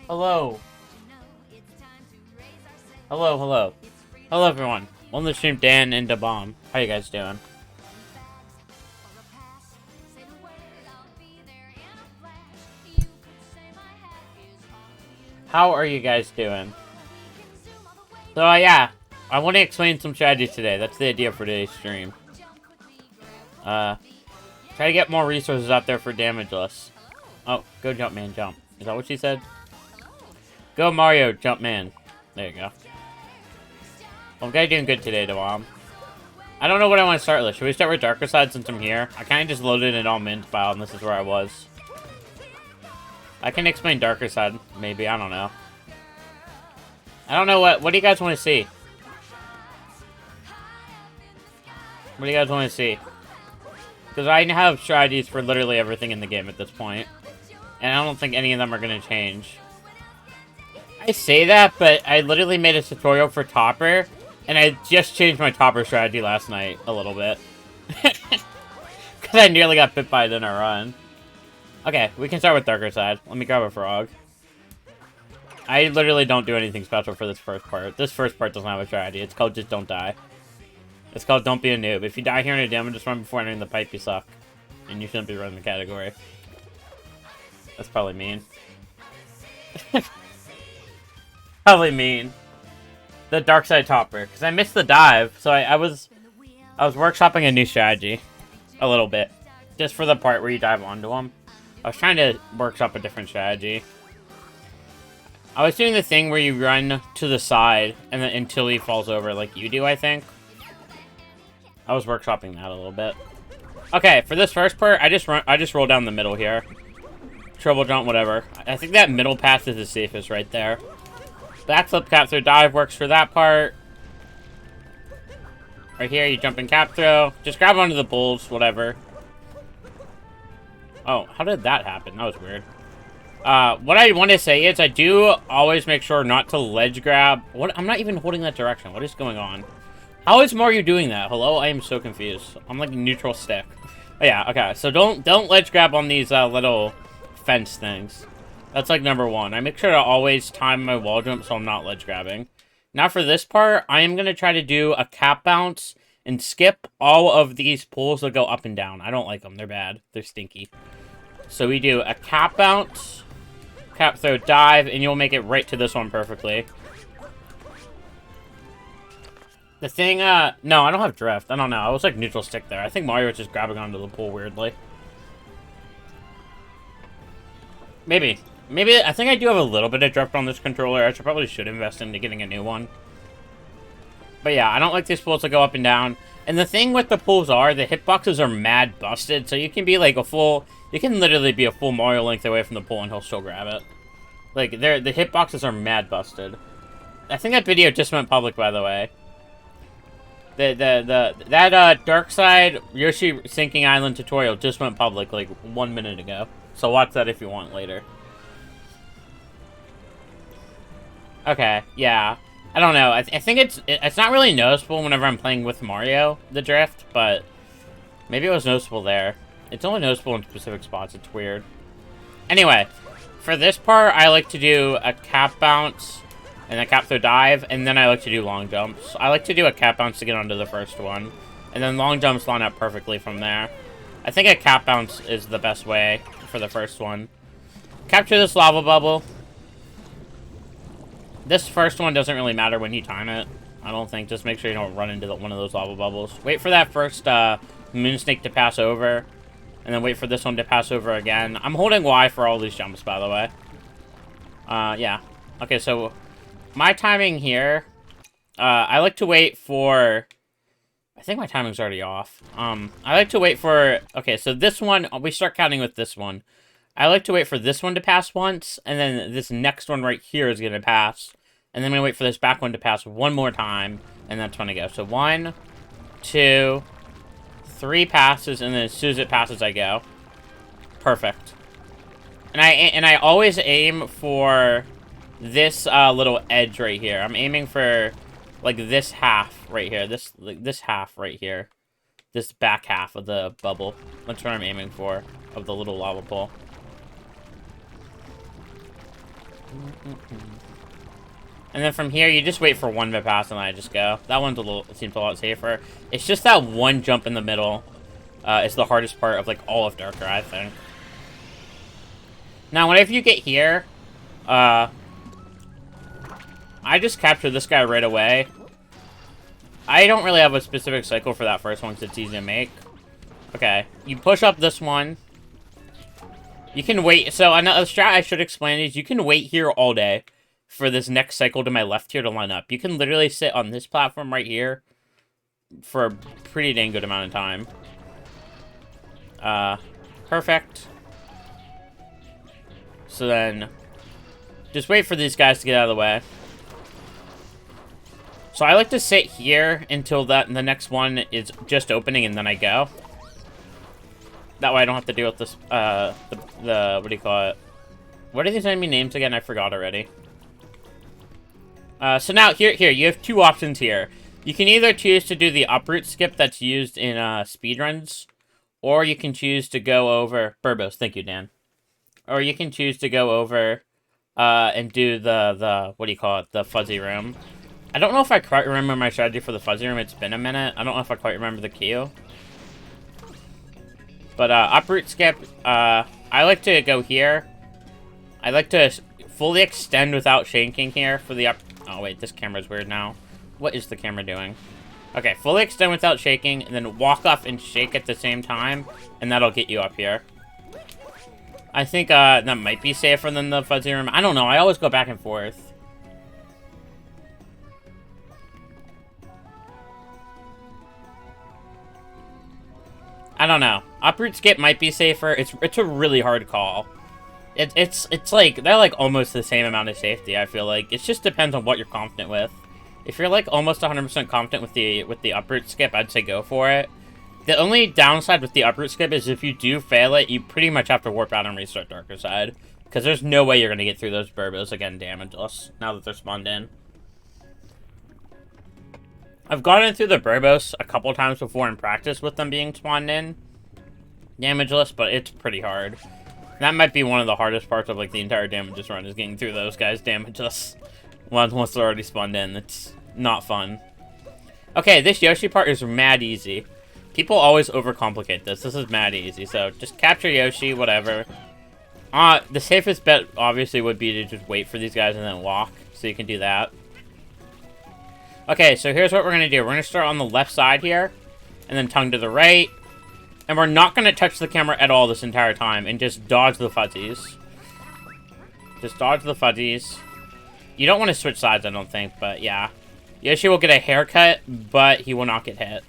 Hello. Hello, hello. Hello, everyone. On the stream, Dan and Dabomb. How you guys doing? How are you guys doing? So, yeah. I want to explain some strategies today. That's the idea for today's stream. Try to get more resources out there for Damageless. Oh, go Jumpman, jump. Is that what she said? Go Mario, Jumpman. There you go. Well, I'm kind of doing good today, Dabomb. I don't know what I want to start with. Should we start with Darker Side since I'm here? I kind of just loaded it all mint file, and this is where I was. I can explain Darker Side, maybe. I don't know. I don't know what do you guys want to see? What do you guys want to see? Because I have strategies for literally everything in the game at this point. And I don't think any of them are going to change. I say that, but I literally made a tutorial for Topper. And I just changed my Topper strategy last night a little bit. Because I nearly got bit by it in a run. Okay, we can start with Darker Side. Let me grab a frog. I literally don't do anything special for this first part. This first part doesn't have a strategy. It's called Just Don't Die. It's called Don't Be a Noob. If you die here in a demo, just run before entering the pipe, you suck. And you shouldn't be running the category. That's probably mean. Probably mean. The Dark Side Topper. Because I missed the dive, so I was workshopping a new strategy. A little bit. Just for the part where you dive onto him. I was trying to workshop a different strategy. I was doing the thing where you run to the side and then until he falls over like you do, I think. I was workshopping that a little bit. Okay, for this first part, I just roll down the middle here. Triple jump, whatever. I think that middle path is the safest right there. Backflip, cap throw, dive works for that part. Right here, you jump and cap throw. Just grab onto the bulls, whatever. Oh, how did that happen? That was weird. What I want to say is I do always make sure not to ledge grab. What? I'm not even holding that direction. What is going on? How is Mario doing that? Hello? I am so confused. I'm like a neutral stick. Oh, yeah, okay. So don't ledge grab on these little fence things. That's like number one. I make sure to always time my wall jump so I'm not ledge grabbing. Now for this part, I am going to try to do a cap bounce and skip all of these pulls that go up and down. I don't like them. They're bad. They're stinky. So we do a cap bounce, cap throw, dive, and you'll make it right to this one perfectly. The thing, no, I don't have drift. I don't know. I was like neutral stick there. I think Mario was just grabbing onto the pool weirdly. Maybe. Maybe, I think I do have a little bit of drift on this controller. I probably should invest into getting a new one. But yeah, I don't like these pulls to go up and down. And the thing with the pulls are, the hitboxes are mad busted. So you can be like a full, you can literally be a full Mario length away from the pool and he'll still grab it. Like, the hitboxes are mad busted. I think that video just went public, by the way. That Dark Side Yoshi Sinking Island tutorial just went public like 1 minute ago. So watch that if you want later. Okay, yeah. I don't know. I think it's not really noticeable whenever I'm playing with Mario, the drift, but maybe it was noticeable there. It's only noticeable in specific spots. It's weird. Anyway, for this part, I like to do a cap bounce and a cap throw dive, and then I like to do long jumps. I like to do a cap bounce to get onto the first one, and then long jumps line up perfectly from there. I think a cap bounce is the best way for the first one. Capture this lava bubble. This first one doesn't really matter when you time it. I don't think. Just make sure you don't run into one of those lava bubbles. Wait for that first moon snake to pass over, and then wait for this one to pass over again. I'm holding Y for all these jumps, by the way. Yeah. Okay, so my timing here, I like to wait for, I think my timing's already off. I like to wait for, okay, so this one, we start counting with this one. I like to wait for this one to pass once, and then this next one right here is going to pass. And then I'm going to wait for this back one to pass one more time, and that's when I go. So 1, 2, 3 passes, and then as soon as it passes, I go. Perfect. And I always aim for this little edge right here. I'm aiming for like this half right here. This half right here. This back half of the bubble. That's what I'm aiming for, of the little lava pool. And then from here, you just wait for one to pass, and I just go. That one's seems a lot safer. It's just that one jump in the middle is the hardest part of, like, all of Darker, I think. Now, whenever you get here, I just capture this guy right away. I don't really have a specific cycle for that first one, because it's easy to make. Okay, you push up this one. You can wait. So, another strat I should explain is you can wait here all day for this next cycle to my left here to line up. You can literally sit on this platform right here for a pretty dang good amount of time. Perfect. So then, just wait for these guys to get out of the way. So I like to sit here until the next one is just opening, and then I go. That way I don't have to deal with this, the what do you call it? What are these enemy names again? I forgot already. So now, here, you have two options here. You can either choose to do the uproot skip that's used in, speedruns, or you can choose to go over... Burbos, thank you, Dan. Or you can choose to go over, and do the, what do you call it, the fuzzy room. I don't know if I quite remember my strategy for the fuzzy room. It's been a minute. I don't know if I quite remember the queue. But, uproot skip, I like to go here. I like to fully extend without shaking here for the up... Oh, wait, this camera's weird now. What is the camera doing? Okay, fully extend without shaking, and then walk off and shake at the same time, and that'll get you up here. I think, that might be safer than the fuzzy room. I don't know, I always go back and forth. I don't know. Uproot skip might be safer. It's a really hard call. It's like, they're like almost the same amount of safety, I feel like. It just depends on what you're confident with. If you're like almost 100% confident with the uproot skip, I'd say go for it. The only downside with the uproot skip is if you do fail it, you pretty much have to warp out and restart Darker Side. Because there's no way you're going to get through those Burbos again damageless, now that they're spawned in. I've gotten through the Burbos a couple times before in practice with them being spawned in damageless, but it's pretty hard. That might be one of the hardest parts of, like, the entire damages run, is getting through those guys damageless. Once they're already spawned in. It's not fun. Okay, this Yoshi part is mad easy. People always overcomplicate this. This is mad easy, so just capture Yoshi, whatever. The safest bet, obviously, would be to just wait for these guys and then walk, so you can do that. Okay, so here's what we're going to do. We're going to start on the left side here, and then tongue to the right. And we're not going to touch the camera at all this entire time, and just dodge the fuzzies. Just dodge the fuzzies. You don't want to switch sides, I don't think, but yeah. Yoshi will get a haircut, but he will not get hit.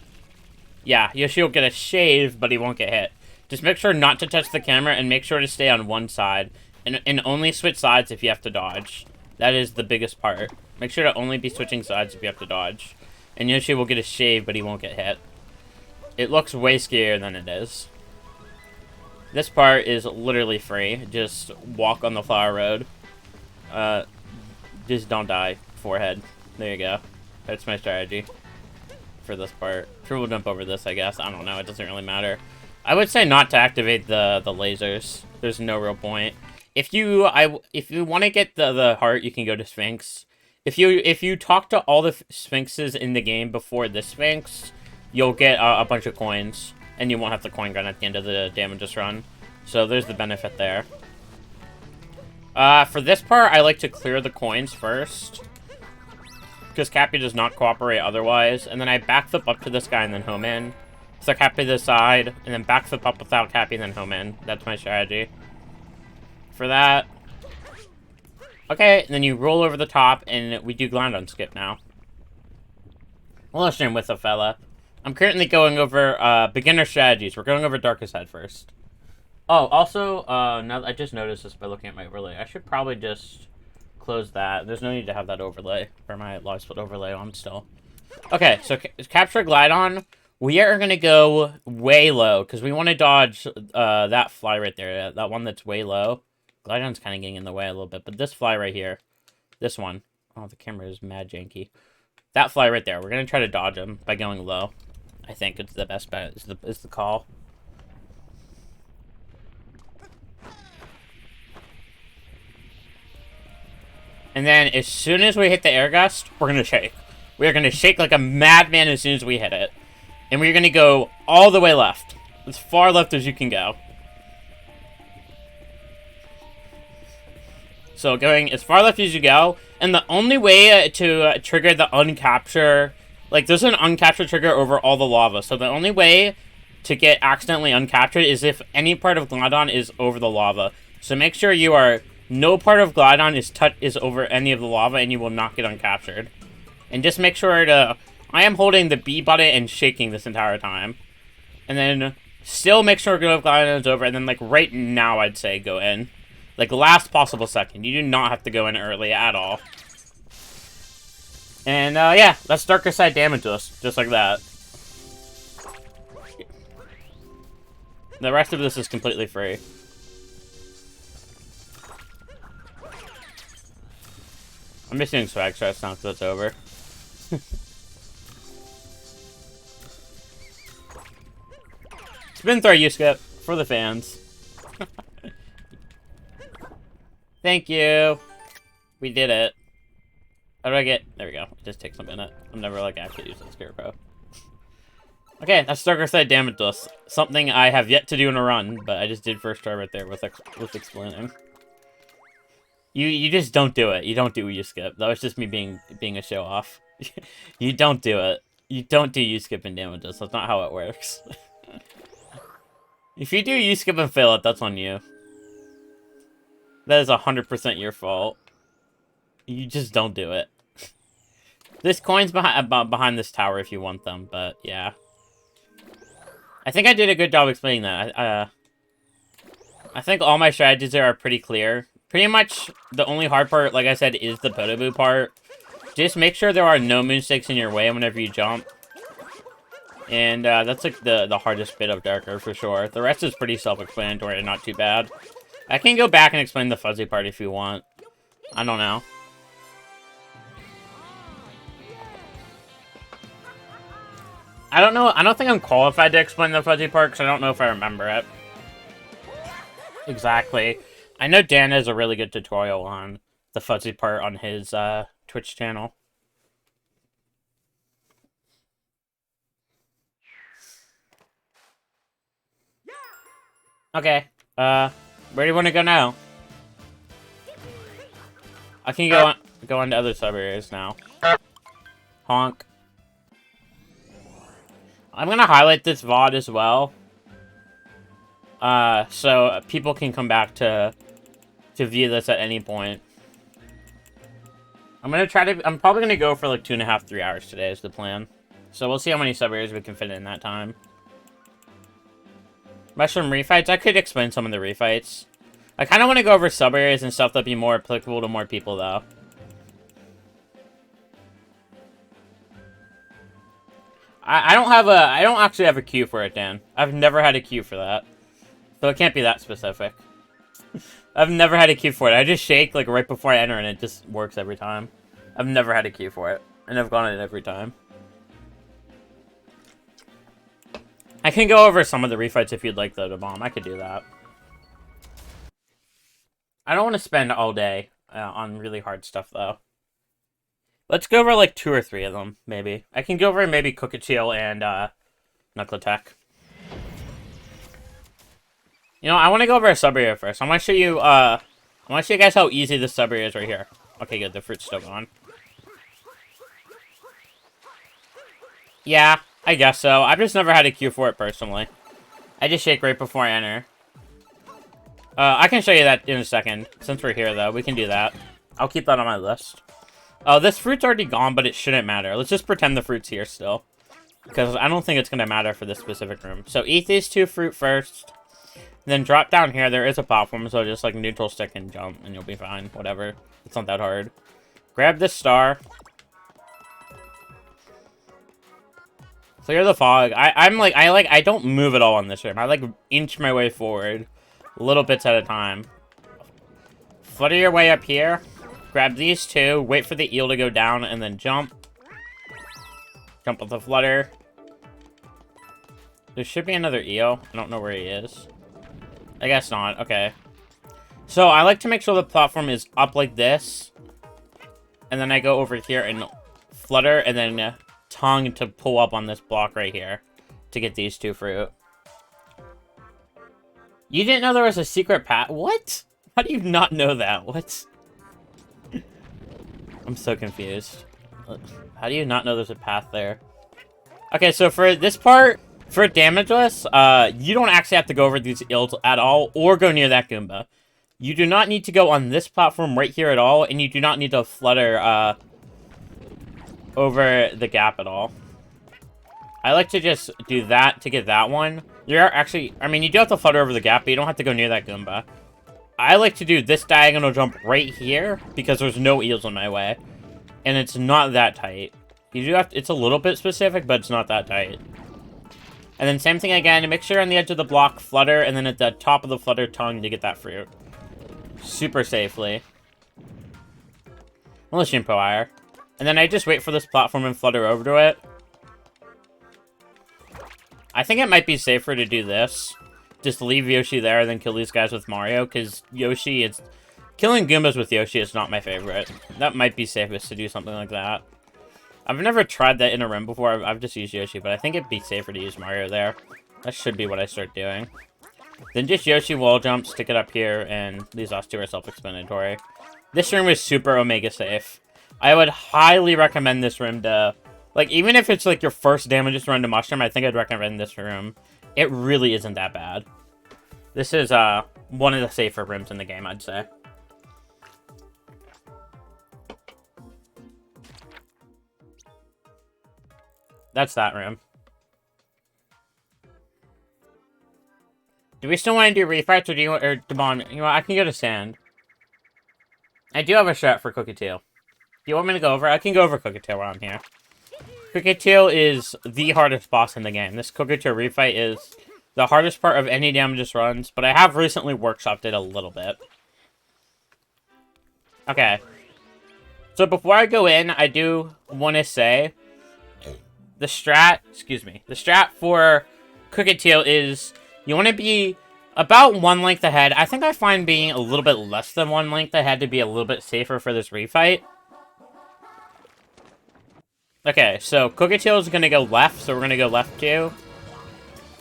Yeah, Yoshi will get a shave, but he won't get hit. Just make sure not to touch the camera, and make sure to stay on one side. And only switch sides if you have to dodge. That is the biggest part. Make sure to only be switching sides if you have to dodge. And Yoshi will get a shave, but he won't get hit. It looks way scarier than it is. This part is literally free. Just walk on the flower road. Just don't die. Forehead. There you go. That's my strategy for this part. Triple jump over this, I guess. I don't know. It doesn't really matter. I would say not to activate the lasers. There's no real point. If you want to get the heart, you can go to Sphinx. If you talk to all the Sphinxes in the game before this Sphinx, you'll get a bunch of coins, and you won't have the coin gun at the end of the damages run. So there's the benefit there. For this part, I like to clear the coins first, because Cappy does not cooperate otherwise. And then I backflip up to this guy and then home in. So Cappy to the side, and then backflip up without Cappy and then home in. That's my strategy for that. Okay, and then you roll over the top, and we do glide on skip now. We'll listen with a fella. I'm currently going over beginner strategies. We're going over Darker Side first. Oh, also, now I just noticed this by looking at my overlay. I should probably just close that. There's no need to have that overlay, or my log split overlay on still. Okay, so capture glide on. We are going to go way low, because we want to dodge that fly right there, that one that's way low. Glide on's kind of getting in the way a little bit, but this fly right here, this one. Oh, the camera is mad janky. That fly right there, we're going to try to dodge him by going low. I think it's the best bet, is the call. And then as soon as we hit the air gust, we're going to shake. We're going to shake like a madman as soon as we hit it. And we're going to go all the way left. As far left as you can go. So going as far left as you go. And the only way to trigger the uncapture... Like, there's an uncapture trigger over all the lava. So the only way to get accidentally uncaptured is if any part of Glidon is over the lava. So make sure you are... No part of Glidon is over any of the lava, and you will not get uncaptured. And just make sure to... I am holding the B button and shaking this entire time. And then still make sure Glidon is over, and then, like, right now, I'd say go in. Like, last possible second. You do not have to go in early at all. And, yeah, that's Darker Side Damageless. Just like that. The rest of this is completely free. I'm just doing swag stress now because it's over. Spin throw, you skip for the fans. Thank you. We did it. How do I get... There we go. It just takes a minute. I'm never, like, actually using Scarecrow. Okay, that's Darker Side Damageless. Something I have yet to do in a run, but I just did first try right there with explaining. You just don't do it. You don't do U-skip. That was just me being a show-off. You don't do it. You don't do U-skip and Damageless. That's not how it works. If you do U-skip and fail it, that's on you. That is 100% your fault. You just don't do it. There's coins behind this tower if you want them, but yeah. I think I did a good job explaining that. I think all my strategies there are pretty clear. Pretty much the only hard part, like I said, is the Podoboo part. Just make sure there are no moonstakes in your way whenever you jump. And that's like the hardest bit of Darker for sure. The rest is pretty self-explanatory and not too bad. I can go back and explain the fuzzy part if you want. I don't know. I don't know. I don't think I'm qualified to explain the fuzzy part because I don't know if I remember it. Exactly. I know Dan has a really good tutorial on the fuzzy part on his Twitch channel. Okay. Where do you want to go now? I can go on to other sub areas now. Honk. I'm gonna highlight this VOD as well. So people can come back to view this at any point. I'm probably gonna go for like 2.5, 3 hours today is the plan. So we'll see how many sub areas we can fit in that time. Mushroom refights, I could explain some of the refights. I kind of want to go over sub areas and stuff that'd be more applicable to more people though. I don't actually have a queue for it, Dan. I've never had a queue for that. So it can't be that specific. I've never had a queue for it. I just shake like right before I enter and it just works every time. I've never had a queue for it. And I've gone in every time. I can go over some of the refights if you'd like though to bomb. I could do that. I don't want to spend all day on really hard stuff though. Let's go over like 2 or 3 of them, maybe. I can go over maybe Cookacheel and Knuckletech. You know, I want to go over a sub area first. I want to show you guys how easy this sub area is right here. Okay, good. The fruit's still gone. Yeah, I guess so. I've just never had a queue for it personally. I just shake right before I enter. I can show you that in a second. Since we're here, though, we can do that. I'll keep that on my list. Oh, this fruit's already gone, but it shouldn't matter. Let's just pretend the fruit's here still. Because I don't think it's going to matter for this specific room. So eat these 2 fruit first. Then drop down here. There is a platform, so just like neutral stick and jump, and you'll be fine. Whatever. It's not that hard. Grab this star. Clear the fog. I don't move at all on this room. I like inch my way forward. Little bits at a time. Flutter your way up here. Grab these 2. Wait for the eel to go down, and then jump. Jump with the flutter. There should be another eel. I don't know where he is. I guess not. Okay. So I like to make sure the platform is up like this. And then I go over here and flutter, and then tongue to pull up on this block right here to get these 2 fruit. You didn't know there was a secret path? What? How do you not know that? What? I'm so confused. How do you not know there's a path there? Okay, so for this part, for Damageless, you don't actually have to go over these ills at all, or go near that Goomba. You do not need to go on this platform right here at all, and you do not need to flutter, over the gap at all. I like to just do that to get that one. You're actually, I mean, you do have to flutter over the gap, but you don't have to go near that Goomba. I like to do this diagonal jump right here, because there's no eels in my way. And it's not that tight. You do have to, it's a little bit specific, but it's not that tight. And then same thing again, make sure on the edge of the block, flutter, and then at the top of the flutter tongue to get that fruit. Super safely. Unless you Shimpo Higher. And then I just wait for this platform and flutter over to it. I think it might be safer to do this. Just leave Yoshi there and then kill these guys with Mario, because Yoshi is... Killing Goombas with Yoshi is not my favorite. That might be safest to do something like that. I've never tried that in a room before. I've just used Yoshi, but I think it'd be safer to use Mario there. That should be what I start doing. Then just Yoshi wall jump, stick it up here, and these last 2 are self-explanatory. This room is super Omega safe. I would highly recommend this room to... Like, even if it's, like, your first Damageless run to Mushroom, I think I'd recommend this room. It really isn't that bad. This is, one of the safer rooms in the game, I'd say. That's that room. Do we still want to do refights, or do you want, or Demon? You know what, I can go to Sand. I do have a shot for Cookie Tail. Do you want me to go over? I can go over Cookie Tail while I'm here. Cookie Tail is the hardest boss in the game. This Cookie Tail refight is the hardest part of any Damageless runs, but I have recently workshopped it a little bit. Okay. So before I go in, I do want to say the strat for Cookie Tail is you want to be about 1 length ahead. I think I find being a little bit less than 1 length ahead to be a little bit safer for this refight. Okay, so Cookie Tail is going to go left, so we're going to go left too.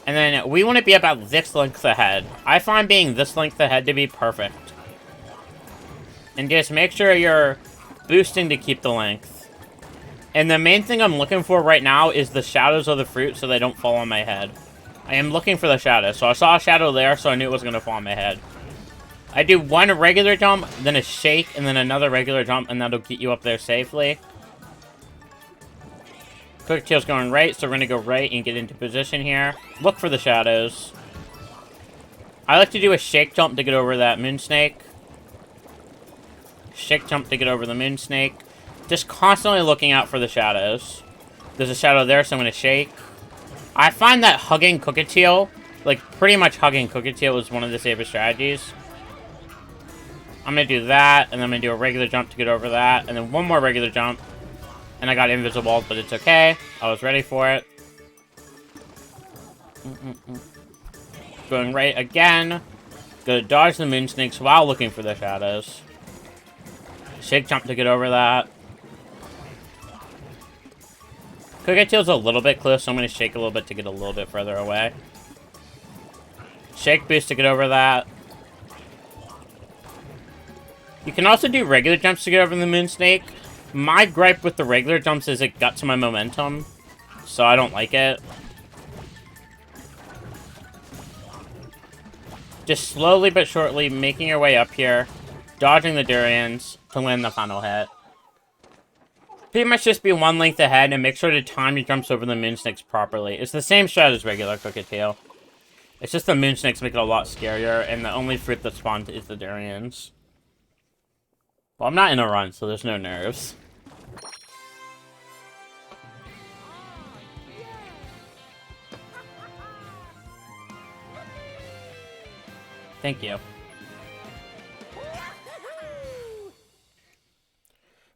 And then we want to be about this length ahead. I find being this length ahead to be perfect. And just make sure you're boosting to keep the length. And the main thing I'm looking for right now is the shadows of the fruit so they don't fall on my head. I am looking for the shadows. So I saw a shadow there, so I knew it was going to fall on my head. I do 1 regular jump, then a shake, and then another regular jump, and that'll get you up there safely. Cookie Tail's going right, so we're going to go right and get into position here. Look for the shadows. I like to do a shake jump to get over that moon snake. Shake jump to get over the moon snake. Just constantly looking out for the shadows. There's a shadow there, so I'm going to shake. I find that hugging Cookie Tail, like pretty much hugging Cookie Tail, is one of the safest strategies. I'm going to do that, and then I'm going to do a regular jump to get over that, and then 1 more regular jump. And I got invisible, but it's okay. I was ready for it. Going right again. Gonna dodge the moon snakes while looking for the shadows. Shake jump to get over that. Cookie Tail's a little bit close, so I'm gonna shake a little bit to get a little bit further away. Shake boost to get over that. You can also do regular jumps to get over the moon snake. My gripe with the regular jumps is it guts my momentum, so I don't like it. Just slowly but shortly making your way up here, dodging the durians to land the final hit. Pretty much just be 1 length ahead and make sure to time your jumps over the moon snakes properly. It's the same strat as regular Cookie Tail. It's just the moon snakes make it a lot scarier, and the only fruit that spawns is the durians. Well, I'm not in a run, so there's no nerves. Thank you.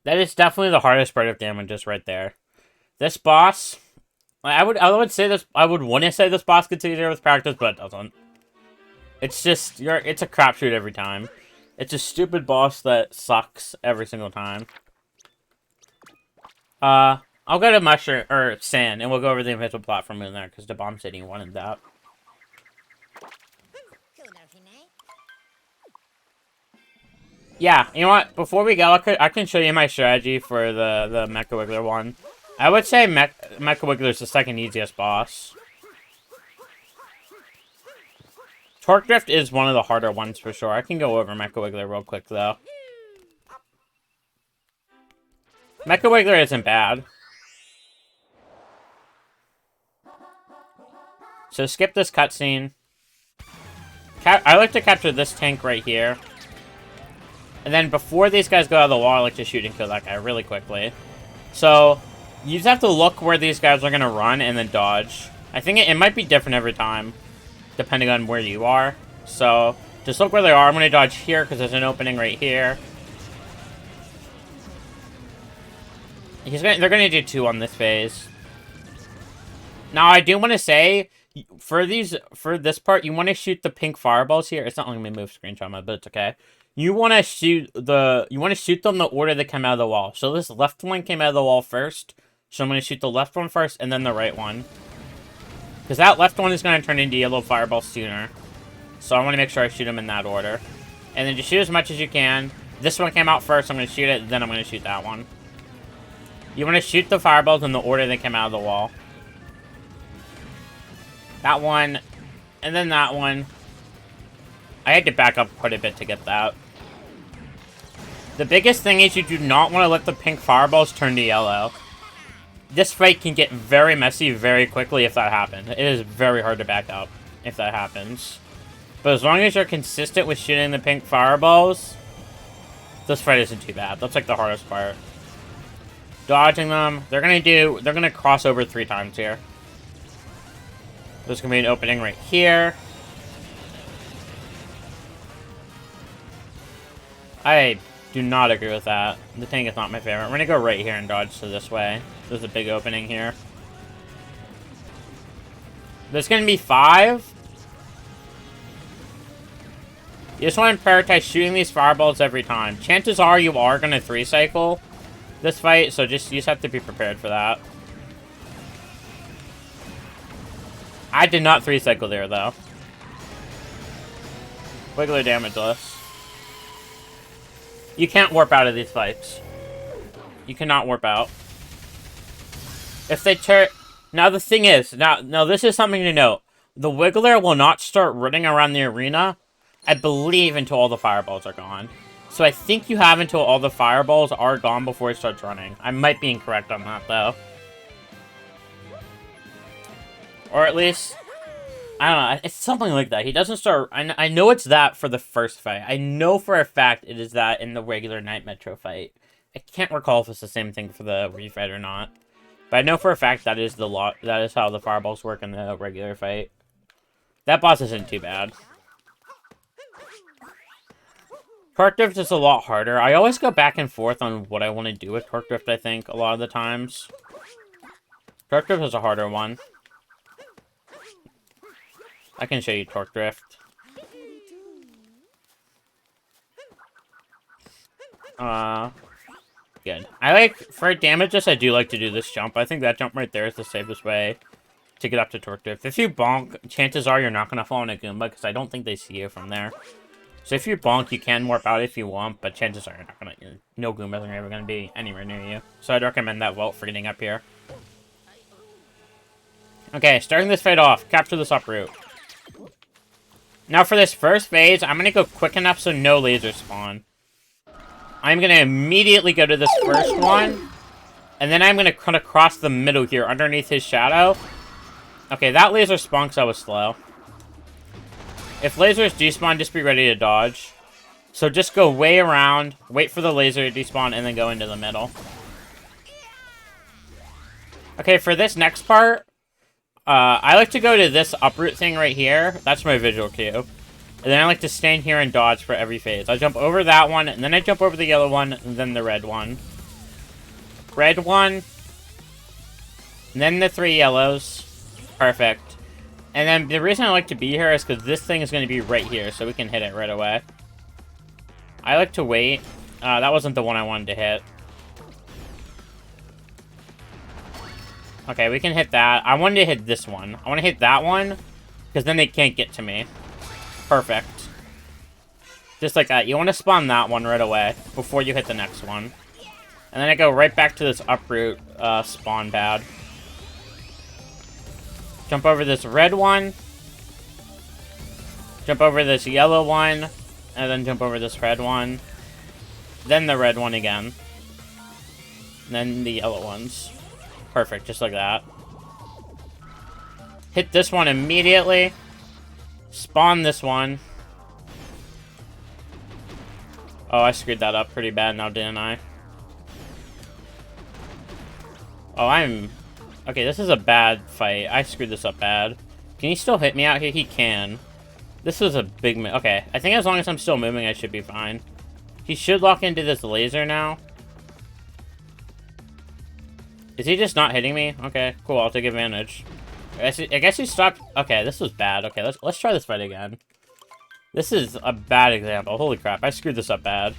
That is definitely the hardest part of Damageless right there. This boss, I would say this. I would want to say this boss gets easier with practice, but it doesn't. It's just it's a crapshoot every time. It's a stupid boss that sucks every single time. I'll go to Mushroom, or Sand, and we'll go over the invisible platform in there, because the Bomb City wanted that. Yeah, you know what? Before we go, I can show you my strategy for the Mecha Wiggler one. I would say Mecha Wiggler is the second easiest boss. Torque Drift is one of the harder ones for sure. I can go over Mecha Wiggler real quick, though. Mecha Wiggler isn't bad. So skip this cutscene. I like to capture this tank right here. And then before these guys go out of the wall, I like to shoot and kill that guy really quickly. So, you just have to look where these guys are going to run and then dodge. I think it might be different every time, depending on where you are. So, just look where they are. I'm going to dodge here because there's an opening right here. They're going to do 2 on this phase. Now, I do want to say, for this part, you want to shoot the pink fireballs here. It's not letting me move screenshot mode, but it's okay. You want to shoot them the order they come out of the wall. So this left one came out of the wall first. So I'm going to shoot the left one first and then the right one. Because that left one is going to turn into yellow fireballs sooner. So I want to make sure I shoot them in that order. And then just shoot as much as you can. This one came out first, I'm going to shoot it, then I'm going to shoot that one. You want to shoot the fireballs in the order they came out of the wall. That one, and then that one. I had to back up quite a bit to get that. The biggest thing is you do not want to let the pink fireballs turn to yellow. This fight can get very messy very quickly if that happens. It is very hard to back up if that happens. But as long as you're consistent with shooting the pink fireballs, this fight isn't too bad. That's like the hardest part. Dodging them. They're gonna cross over 3 times here. There's gonna be an opening right here. I do not agree with that. The tank is not my favorite. I'm gonna go right here and dodge to this way. There's a big opening here. There's gonna be 5. You just want to prioritize shooting these fireballs every time. Chances are you are gonna 3-cycle this fight, so you just have to be prepared for that. I did not 3-cycle there, though. Wiggler Damageless. You can't warp out of these fights. You cannot warp out. If they turn... Now, the thing is... Now, this is something to note. The Wiggler will not start running around the arena, I believe, until all the fireballs are gone. So I think you have until all the fireballs are gone before it starts running. I might be incorrect on that, though. Or at least... I don't know. It's something like that. He doesn't start... I know it's that for the first fight. I know for a fact it is that in the regular Night Metro fight. I can't recall if it's the same thing for the refight or not. But I know for a fact that is that is how the fireballs work in the regular fight. That boss isn't too bad. Torque Drift is a lot harder. I always go back and forth on what I want to do with Torque Drift, I think, a lot of the times. Torque Drift is a harder one. I can show you Torque Drift. Good. I like, for Damageless, I do like to do this jump. I think that jump right there is the safest way to get up to Torque Drift. If you bonk, chances are you're not going to fall in a Goomba, because I don't think they see you from there. So if you bonk, you can warp out if you want, but chances are you're not going to, no Goombas are ever going to be anywhere near you. So I'd recommend that vault for getting up here. Okay, starting this fight off, capture this uproot. Now for this first phase, I'm going to go quick enough so no lasers spawn. I'm going to immediately go to this first one. And then I'm going to cut across the middle here underneath his shadow. Okay, that laser spawned because I was slow. If lasers despawn, just be ready to dodge. So just go way around, wait for the laser to despawn, and then go into the middle. Okay, for this next part... I like to go to this uproot thing right here. That's my visual cue. And then I like to stand here and dodge for every phase. I jump over that one, and then I jump over the yellow one, and then the red one. Red one. And then the 3 yellows. Perfect. And then the reason I like to be here is because this thing is going to be right here, so we can hit it right away. I like to wait. That wasn't the one I wanted to hit. Okay, we can hit that. I wanted to hit this one. I want to hit that one, because then they can't get to me. Perfect. Just like that. You want to spawn that one right away, before you hit the next one. And then I go right back to this uproot spawn pad. Jump over this red one. Jump over this yellow one. And then jump over this red one. Then the red one again. And then the yellow ones. Perfect, just like that. Hit this one immediately. Spawn this one. Oh, I screwed that up pretty bad now, didn't I? Oh, okay, this is a bad fight. I screwed this up bad. Can he still hit me out here? He can. This was a big... Okay, I think as long as I'm still moving, I should be fine. He should lock into this laser now. Is he just not hitting me? Okay, cool, I'll take advantage. I guess he stopped... Okay, this was bad. Okay, let's try this fight again. This is a bad example. Holy crap, I screwed this up bad.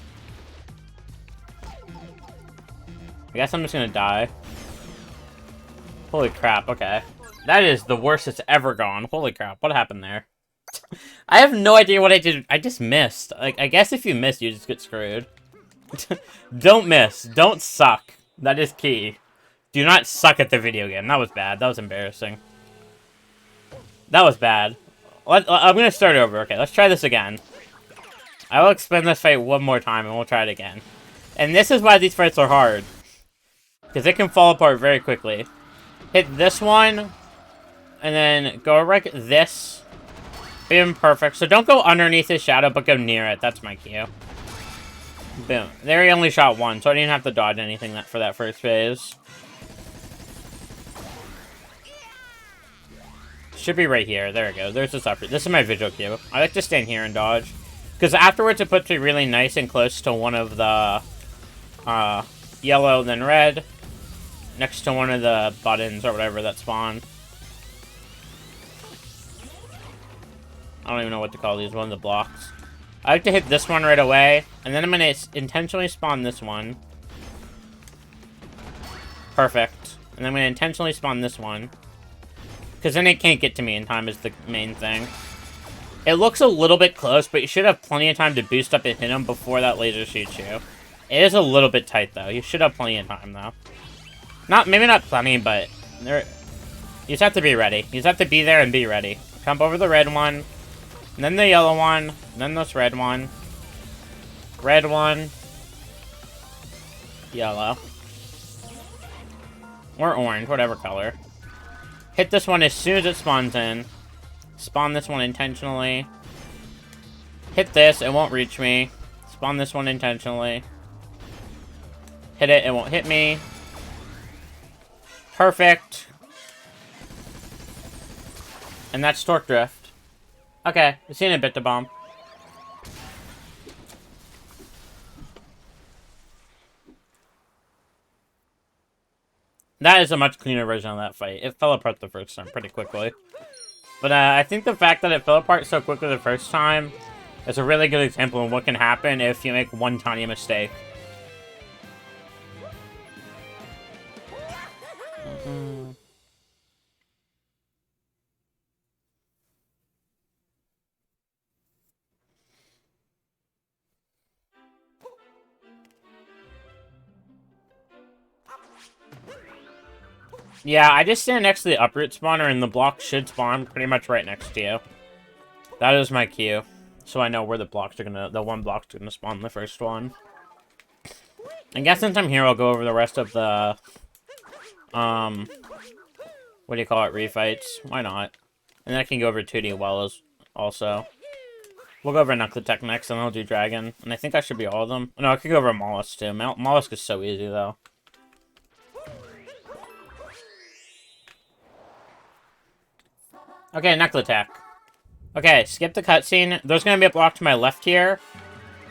I guess I'm just gonna die. Holy crap, okay. That is the worst it's ever gone. Holy crap, what happened there? I have no idea what I did. I just missed. Like, I guess if you miss, you just get screwed. Don't miss. Don't suck. That is key. Do not suck at the video game. That was bad. That was embarrassing. That was bad. I'm gonna start over. Okay, let's try this again. I will explain this fight one more time, and we'll try it again. And this is why these fights are hard. Because it can fall apart very quickly. Hit this one, and then go right this. Boom, perfect. So don't go underneath his shadow, but go near it. That's my cue. Boom. There he only shot one, so I didn't have to dodge anything for that first phase. Should be right here. There we go. There's this upper. This is my visual cue. I like to stand here and dodge. Because afterwards it puts me really nice and close to one of the yellow, then red. Next to one of the buttons or whatever that spawn. I don't even know what to call these. One of the blocks. I like to hit this one right away. And then I'm going to intentionally spawn this one. Perfect. And then I'm going to intentionally spawn this one. Because then it can't get to me in time is the main thing. It looks a little bit close, but you should have plenty of time to boost up and hit him before that laser shoots you. It is a little bit tight, though. You should have plenty of time, though. Maybe not plenty, but... you just have to be ready. You just have to be there and be ready. Jump over the red one. And then the yellow one. Then this red one. Red one. Yellow. Or orange, whatever color. Hit this one as soon as it spawns in. Spawn this one intentionally. Hit this, it won't reach me. Spawn this one intentionally. Hit it, it won't hit me. Perfect. And that's Torque Drift. Okay, I've seen a bit to bomb. That is a much cleaner version of that fight. It fell apart the first time pretty quickly. But I think the fact that it fell apart so quickly the first time is a really good example of what can happen if you make one tiny mistake. Yeah, I just stand next to the uproot spawner and the block should spawn pretty much right next to you. That is my cue. So I know where the one block's gonna spawn the first one. I guess since I'm here, I'll go over the rest of the, what do you call it, refights? Why not? And then I can go over 2D Wells also. We'll go over Knuckle next, and I'll do Dragon. And I think I should be all of them. No, I could go over Mollusk too. Mollusk is so easy, though. Okay, Knuckle Attack. Okay, skip the cutscene. There's going to be a block to my left here.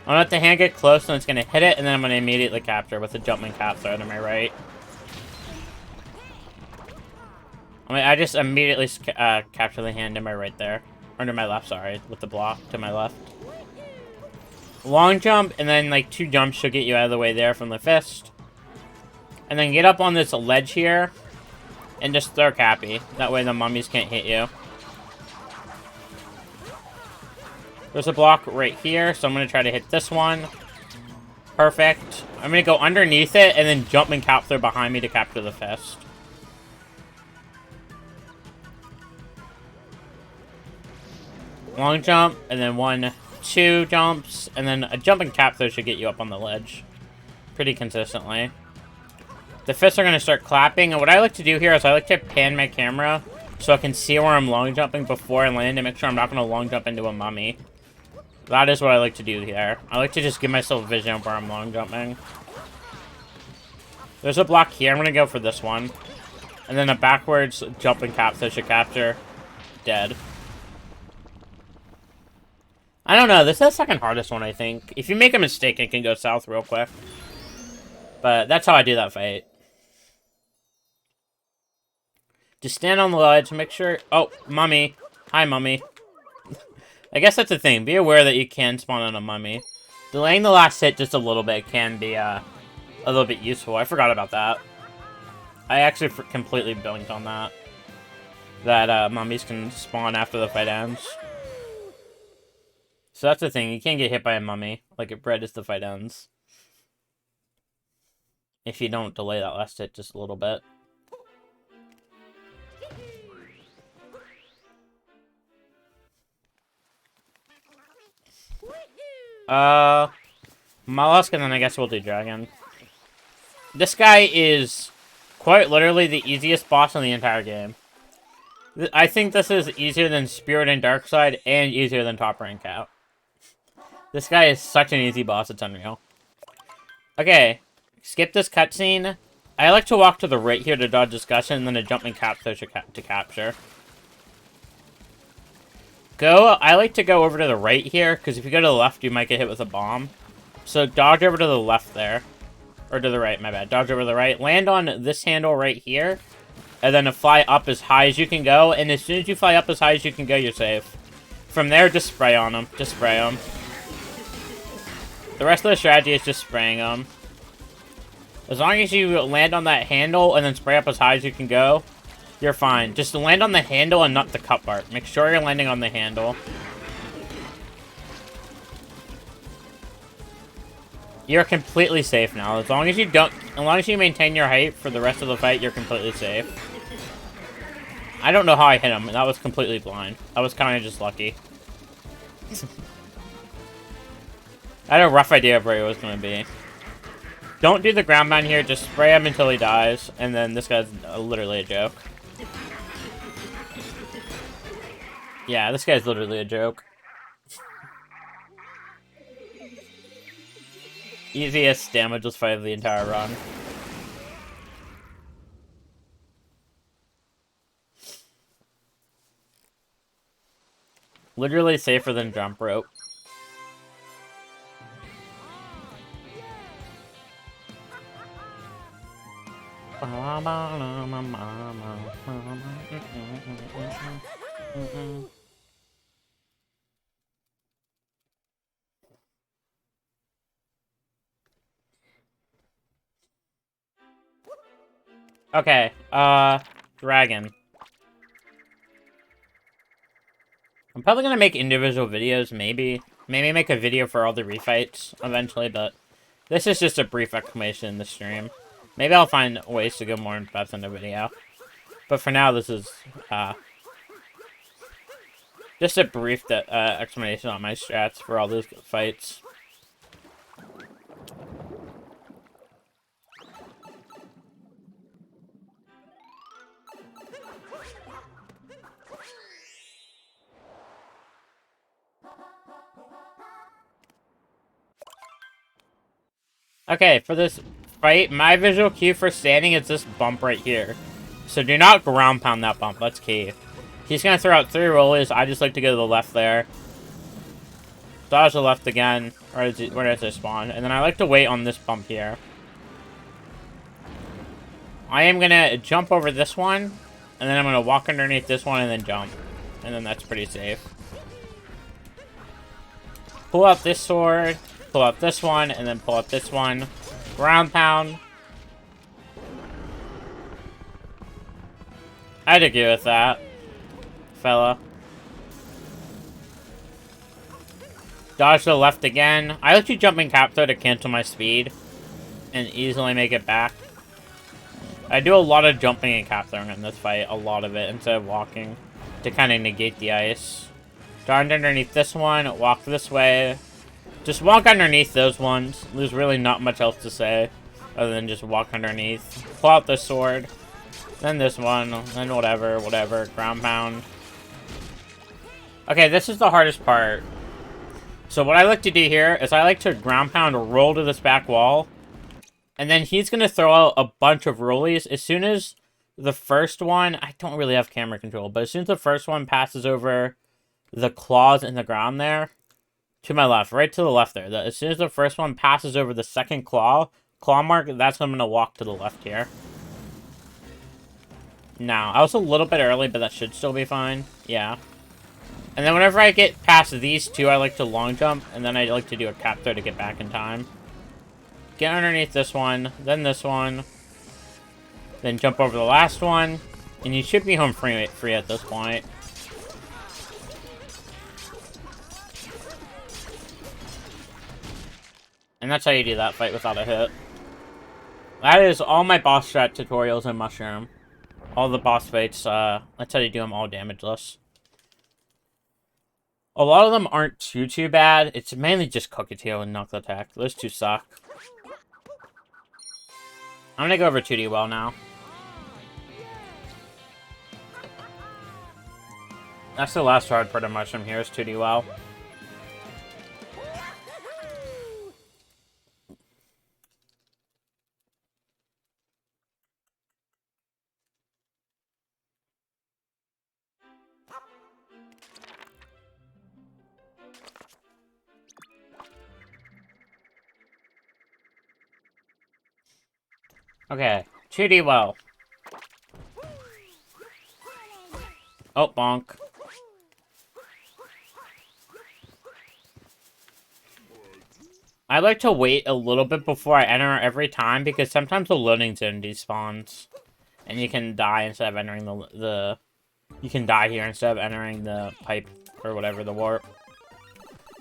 I'm going to let the hand get close, and it's going to hit it, and then I'm going to immediately capture with the jumping cap throw to my right. I just immediately capture the hand to my right there. Or to my left, sorry. With the block to my left. Long jump, and then, like, 2 jumps should get you out of the way there from the fist. And then get up on this ledge here. And just throw Cappy. That way the mummies can't hit you. There's a block right here, so I'm going to try to hit this one. Perfect. I'm going to go underneath it and then jump and capture behind me to capture the fist. Long jump, and then 1, 2 jumps, and then a jump and capture should get you up on the ledge. Pretty consistently. The fists are going to start clapping, and what I like to do here is I like to pan my camera so I can see where I'm long jumping before I land to make sure I'm not going to long jump into a mummy. That is what I like to do here. I like to just give myself vision of where I'm long jumping. There's a block here. I'm going to go for this one. And then a backwards jump and capture should capture. Dead. I don't know. This is the second hardest one, I think. If you make a mistake, it can go south real quick. But that's how I do that fight. Just stand on the ledge, make sure... Oh, mummy. Hi, mummy. I guess that's the thing. Be aware that you can spawn on a mummy. Delaying the last hit just a little bit can be a little bit useful. I forgot about that. I actually completely blinked on that. That mummies can spawn after the fight ends. So that's the thing. You can't get hit by a mummy like it right as the fight ends. If you don't delay that last hit just a little bit. Mollusk, and then I guess we'll do Dragon. This guy is quite literally the easiest boss in the entire game. I think this is easier than Spirit and Darkside, and easier than Top Rank Out. This guy is such an easy boss, it's unreal. Okay, skip this cutscene. I like to walk to the right here to dodge discussion, and then a jumping capture to capture. I like to go over to the right here, because if you go to the left, you might get hit with a bomb. So dodge over to the left there. Or to the right, my bad. Dodge over to the right. Land on this handle right here. And then fly up as high as you can go. And as soon as you fly up as high as you can go, you're safe. From there, just spray on them. Just spray them. The rest of the strategy is just spraying them. As long as you land on that handle and then spray up as high as you can go, you're fine. Just land on the handle and not the cut part. Make sure you're landing on the handle. You're completely safe now. As long as you maintain your height for the rest of the fight, you're completely safe. I don't know how I hit him. That was completely blind. I was kind of just lucky. I had a rough idea of where he was going to be. Don't do the ground pound here. Just spray him until he dies. And then this guy's literally a joke. Yeah, this guy's literally a joke. Easiest damageless fight of the entire run. Literally safer than jump rope. Okay, Dragon. I'm probably gonna make individual videos, maybe. Maybe make a video for all the refights eventually, but this is just a brief explanation in the stream. Maybe I'll find ways to go more in depth in the video. But for now, this is, just a brief explanation on my strats for all those fights. Okay, for this fight, my visual cue for standing is this bump right here. So do not ground pound that bump, that's key. He's gonna throw out 3 rollies, I just like to go to the left there. Dodge the left again, where does it spawn? And then I like to wait on this bump here. I am gonna jump over this one, and then I'm gonna walk underneath this one and then jump. And then that's pretty safe. Pull out this sword. Pull out this one, and then pull out this one. Ground pound. I'd agree with that, fella. Dodge to the left again. I like to jump and cap throw to cancel my speed and easily make it back. I do a lot of jumping and cap throwing in this fight, a lot of it, instead of walking to kind of negate the ice. Start underneath this one, walk this way. Just walk underneath those ones. There's really not much else to say other than just walk underneath. Pull out this sword, then this one, then whatever, ground pound. Okay, this is the hardest part. So what I like to do here is I like to ground pound, roll to this back wall, and then he's going to throw out a bunch of rollies. As soon as the first one, I don't really have camera control, but as soon as the first one passes over the claws in the ground there, to my left, right to the left there, as soon as the first one passes over the second claw mark, that's when I'm going to walk to the left here. Now, I was a little bit early, but that should still be fine. Yeah. And then whenever I get past these two, I like to long jump, and then I like to do a cap throw to get back in time. Get underneath this one, then this one, then jump over the last one, and you should be home free at this point. And that's how you do that fight without a hit. That is all my boss strat tutorials in Mushroom. All the boss fights, that's how you do them all damageless. A lot of them aren't too bad. It's mainly just Cockatiel and Knuckle Attack. Those two suck. I'm gonna go over 2D well now. That's the last hard part of Mushroom here is 2D well. Okay, 2D well. Oh, bonk. I like to wait a little bit before I enter every time, because sometimes the loading zone despawns. And you can die instead of entering the you can die here instead of entering the pipe, or whatever, the warp.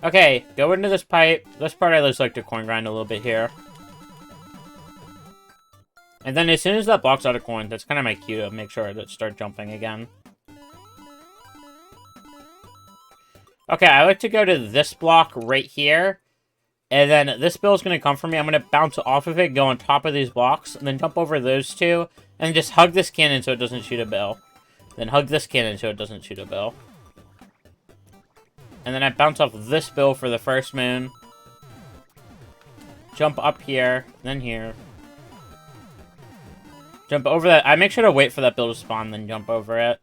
Okay, go into this pipe. This part I just like to coin grind a little bit here. And then as soon as that block's out of coins, that's kind of my cue to make sure to start jumping again. Okay, I like to go to this block right here. And then this bill is going to come for me. I'm going to bounce off of it, go on top of these blocks, and then jump over those two. And just hug this cannon so it doesn't shoot a bill. Then hug this cannon so it doesn't shoot a bill. And then I bounce off this bill for the first moon. Jump up here, then here. Jump over that. I make sure to wait for that bill to spawn, then jump over it.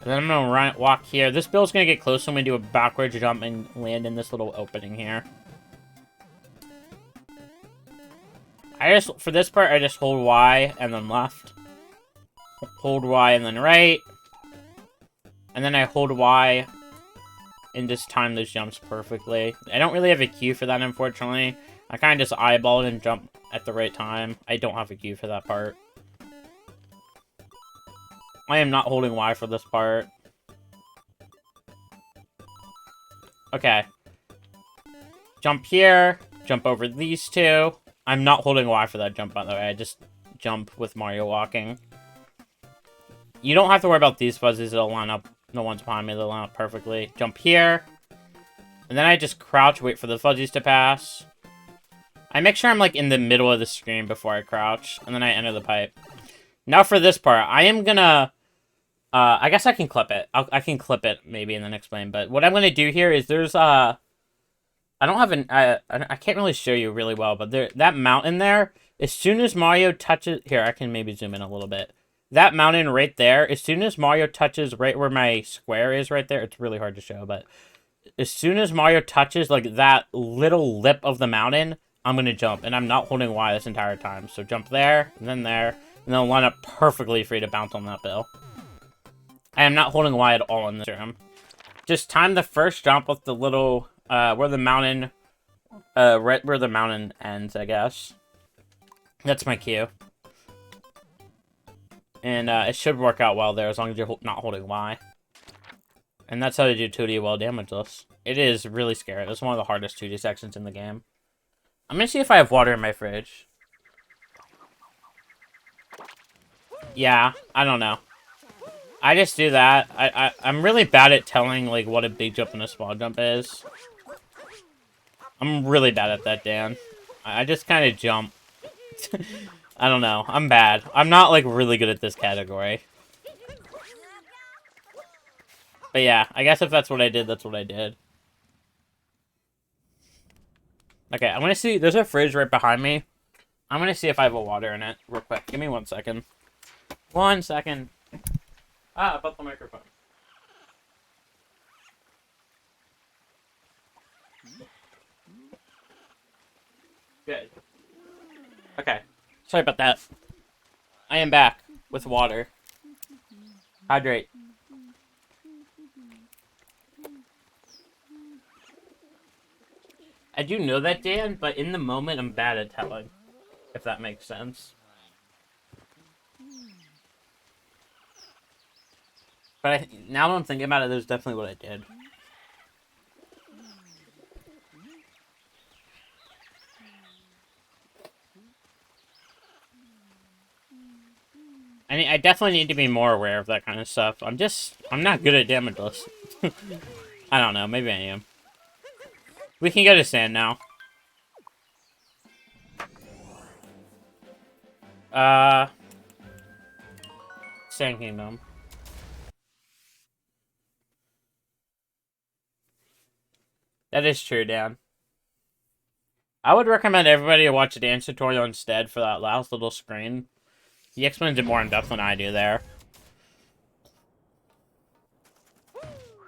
And then I'm going to walk here. This bill's going to get close, so I'm going to do a backwards jump and land in this little opening here. For this part, I just hold Y and then left. Hold Y and then right. And then I hold Y and just time those jumps perfectly. I don't really have a cue for that, unfortunately. I kind of just eyeball it and jump at the right time. I don't have a cue for that part. I am not holding Y for this part. Okay. Jump here. Jump over these two. I'm not holding Y for that jump, by the way. I just jump with Mario walking. You don't have to worry about these fuzzies. They'll line up. The ones behind me, they'll line up perfectly. Jump here. And then I just crouch, wait for the fuzzies to pass. I make sure I'm, like, in the middle of the screen before I crouch. And then I enter the pipe. Now for this part, I am gonna... I guess I can clip it. I can clip it, maybe, and then explain. But what I'm gonna do here is there's, I don't have an... I can't really show you really well, but that mountain there, as soon as Mario touches... Here, I can maybe zoom in a little bit. That mountain right there, as soon as Mario touches right where my square is right there, it's really hard to show, but as soon as Mario touches, like, that little lip of the mountain, I'm going to jump, and I'm not holding Y this entire time. So jump there, and then they'll line up perfectly for you to bounce on that bill. I am not holding Y at all in this room. Just time the first jump with the little, where the mountain, right where the mountain ends, I guess. That's my cue. And it should work out well there as long as you're not holding Y. And that's how to do 2D well damageless. It is really scary. It's one of the hardest 2D sections in the game. I'm gonna see if I have water in my fridge. Yeah, I don't know. I just do that. I'm really bad at telling, like, what a big jump and a small jump is. I'm really bad at that, Dan. I just kind of jump. I don't know. I'm bad. I'm not, like, really good at this category. But yeah, I guess if that's what I did, that's what I did. Okay, I'm gonna see. There's a fridge right behind me. I'm gonna see if I have a water in it real quick. Give me 1 second. 1 second. Ah, about the microphone. Good. Okay. Sorry about that. I am back with water. Hydrate. I do know that, Dan, but in the moment, I'm bad at telling. If that makes sense. But now that I'm thinking about it, that's definitely what I did. I definitely need to be more aware of that kind of stuff. I'm not good at damageless. I don't know, maybe I am. We can go to sand now. Sand Kingdom. That is true, Dan. I would recommend everybody watch a dance tutorial instead for that last little screen. He explains it more in depth than I do there.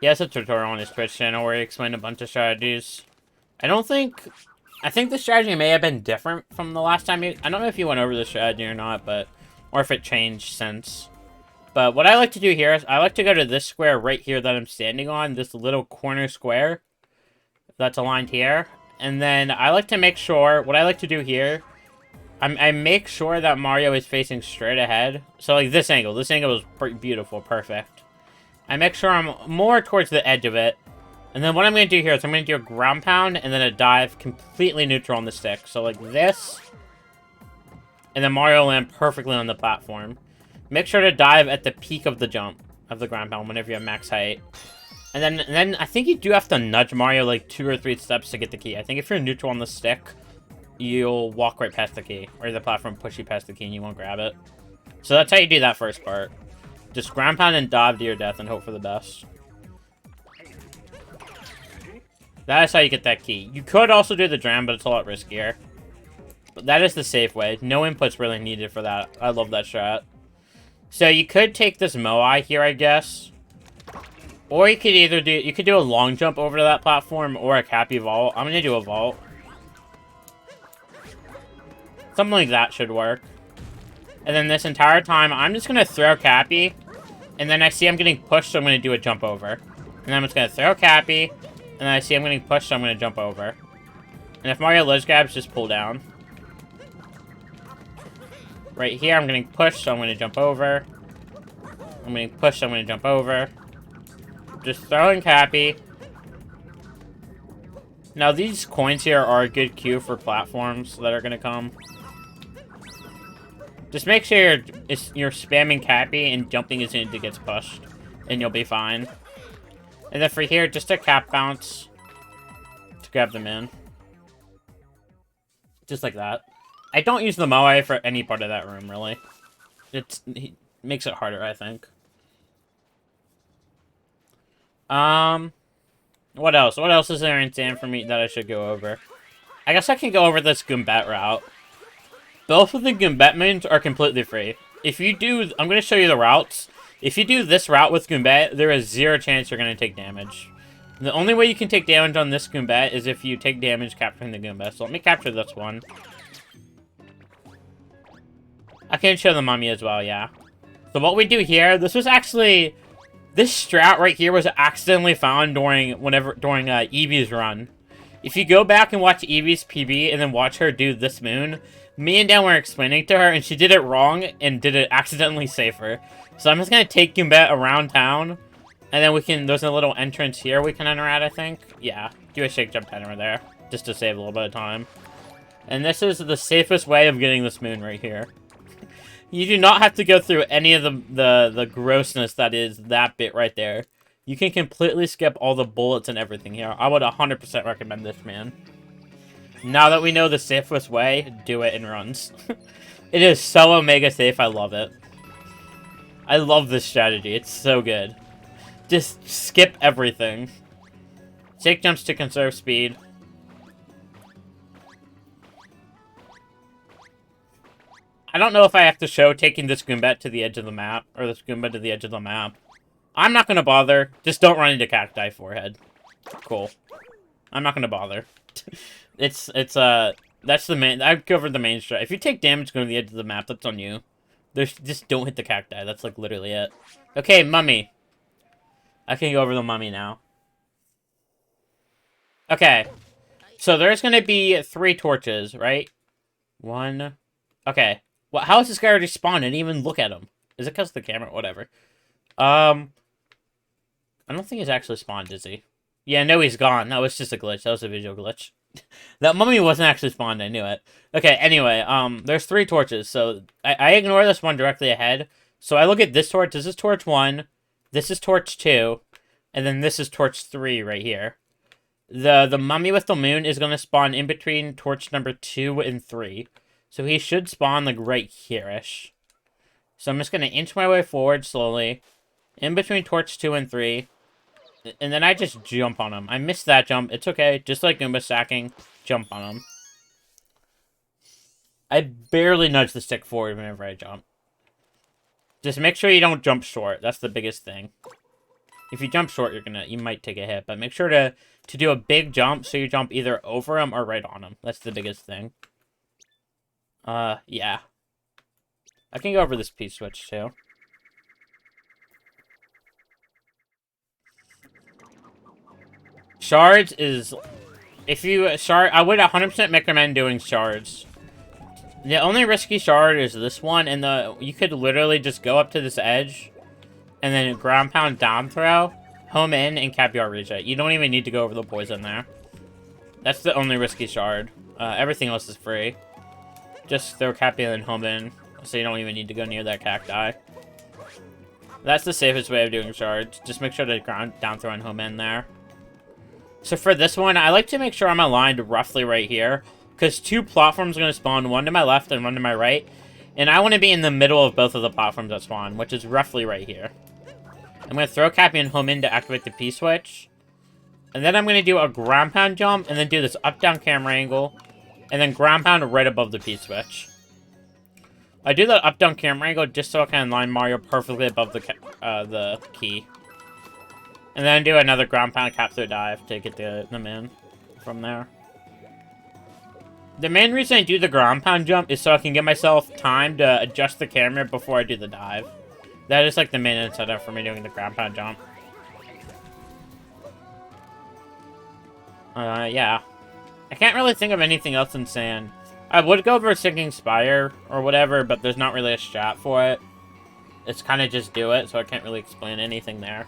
He has a tutorial on his Twitch channel where he explained a bunch of strategies. I think the strategy may have been different from the last time I don't know if you went over the strategy or not, or if it changed since. But what I like to do here is I like to go to this square right here that I'm standing on, this little corner square that's aligned here. And then I like to make sure, what I like to do here, I make sure that Mario is facing straight ahead. So like this angle is beautiful, perfect. I make sure I'm more towards the edge of it. And then what I'm going to do here is I'm going to do a ground pound and then a dive completely neutral on the stick. So like this. And then Mario will land perfectly on the platform. Make sure to dive at the peak of the jump of the ground pound whenever you have max height. And then I think you do have to nudge Mario like 2 or 3 steps to get the key. I think if you're neutral on the stick, you'll walk right past the key. Or the platform push you past the key and you won't grab it. So that's how you do that first part. Just ground pound and dive to your death and hope for the best. That is how you get that key. You could also do the dram, but it's a lot riskier. But that is the safe way. No inputs really needed for that. I love that strat. So you could take this Moai here, I guess. Or you could either do a long jump over to that platform or a Cappy vault. I'm gonna do a vault. Something like that should work. And then this entire time, I'm just gonna throw Cappy. And then I see I'm getting pushed, so I'm gonna do a jump over. And then I'm just gonna throw Cappy. And then I see I'm getting pushed, so I'm gonna jump over. And if Mario ledge grabs, just pull down. Right here, I'm getting pushed, so I'm gonna jump over. I'm getting pushed, so I'm gonna jump over. Just throwing Cappy. Now, these coins here are a good cue for platforms that are gonna come. Just make sure you're spamming Cappy and jumping as soon as it gets pushed. And you'll be fine. And then for here, just a cap bounce to grab them in. Just like that. I don't use the Moai for any part of that room, really. It makes it harder, I think. What else? What else is there in Sand for me that I should go over? I guess I can go over this Goombet route. Both of the Goombet moons are completely free. If you do, I'm going to show you the routes. If you do this route with Goombet, there is 0 chance you're going to take damage. The only way you can take damage on this Goombet is if you take damage capturing the Goombet. So let me capture this one. I can show the mummy as well, yeah. So what we do here, this strat right here was accidentally found during Eevee's run. If you go back and watch Eevee's PB and then watch her do this moon, me and Dan were explaining to her, and she did it wrong and did it accidentally safer. So I'm just gonna take Goombette around town, and then we can, there's a little entrance here we can enter at, I think. Yeah, do a shake jump enter there, just to save a little bit of time. And this is the safest way of getting this moon right here. You do not have to go through any of the grossness that is that bit right there. You can completely skip all the bullets and everything here. I would 100% recommend this, man. Now that we know the safest way, do it in runs. It is so Omega safe, I love it. I love this strategy, it's so good. Just skip everything. Shake jumps to conserve speed. I don't know if I have to show taking this Goombette to the edge of the map, or this Goomba to the edge of the map. I'm not gonna bother. Just don't run into Cacti Forehead. Cool. I'm not gonna bother. That's the main, I've covered the main strat. If you take damage going to the edge of the map, that's on you. Just don't hit the Cacti. That's, like, literally it. Okay, Mummy. I can go over the Mummy now. Okay. So there's gonna be 3 torches, right? 1. Okay. Well, how is this guy already spawned? I didn't even look at him. Is it because of the camera? Whatever. I don't think he's actually spawned, is he? Yeah, no, he's gone. That was just a glitch. That was a visual glitch. That Mummy wasn't actually spawned. I knew it. Okay, anyway, there's 3 torches. So I ignore this one directly ahead. So I look at this torch. This is torch 1. This is torch 2. And then this is torch 3 right here. The Mummy with the moon is going to spawn in between torch number 2 and 3. So he should spawn, like, right here-ish. So I'm just going to inch my way forward slowly. In between torch 2 and 3. And then I just jump on him. I missed that jump. It's okay. Just like Goomba stacking, jump on him. I barely nudge the stick forward whenever I jump. Just make sure you don't jump short. That's the biggest thing. If you jump short, you might take a hit. But make sure to do a big jump so you jump either over him or right on him. That's the biggest thing. Yeah. I can go over this P-switch, too. Shards is... If you... I would 100% recommend doing shards. The only risky shard is this one, and you could literally just go up to this edge, and then ground pound down throw, home in, and Caviar Reject. You don't even need to go over the poison there. That's the only risky shard. Everything else is free. Just throw Cappy and home in, so you don't even need to go near that cacti. That's the safest way of doing shards. Just make sure to ground down throw and home in there. So for this one, I like to make sure I'm aligned roughly right here, because 2 platforms are going to spawn, one to my left and one to my right, and I want to be in the middle of both of the platforms that spawn, which is roughly right here. I'm going to throw Cappy and home in to activate the P-switch, and then I'm going to do a ground pound jump, and then do this up-down camera angle, and then ground pound right above the P-switch. I do the up-down camera angle just so I can line Mario perfectly above the key. And then do another ground pound cap through dive to get the moon from there. The main reason I do the ground pound jump is so I can give myself time to adjust the camera before I do the dive. That is like the main incentive for me doing the ground pound jump. Yeah. I can't really think of anything else in sand. I would go for a Sinking Spire or whatever, but there's not really a strat for it. It's kind of just do it, so I can't really explain anything there.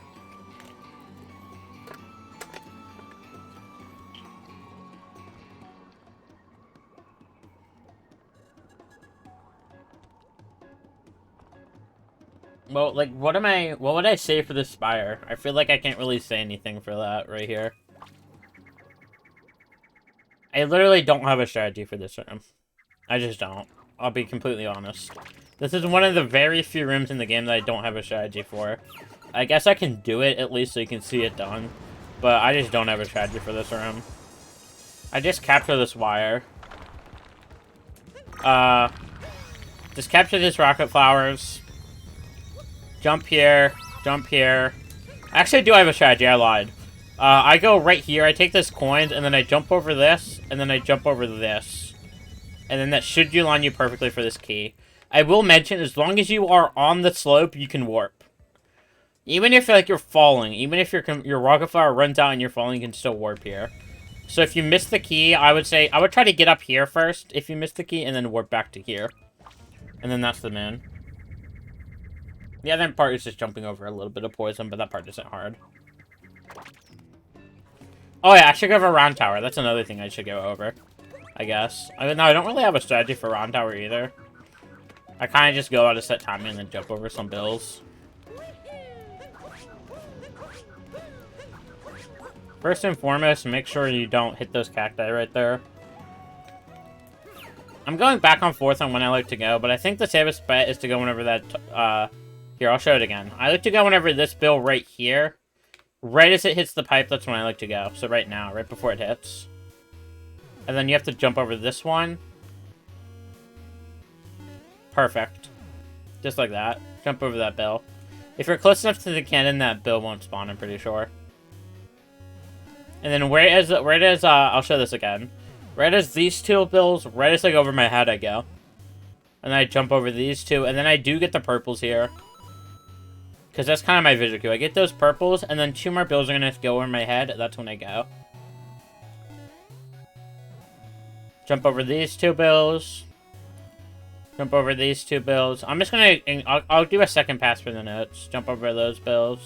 Well, like, what would I say for this Spire? I feel like I can't really say anything for that right here. I literally don't have a strategy for this room. I just don't. I'll be completely honest. This is one of the very few rooms in the game that I don't have a strategy for. I guess I can do it at least so you can see it done. But I just don't have a strategy for this room. I just capture this wire. Just capture these rocket flowers. Jump here. Jump here. Actually, I do have a strategy. I lied. I go right here, I take this coins, and then I jump over this, and then I jump over this. And then that should line you perfectly for this key. I will mention, as long as you are on the slope, you can warp. Even if, like, you're falling, even if your rocket flower runs out and you're falling, you can still warp here. So if you miss the key, I would try to get up here first if you miss the key, and then warp back to here. And then that's the moon. The other part is just jumping over a little bit of poison, but that part isn't hard. Oh yeah, I should go over Round Tower. That's another thing I should go over, I guess. No, I don't really have a strategy for Round Tower either. I kind of just go out a set timing and then jump over some bills. First and foremost, make sure you don't hit those cacti right there. I'm going back and forth on when I like to go, but I think the safest bet is to go whenever that, here, I'll show it again. I like to go whenever this bill right here, right as it hits the pipe, that's when I like to go. So right now, right before it hits. And then you have to jump over this one. Perfect. Just like that. Jump over that bill. If you're close enough to the cannon, that bill won't spawn, I'm pretty sure. And then I'll show this again. Right as these two bills, right as like over my head I go. And then I jump over these two, and then I do get the purples here. Because that's kind of my visual cue. I get those purples, and then 2 more bills are going to go over my head. That's when I go. Jump over these 2 bills. Jump over these 2 bills. I'm just going to... I'll do a second pass for the notes. Jump over those bills.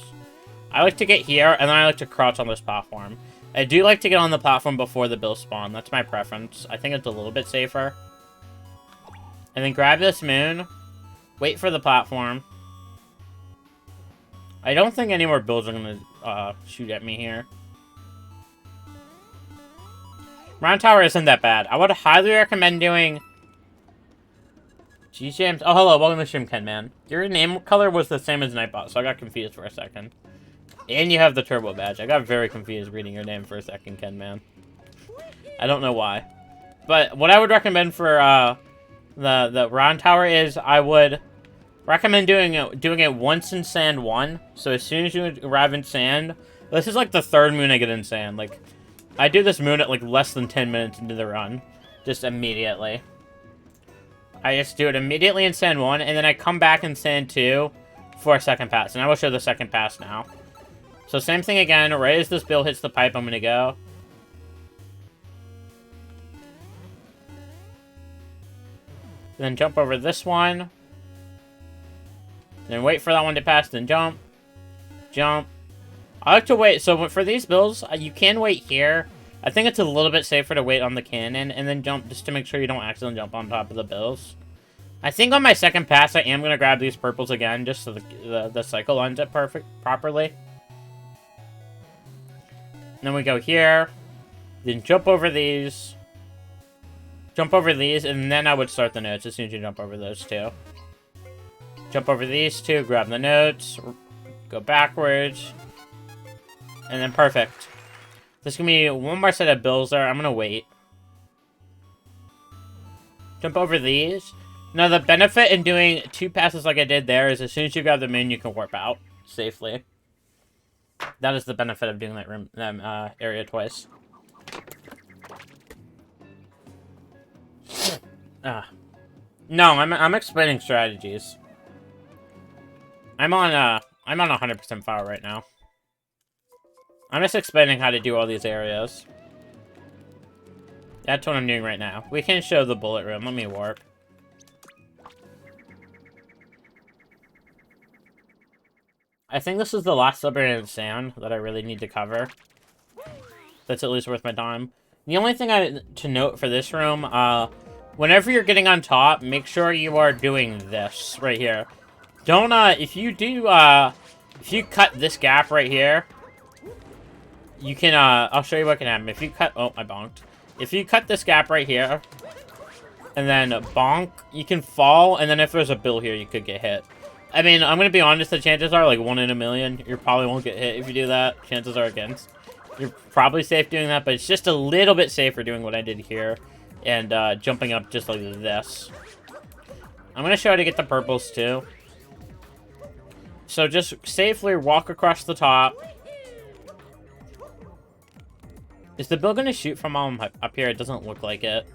I like to get here, and then I like to crouch on this platform. I do like to get on the platform before the bills spawn. That's my preference. I think it's a little bit safer. And then grab this moon. Wait for the platform. I don't think any more bills are going to shoot at me here. Round Tower isn't that bad. I would highly recommend doing... G-Jams. Oh, hello. Welcome to stream, Ken, man. Your name color was the same as Nightbot, so I got confused for a second. And you have the turbo badge. I got very confused reading your name for a second, Ken, man. I don't know why. But what I would recommend for the Round Tower is I would recommend doing it once in Sand 1. So as soon as you arrive in Sand, this is like the 3rd moon I get in Sand. Like, I do this moon at like less than 10 minutes into the run. Just immediately. I just do it immediately in Sand 1, and then I come back in Sand 2 for a second pass. And I will show the second pass now. So same thing again, right as this bill hits the pipe, I'm gonna go. Then jump over this one. Then wait for that one to pass, then jump. Jump. I like to wait, so for these bills, you can wait here. I think it's a little bit safer to wait on the cannon, and then jump just to make sure you don't accidentally jump on top of the bills. I think on my second pass, I am gonna grab these purples again, just so the cycle ends up properly. Then we go here, then jump over these, and then I would start the notes as soon as you jump over those 2. Jump over these 2, grab the notes, go backwards, and then perfect. There's going to be one more set of bills there. I'm going to wait. Jump over these. Now, the benefit in doing 2 passes like I did there is as soon as you grab the moon, you can warp out safely. That is the benefit of doing that area twice. No, I'm explaining strategies. I'm on 100% fire right now. I'm just explaining how to do all these areas. That's what I'm doing right now. We can show the bullet room. Let me warp. I think this is the last submarine sand that I really need to cover. That's at least worth my time. The only thing to note for this room, whenever you're getting on top, make sure you are doing this right here. Don't, if you cut this gap right here, you can, I'll show you what can happen. If you cut, oh, I bonked. If you cut this gap right here, and then bonk, you can fall, and then if there's a bill here, you could get hit. I mean, I'm going to be honest, the chances are like 1 in a million. You probably won't get hit if you do that. Chances are against. You're probably safe doing that, but it's just a little bit safer doing what I did here. And jumping up just like this. I'm going to show how to get the purples too. So just safely walk across the top. Is the bill going to shoot from up here? It doesn't look like it.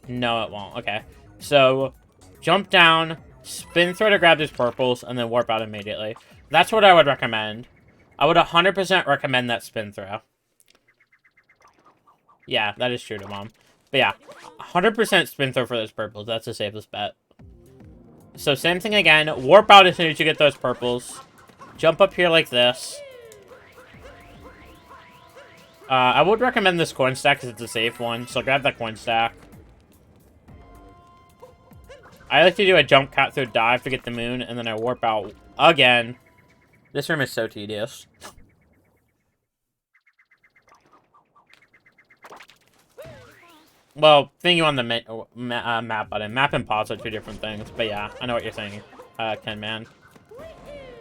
No, it won't. Okay. So jump down. Spin throw to grab these purples, and then warp out immediately. That's what I would recommend. I would 100% recommend that spin throw. Yeah, that is true to Mom. But yeah, 100% spin throw for those purples. That's the safest bet. So same thing again. Warp out as soon as you get those purples. Jump up here like this. I would recommend this coin stack because it's a safe one. So grab that coin stack. I like to do a jump cat through dive to get the moon, and then I warp out again. This room is so tedious. Well, thinking on the map button. Map and pause are two different things. But yeah, I know what you're saying, Ken Man.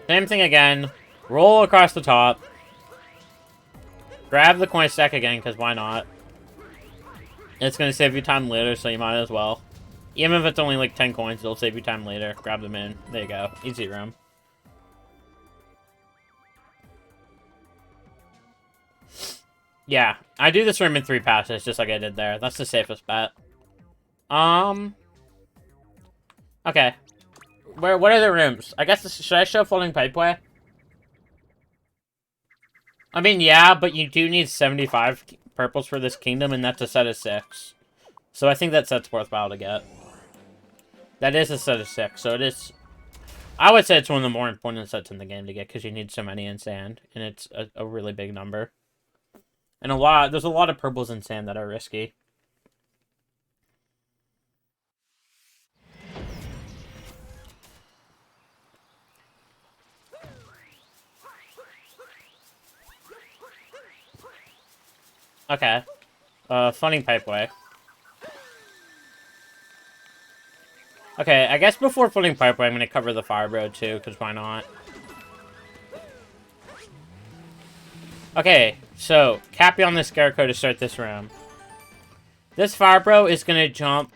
Same thing again. Roll across the top. Grab the coin stack again, because why not? It's going to save you time later, so you might as well. Even if it's only like 10 coins, it'll save you time later. Grab them in. There you go. Easy room. Yeah, I do this room in 3 passes, just like I did there. That's the safest bet. Okay. What are the rooms? I guess, should I show Floating Pipeway? I mean, yeah, but you do need 75 purples for this kingdom, and that's a set of 6. So I think that set's worthwhile to get. That is a set of 6, so it is... I would say it's one of the more important sets in the game to get, because you need so many in sand, and it's a really big number. And there's a lot of purples in sand that are risky. Okay. Floating Pipeway. Okay, I guess before Floating Pipeway, I'm gonna cover the Fire Road too, because why not? Okay, so, Cappy on the Scarecrow to start this room. This Fire Bro is gonna jump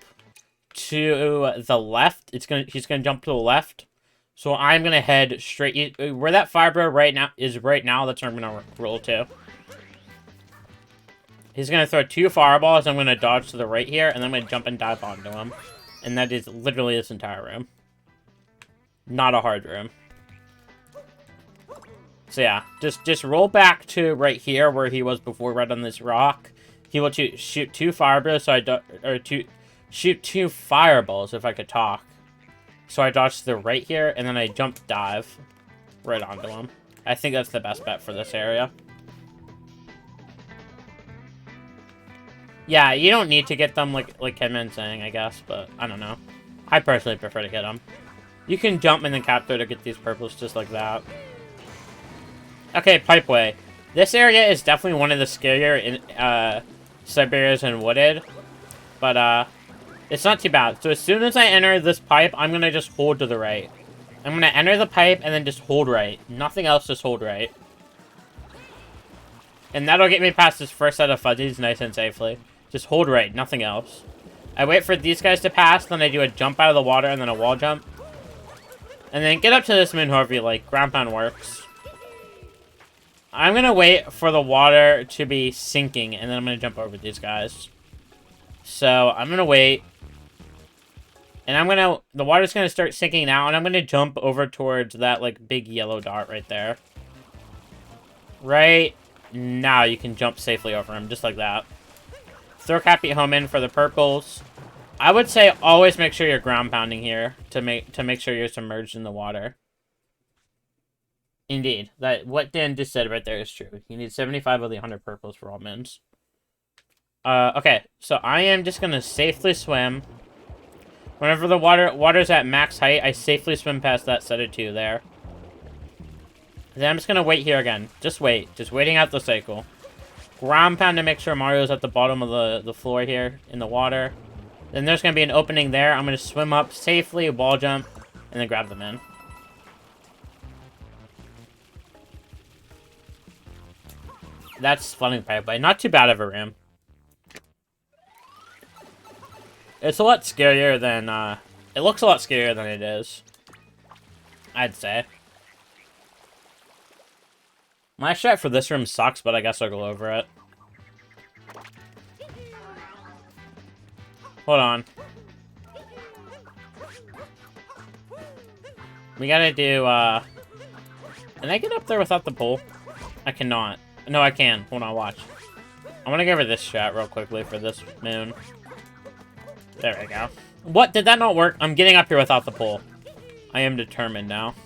to the left. He's gonna jump to the left. So I'm gonna head straight where that Fire Bro right now, that's where I'm gonna roll to. He's gonna throw 2 fireballs, I'm gonna dodge to the right here, and then I'm gonna jump and dive onto him. And that is literally this entire room. Not a hard room. So yeah, just roll back to right here where he was before, right on this rock. He will shoot 2 fireballs, shoot 2 fireballs if I could talk. So I dodge to the right here, and then I jump dive right onto him. I think that's the best bet for this area. Yeah, you don't need to get them like Kenman's saying, I guess, but I don't know. I personally prefer to get them. You can jump and then cap through to get these purples just like that. Okay, Pipeway. This area is definitely one of the scarier in Siberia's and Wooded, but it's not too bad. So as soon as I enter this pipe, I'm gonna just hold to the right. I'm gonna enter the pipe and then just hold right. Nothing else, just hold right. And that'll get me past this first set of fuzzies nice and safely. Just hold right, nothing else. I wait for these guys to pass, then I do a jump out of the water and then a wall jump. And then get up to this moon however you like. Ground pound works. I'm gonna wait for the water to be sinking, and then I'm gonna jump over these guys. So, I'm gonna wait. And the water's gonna start sinking now, and I'm gonna jump over towards that, like, big yellow dot right there. Right now, you can jump safely over him, just like that. Throw Cappy home in for the purples. I would say always make sure you're ground pounding here to make sure you're submerged in the water. Indeed, what Dan just said right there is true. You need 75 of the 100 purples for all mins. Okay, so I am just gonna safely swim. Whenever the water's at max height, I safely swim past that set of 2 there. Then I'm just gonna wait here again. Just wait. Just waiting out the cycle. Ground pound to make sure Mario's at the bottom of the floor here in the water. Then there's gonna be an opening there. I'm gonna swim up safely, wall jump, and then grab them in. That's Floating Pipeway. Not too bad of a room. It's a lot scarier than, it looks a lot scarier than it is. I'd say. My strat for this room sucks, but I guess I'll go over it. Hold on. We gotta do, can I get up there without the pole? I cannot. No, I can. Hold on, watch. I want to go over this shot real quickly for this moon. There we go. What? Did that not work? I'm getting up here without the pole. I am determined now.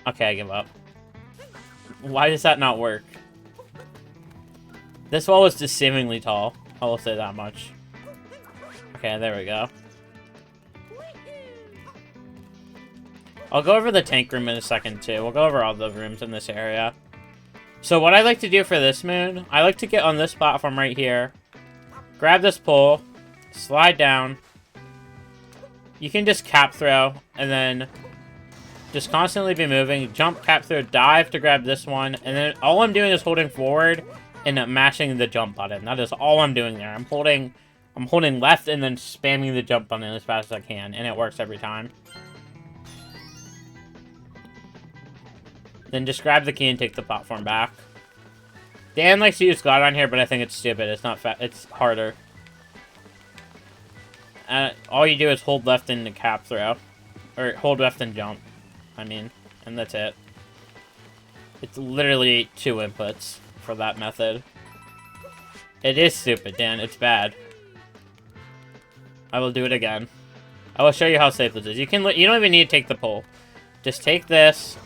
Okay, I give up. Why does that not work? This wall was deceivingly tall. I will say that much. Okay, there we go. I'll go over the tank room in a second, too. We'll go over all the rooms in this area. So what I like to do for this moon, I like to get on this platform right here. Grab this pole. Slide down. You can just cap throw, and then just constantly be moving. Jump, cap throw, dive to grab this one, and then all I'm doing is holding forward and mashing the jump button. That is all I'm doing there. I'm holding left and then spamming the jump button as fast as I can, and it works every time. Then just grab the key and take the platform back. Dan likes to use glide on here, but I think it's stupid. It's not it's harder. All you do is hold left and cap throw. Or hold left and jump. I mean, and that's it. It's literally 2 inputs for that method. It is stupid, Dan. It's bad. I will do it again. I will show you how safe this is. You don't even need to take the pole. Just take this.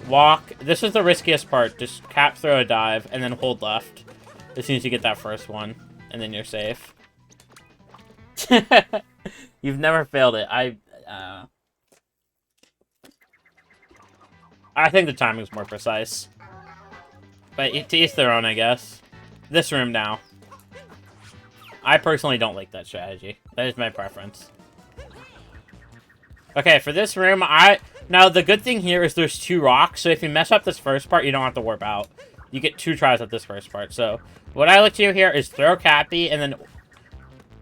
Walk. This is the riskiest part. Just cap, throw, a dive, and then hold left as soon as you get that first one, and then you're safe. You've never failed it. I think the timing's more precise. But to each their own, I guess. This room now. I personally don't like that strategy. That is my preference. Okay, for this room, now, the good thing here is there's 2 rocks, so if you mess up this first part, you don't have to warp out. You get 2 tries at this first part. So, what I like to do here is throw Cappy, and then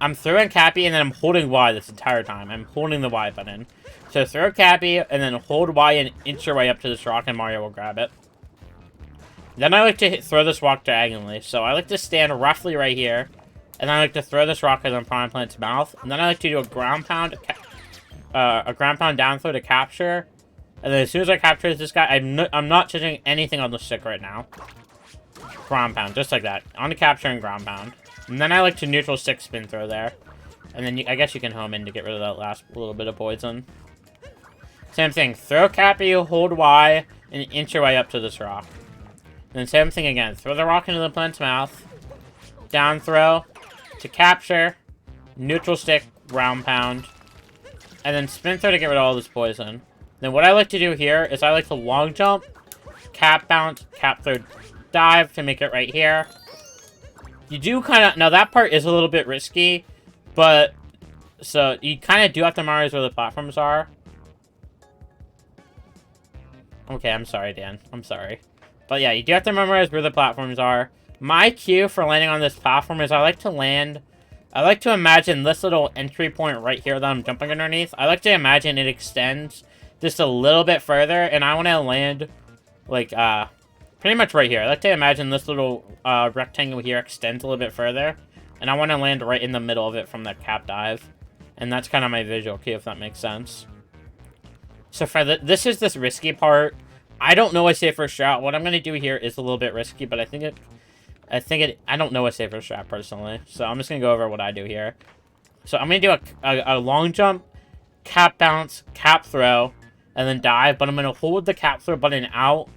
I'm throwing Cappy, and then I'm holding Y this entire time. I'm holding the Y button. So, throw Cappy, and then hold Y and inch your way up to this rock, and Mario will grab it. Then I like to throw this rock diagonally. So, I like to stand roughly right here, and then I like to throw this rock in the Piranha Plant's mouth, and then I like to do a ground pound down throw to capture. And then as soon as I capture this guy, I'm not touching anything on the stick right now. Ground pound, just like that. On to capture and ground pound. And then I like to neutral stick spin throw there. And then I guess you can home in to get rid of that last little bit of poison. Same thing. Throw Cappy, hold Y, and inch your way up to this rock. And then same thing again. Throw the rock into the plant's mouth. Down throw to capture. Neutral stick, ground pound. And then spin throw to get rid of all this poison. Then what I like to do here is I like to long jump, cap bounce, cap throw, dive to make it right here. You do kind of... Now, that part is a little bit risky, but... So, you kind of do have to memorize where the platforms are. Okay, I'm sorry, Dan. I'm sorry. But yeah, you do have to memorize where the platforms are. My cue for landing on this platform is I like to land... I like to imagine this little entry point right here that I'm jumping underneath. I like to imagine it extends just a little bit further, and I want to land, like, pretty much right here. I like to imagine this little rectangle here extends a little bit further, and I want to land right in the middle of it from the cap dive. And that's kind of my visual cue, if that makes sense. So for this is this risky part. I don't know a safer strat. What I'm going to do here is a little bit risky, but I don't know a safer strat, personally. So I'm just going to go over what I do here. So I'm going to do a long jump, cap bounce, cap throw, and then dive, but I'm going to hold the cap throw button out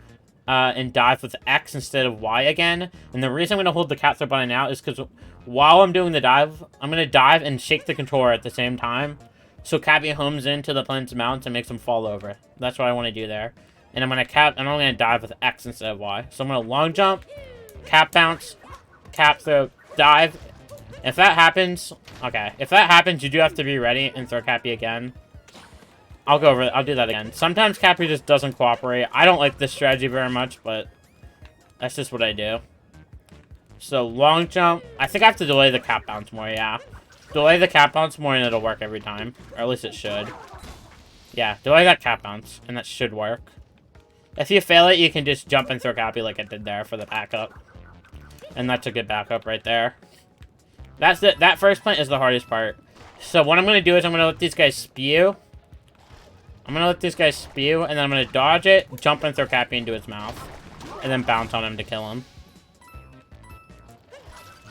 and dive with X instead of Y again. And the reason I'm going to hold the cap throw button out is because while I'm doing the dive, I'm going to dive and shake the controller at the same time. So Cappy homes into the plant's mount and makes him fall over. That's what I want to do there. And I'm going to dive with X instead of Y. So I'm going to long jump, cap bounce, cap throw, dive. If that happens, okay. If that happens, you do have to be ready and throw Cappy again. I'll do that again. Sometimes Cappy just doesn't cooperate. I don't like this strategy very much, but that's just what I do. So, long jump. I think I have to delay the cap bounce more, yeah. Delay the cap bounce more and it'll work every time. Or at least it should. Yeah, delay that cap bounce, and that should work. If you fail it, you can just jump and throw Cappy like I did there for the backup. And that's a good backup right there. That first plant is the hardest part. So what I'm going to do is I'm going to let these guys spew. I'm gonna let these guys spew, and then I'm gonna dodge it, jump and throw Cappy into his mouth. And then bounce on him to kill him.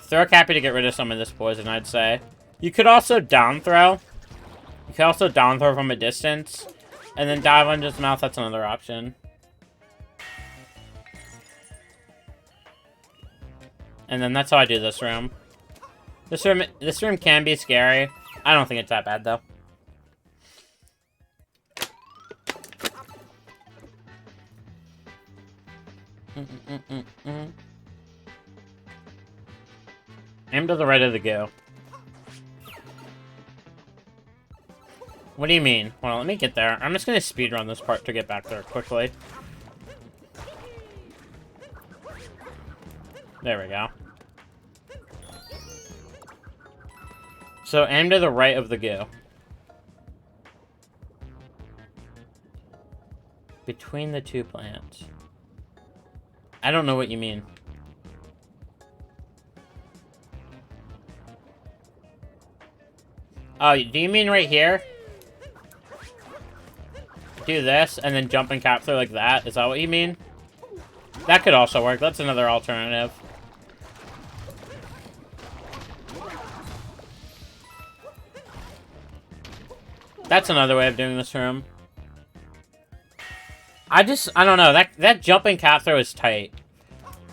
Throw Cappy to get rid of some of this poison, I'd say. You could also down throw. You could also down throw from a distance. And then dive on his mouth, that's another option. And then that's how I do this room. This room can be scary. I don't think it's that bad, though. Aim to the right of the goo. What do you mean? Well, let me get there. I'm just gonna speedrun this part to get back there quickly. There we go. So, aim to the right of the goo. Between the two plants. I don't know what you mean. Oh, do you mean right here? Do this, and then jump and cap through like that? Is that what you mean? That could also work. That's another alternative. That's another way of doing this room. I don't know. That jump and cap throw is tight.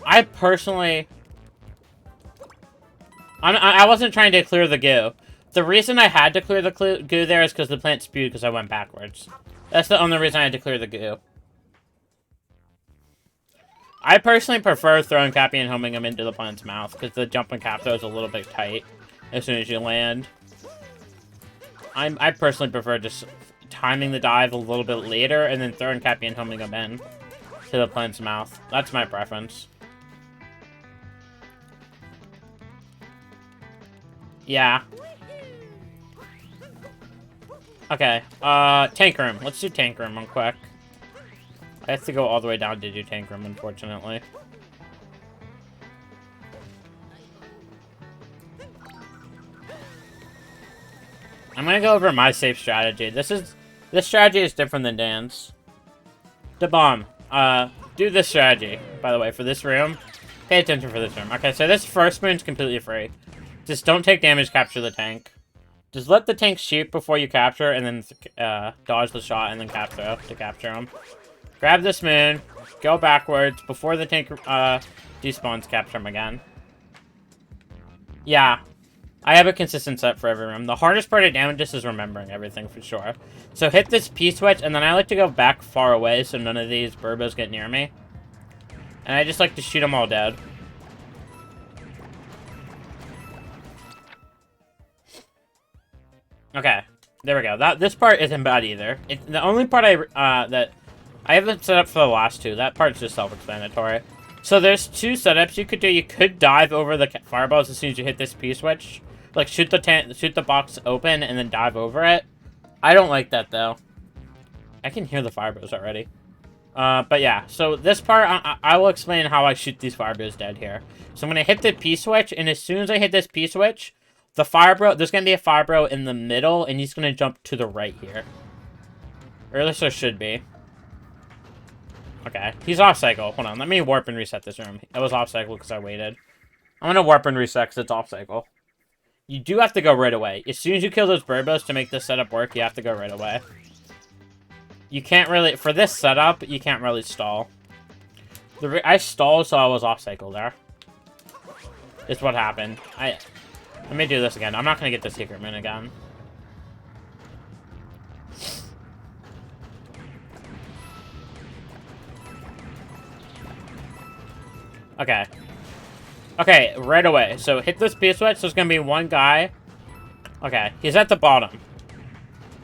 I personally... I wasn't trying to clear the goo. The reason I had to clear the goo there is because the plant spewed because I went backwards. That's the only reason I had to clear the goo. I personally prefer throwing Cappy and homing him into the plant's mouth because the jump and cap throw is a little bit tight as soon as you land. I personally prefer just timing the dive a little bit later and then throwing Cappy and homing him in to the plant's mouth. That's my preference. Yeah. Okay, tank room. Let's do tank room real quick. I have to go all the way down to do tank room, unfortunately. I'm gonna go over my safe strategy. This strategy is different than Dan's. The bomb. Do this strategy, by the way, for this room. Pay attention for this room. Okay, so this first moon's completely free. Just don't take damage, capture the tank. Just let the tank shoot before you capture, and then dodge the shot, and then cap throw to capture him. Grab this moon, go backwards, before the tank despawns, capture him again. Yeah, I have a consistent set for every room. The hardest part of Damageless is remembering everything, for sure. So hit this P-switch, and then I like to go back far away so none of these burbos get near me. And I just like to shoot them all dead. Okay, there we go. This part isn't bad either. The only part that I haven't set up for the last two. That part's just self-explanatory. So there's two setups you could do. You could dive over the fireballs as soon as you hit this P-switch. Like, shoot the box open and then dive over it. I don't like that, though. I can hear the fireballs already. But yeah, so this part, I will explain how I shoot these fireballs dead here. So I'm going to hit the P-switch, and as soon as I hit this P-switch, there's going to be a firebro in the middle, and he's going to jump to the right here. Or at least there should be. Okay, he's off cycle. Hold on, let me warp and reset this room. It was off cycle because I waited. I'm going to warp and reset because it's off cycle. You do have to go right away. As soon as you kill those burbos to make this setup work, you have to go right away. You can't really... For this setup, you can't really stall. I stalled, so I was off cycle there. It's what happened. Let me do this again. I'm not going to get the secret moon again. Okay. Okay, right away. So hit this P-switch. So there's going to be one guy. Okay, he's at the bottom.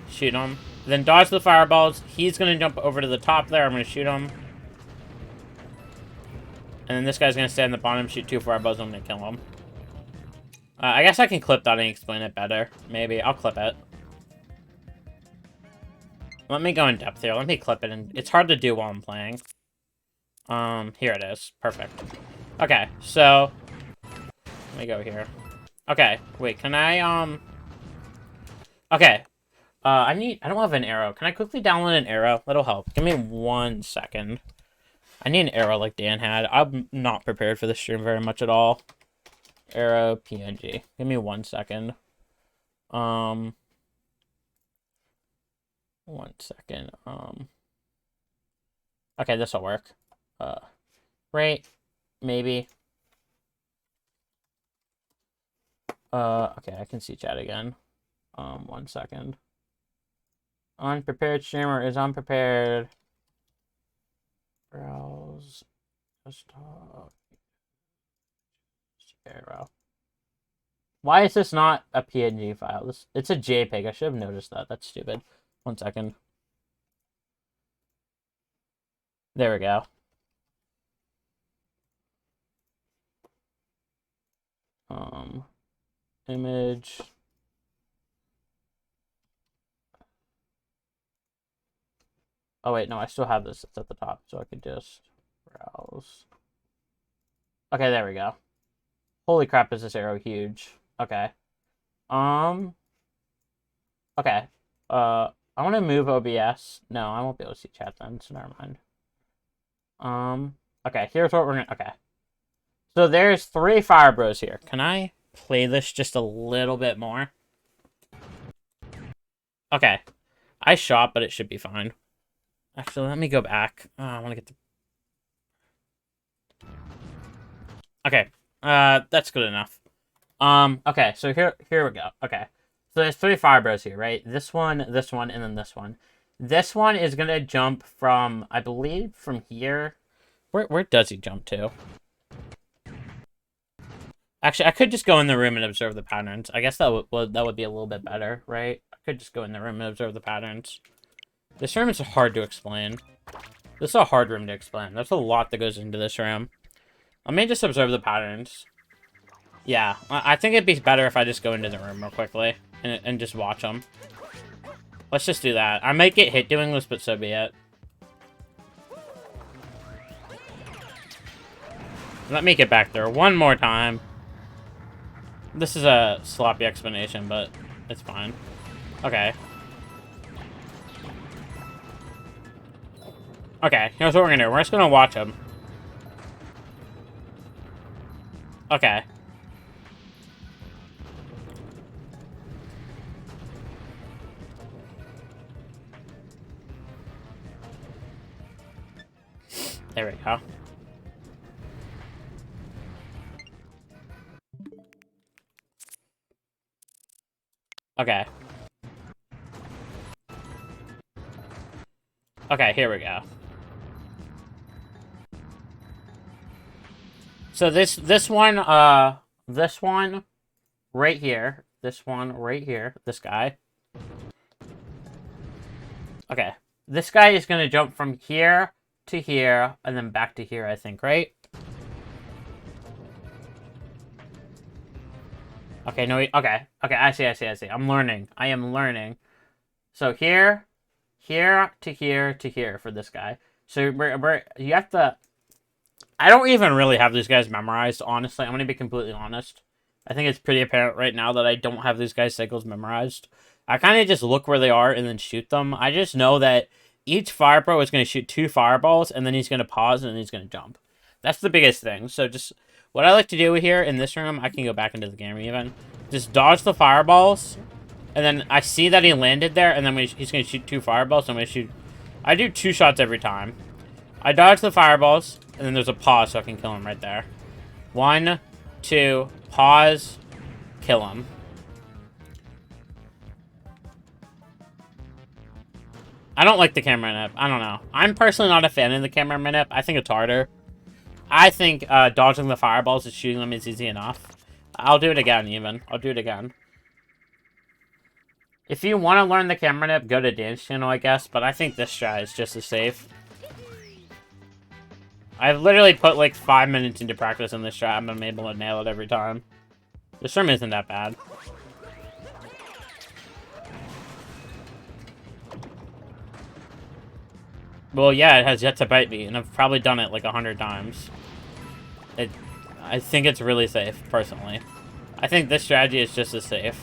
Shoot him. Then dodge the fireballs. He's going to jump over to the top there. I'm going to shoot him. And then this guy's going to stay on the bottom, shoot two fireballs, I'm going to kill him. I guess I can clip that and explain it better. Maybe. I'll clip it. Let me go in depth here. Let me clip it. And it's hard to do while I'm playing. Here it is. Perfect. Okay, so... Let me go here. Okay, wait, can I, Okay. I don't have an arrow. Can I quickly download an arrow? That'll help. Give me 1 second. I need an arrow like Dan had. I'm not prepared for this stream very much at all. Arrow PNG. Give me 1 second. 1 second. Okay, this'll work. Right. Maybe. Okay, I can see chat again. 1 second. Unprepared streamer is unprepared. Browse. Desktop. Arrow. Why is this not a PNG file? It's a JPEG. I should have noticed that. That's stupid. 1 second. There we go. Image. Oh wait, no, I still have this. It's at the top, so I could just browse. Okay, there we go. Holy crap, is this arrow huge? Okay. Okay. I want to move OBS. No, I won't be able to see chat then, so never mind. Okay, here's what we're gonna... Okay. So there's 3 Fire Bros here. Can I play this just a little bit more? Okay. I shot, but it should be fine. Actually, let me go back. I want to get the... Okay. That's good enough. Okay, so here we go. Okay. So there's 3 Fire Bros here, right? This one, and then this one. This one is gonna jump from, I believe, from here. Where does he jump to? Actually, I could just go in the room and observe the patterns. I guess that would be a little bit better, right? I could just go in the room and observe the patterns. This room is hard to explain. This is a hard room to explain. There's a lot that goes into this room. Let me just observe the patterns. Yeah, I think it'd be better if I just go into the room real quickly and just watch them. Let's just do that. I might get hit doing this, but so be it. Let me get back there one more time. This is a sloppy explanation, but it's fine. Okay. Okay, here's what we're gonna do. We're just gonna watch him. Okay. There we go. Okay. Okay, here we go. So this one right here, this guy. Okay. This guy is gonna jump from here to here and then back to here, I think, right? Okay, no, okay, I see. I'm learning. I am learning. So here to here to here for this guy. So you have to... I don't even really have these guys memorized, honestly. I'm going to be completely honest. I think it's pretty apparent right now that I don't have these guys' cycles memorized. I kind of just look where they are and then shoot them. I just know that each Fire Pro is going to shoot 2 fireballs, and then he's going to pause, and then he's going to jump. That's the biggest thing. So just... What I like to do here in this room, I can go back into the game even, just dodge the fireballs, and then I see that he landed there, and then he's going to shoot 2 fireballs, so I'm going to shoot... I do 2 shots every time. I dodge the fireballs, and then there's a pause so I can kill him right there. 1, 2, pause, kill him. I don't like the camera nip. I don't know. I'm personally not a fan of the camera nip. I think it's harder. I think dodging the fireballs and shooting them is easy enough. I'll do it again, even. I'll do it again. If you want to learn the camera nip, go to Dan's channel, I guess. But I think this strat is just as safe. I've literally put like 5 minutes into practice in this strat, and I'm able to nail it every time. This room isn't that bad. Well, yeah, it has yet to bite me, and I've probably done it like 100 times. I think it's really safe, personally. I think this strategy is just as safe.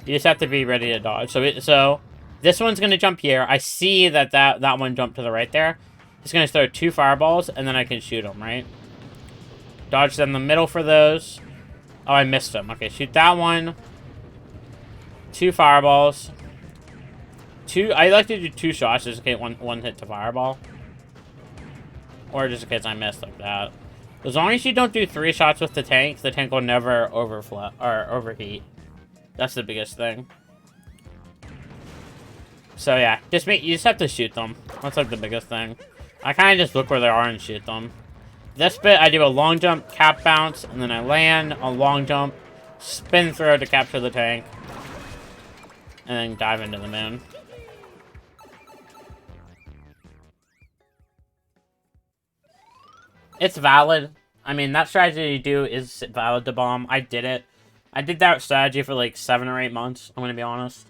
You just have to be ready to dodge. So this one's going to jump here. I see that one jumped to the right there. It's going to throw 2 fireballs, and then I can shoot them, right? Dodge down the middle for those. Oh, I missed them. Okay, shoot that one. 2 fireballs. I like to do 2 shots just in case one hit to fireball. Or just in case I missed like that. As long as you don't do 3 shots with the tank will never overflow or overheat. That's the biggest thing. So yeah, you just have to shoot them. That's like the biggest thing. I kind of just look where they are and shoot them. This bit, I do a long jump, cap bounce, and then I land, a long jump, spin throw to capture the tank, and then dive into the moon. It's valid. I mean, that strategy you do is valid to bomb. I did it. I did that strategy for like 7 or 8 months, I'm gonna be honest.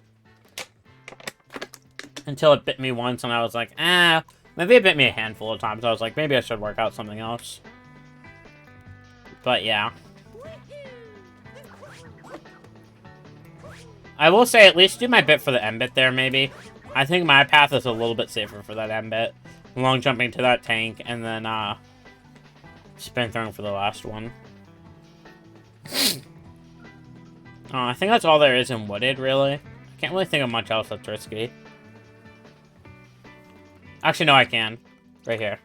Until it bit me once, and I was like, maybe it bit me a handful of times. I was like, maybe I should work out something else. But yeah. I will say, at least do my bit for the end bit there, maybe. I think my path is a little bit safer for that end bit. Long jumping to that tank, and then, spin throwing for the last one. I think that's all there is in Wooded, really. I can't really think of much else that's risky. Actually, no, I can. Right here.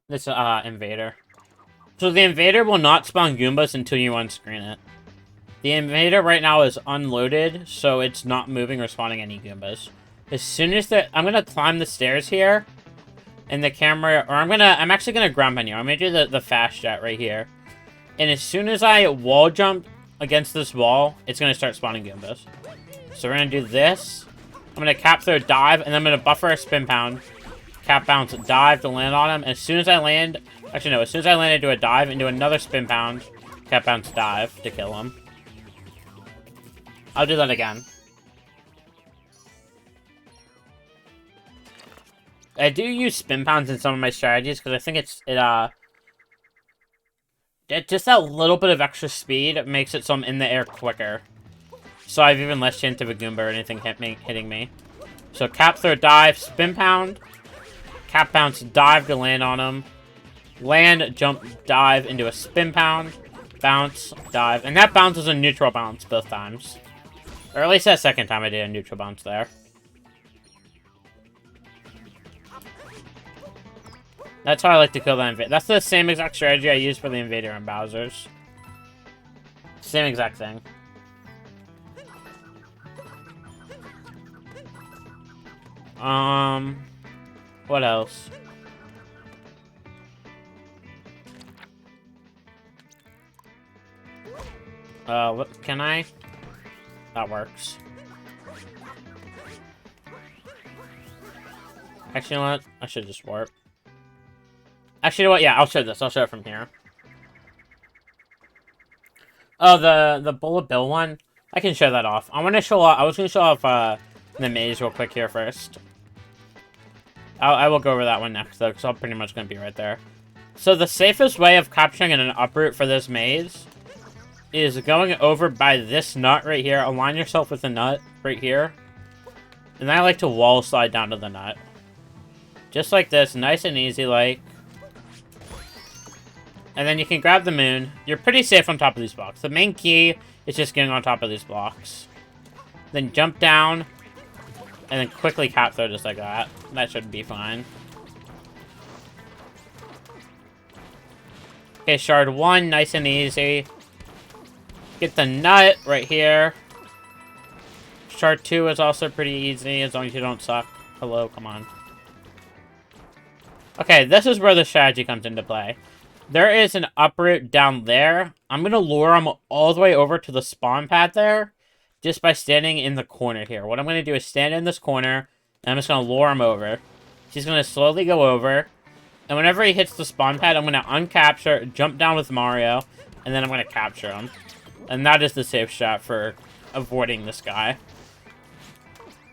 This, Invader. So the Invader will not spawn Goombas until you unscreen it. The Invader right now is unloaded, so it's not moving or spawning any Goombas. As soon as I'm gonna climb the stairs here, and the camera, or I'm actually gonna ground pound you. I'm gonna do the fast jet right here. And as soon as I wall jump against this wall, it's gonna start spawning Goombas. So we're gonna do this. I'm gonna cap throw dive, and then I'm gonna buffer a spin pound. Cap bounce dive to land on him. And as soon as I land, actually no, as soon as I land, I do a dive and do another spin pound. Cap bounce dive to kill him. I'll do that again. I do use spin pounds in some of my strategies because I think just that little bit of extra speed makes it so I'm in the air quicker. So I have even less chance of a Goomba or anything hitting me. So cap throw dive, spin pound, cap bounce dive to land on him, land jump dive into a spin pound, bounce dive, and that bounce was a neutral bounce both times, or at least that second time I did a neutral bounce there. That's how I like to kill the Invader. That's the same exact strategy I use for the Invader and Bowser's. Same exact thing. What else? What can I? That works. Actually, you know what? I should just warp. Actually, you know what? Yeah, I'll show this. I'll show it from here. Oh, the Bullet Bill one? I can show that off. I was gonna show off, the maze real quick here first. I will go over that one next, though, because I'm pretty much gonna be right there. So the safest way of capturing an uproot for this maze is going over by this nut right here. Align yourself with the nut right here. And I like to wall slide down to the nut. Just like this, nice and easy, like. And then you can grab the moon. You're pretty safe on top of these blocks. The main key is just getting on top of these blocks. Then jump down. And then quickly cap throw just like that. That should be fine. Okay, shard 1, nice and easy. Get the nut right here. Shard 2 is also pretty easy, as long as you don't suck. Hello, come on. Okay, this is where the strategy comes into play. There is an uproot down there. I'm going to lure him all the way over to the spawn pad there, just by standing in the corner here. What I'm going to do is stand in this corner, and I'm just going to lure him over. He's going to slowly go over, and whenever he hits the spawn pad, I'm going to uncapture, jump down with Mario, and then I'm going to capture him. And that is the safe shot for avoiding this guy.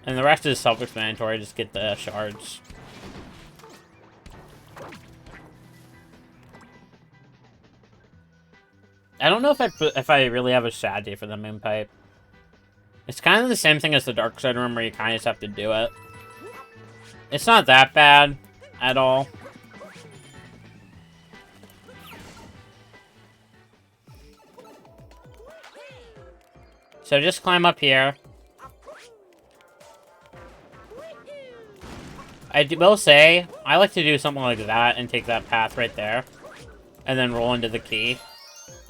And the rest is self-explanatory, just get the shards. I don't know if I really have a strategy for the moon pipe. It's kind of the same thing as the dark side room where you kind of just have to do it. It's not that bad at all. So just climb up here. I will say, I like to do something like that and take that path right there. And then roll into the key.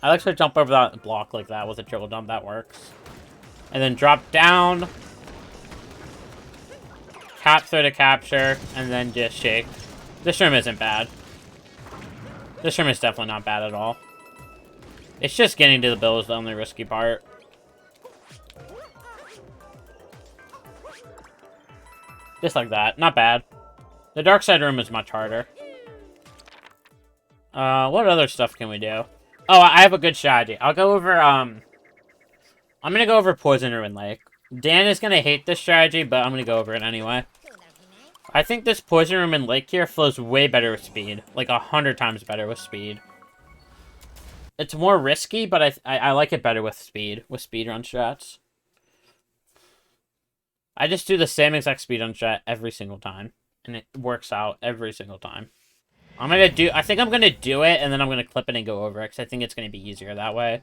I like to jump over that block like that with a triple jump. That works. And then drop down. Cap through to capture. And then just shake. This room isn't bad. This room is definitely not bad at all. It's just getting to the bill is the only risky part. Just like that. Not bad. The dark side room is much harder. What other stuff can we do? Oh, I have a good strategy. I'll go over, I'm gonna go over Poison Ruin Lake. Dan is gonna hate this strategy, but I'm gonna go over it anyway. I think this Poison Ruin Lake here flows way better with speed. Like 100 times better with speed. It's more risky, but I like it better with speed. With speedrun strats. I just do the same exact speedrun strat every single time. And it works out every single time. I think I'm gonna do it, and then I'm gonna clip it and go over it, because I think it's gonna be easier that way.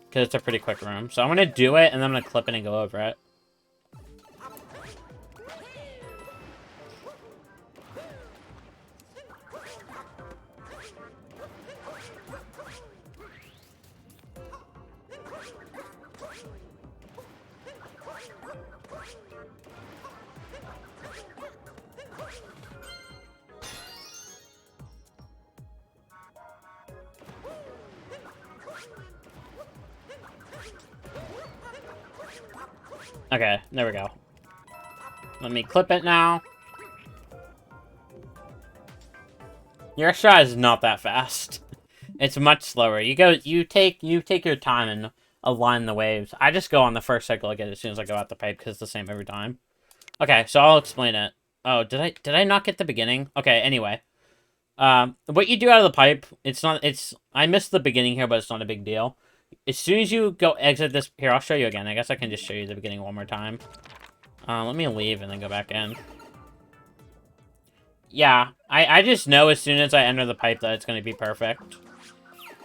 Because it's a pretty quick room. So I'm gonna do it, and then I'm gonna clip it and go over it. Okay, there we go. Let me clip it now. Your shot is not that fast. It's much slower. You take your time and align the waves. I just go on the first cycle again as soon as I go out the pipe because it's the same every time. Okay, so I'll explain it. Oh, did I not get the beginning? Okay, anyway. What you do out of the pipe, I missed the beginning here, but it's not a big deal. As soon as you go exit this... Here, I'll show you again. I guess I can just show you the beginning one more time. Let me leave and then go back in. Yeah, I just know as soon as I enter the pipe that it's going to be perfect.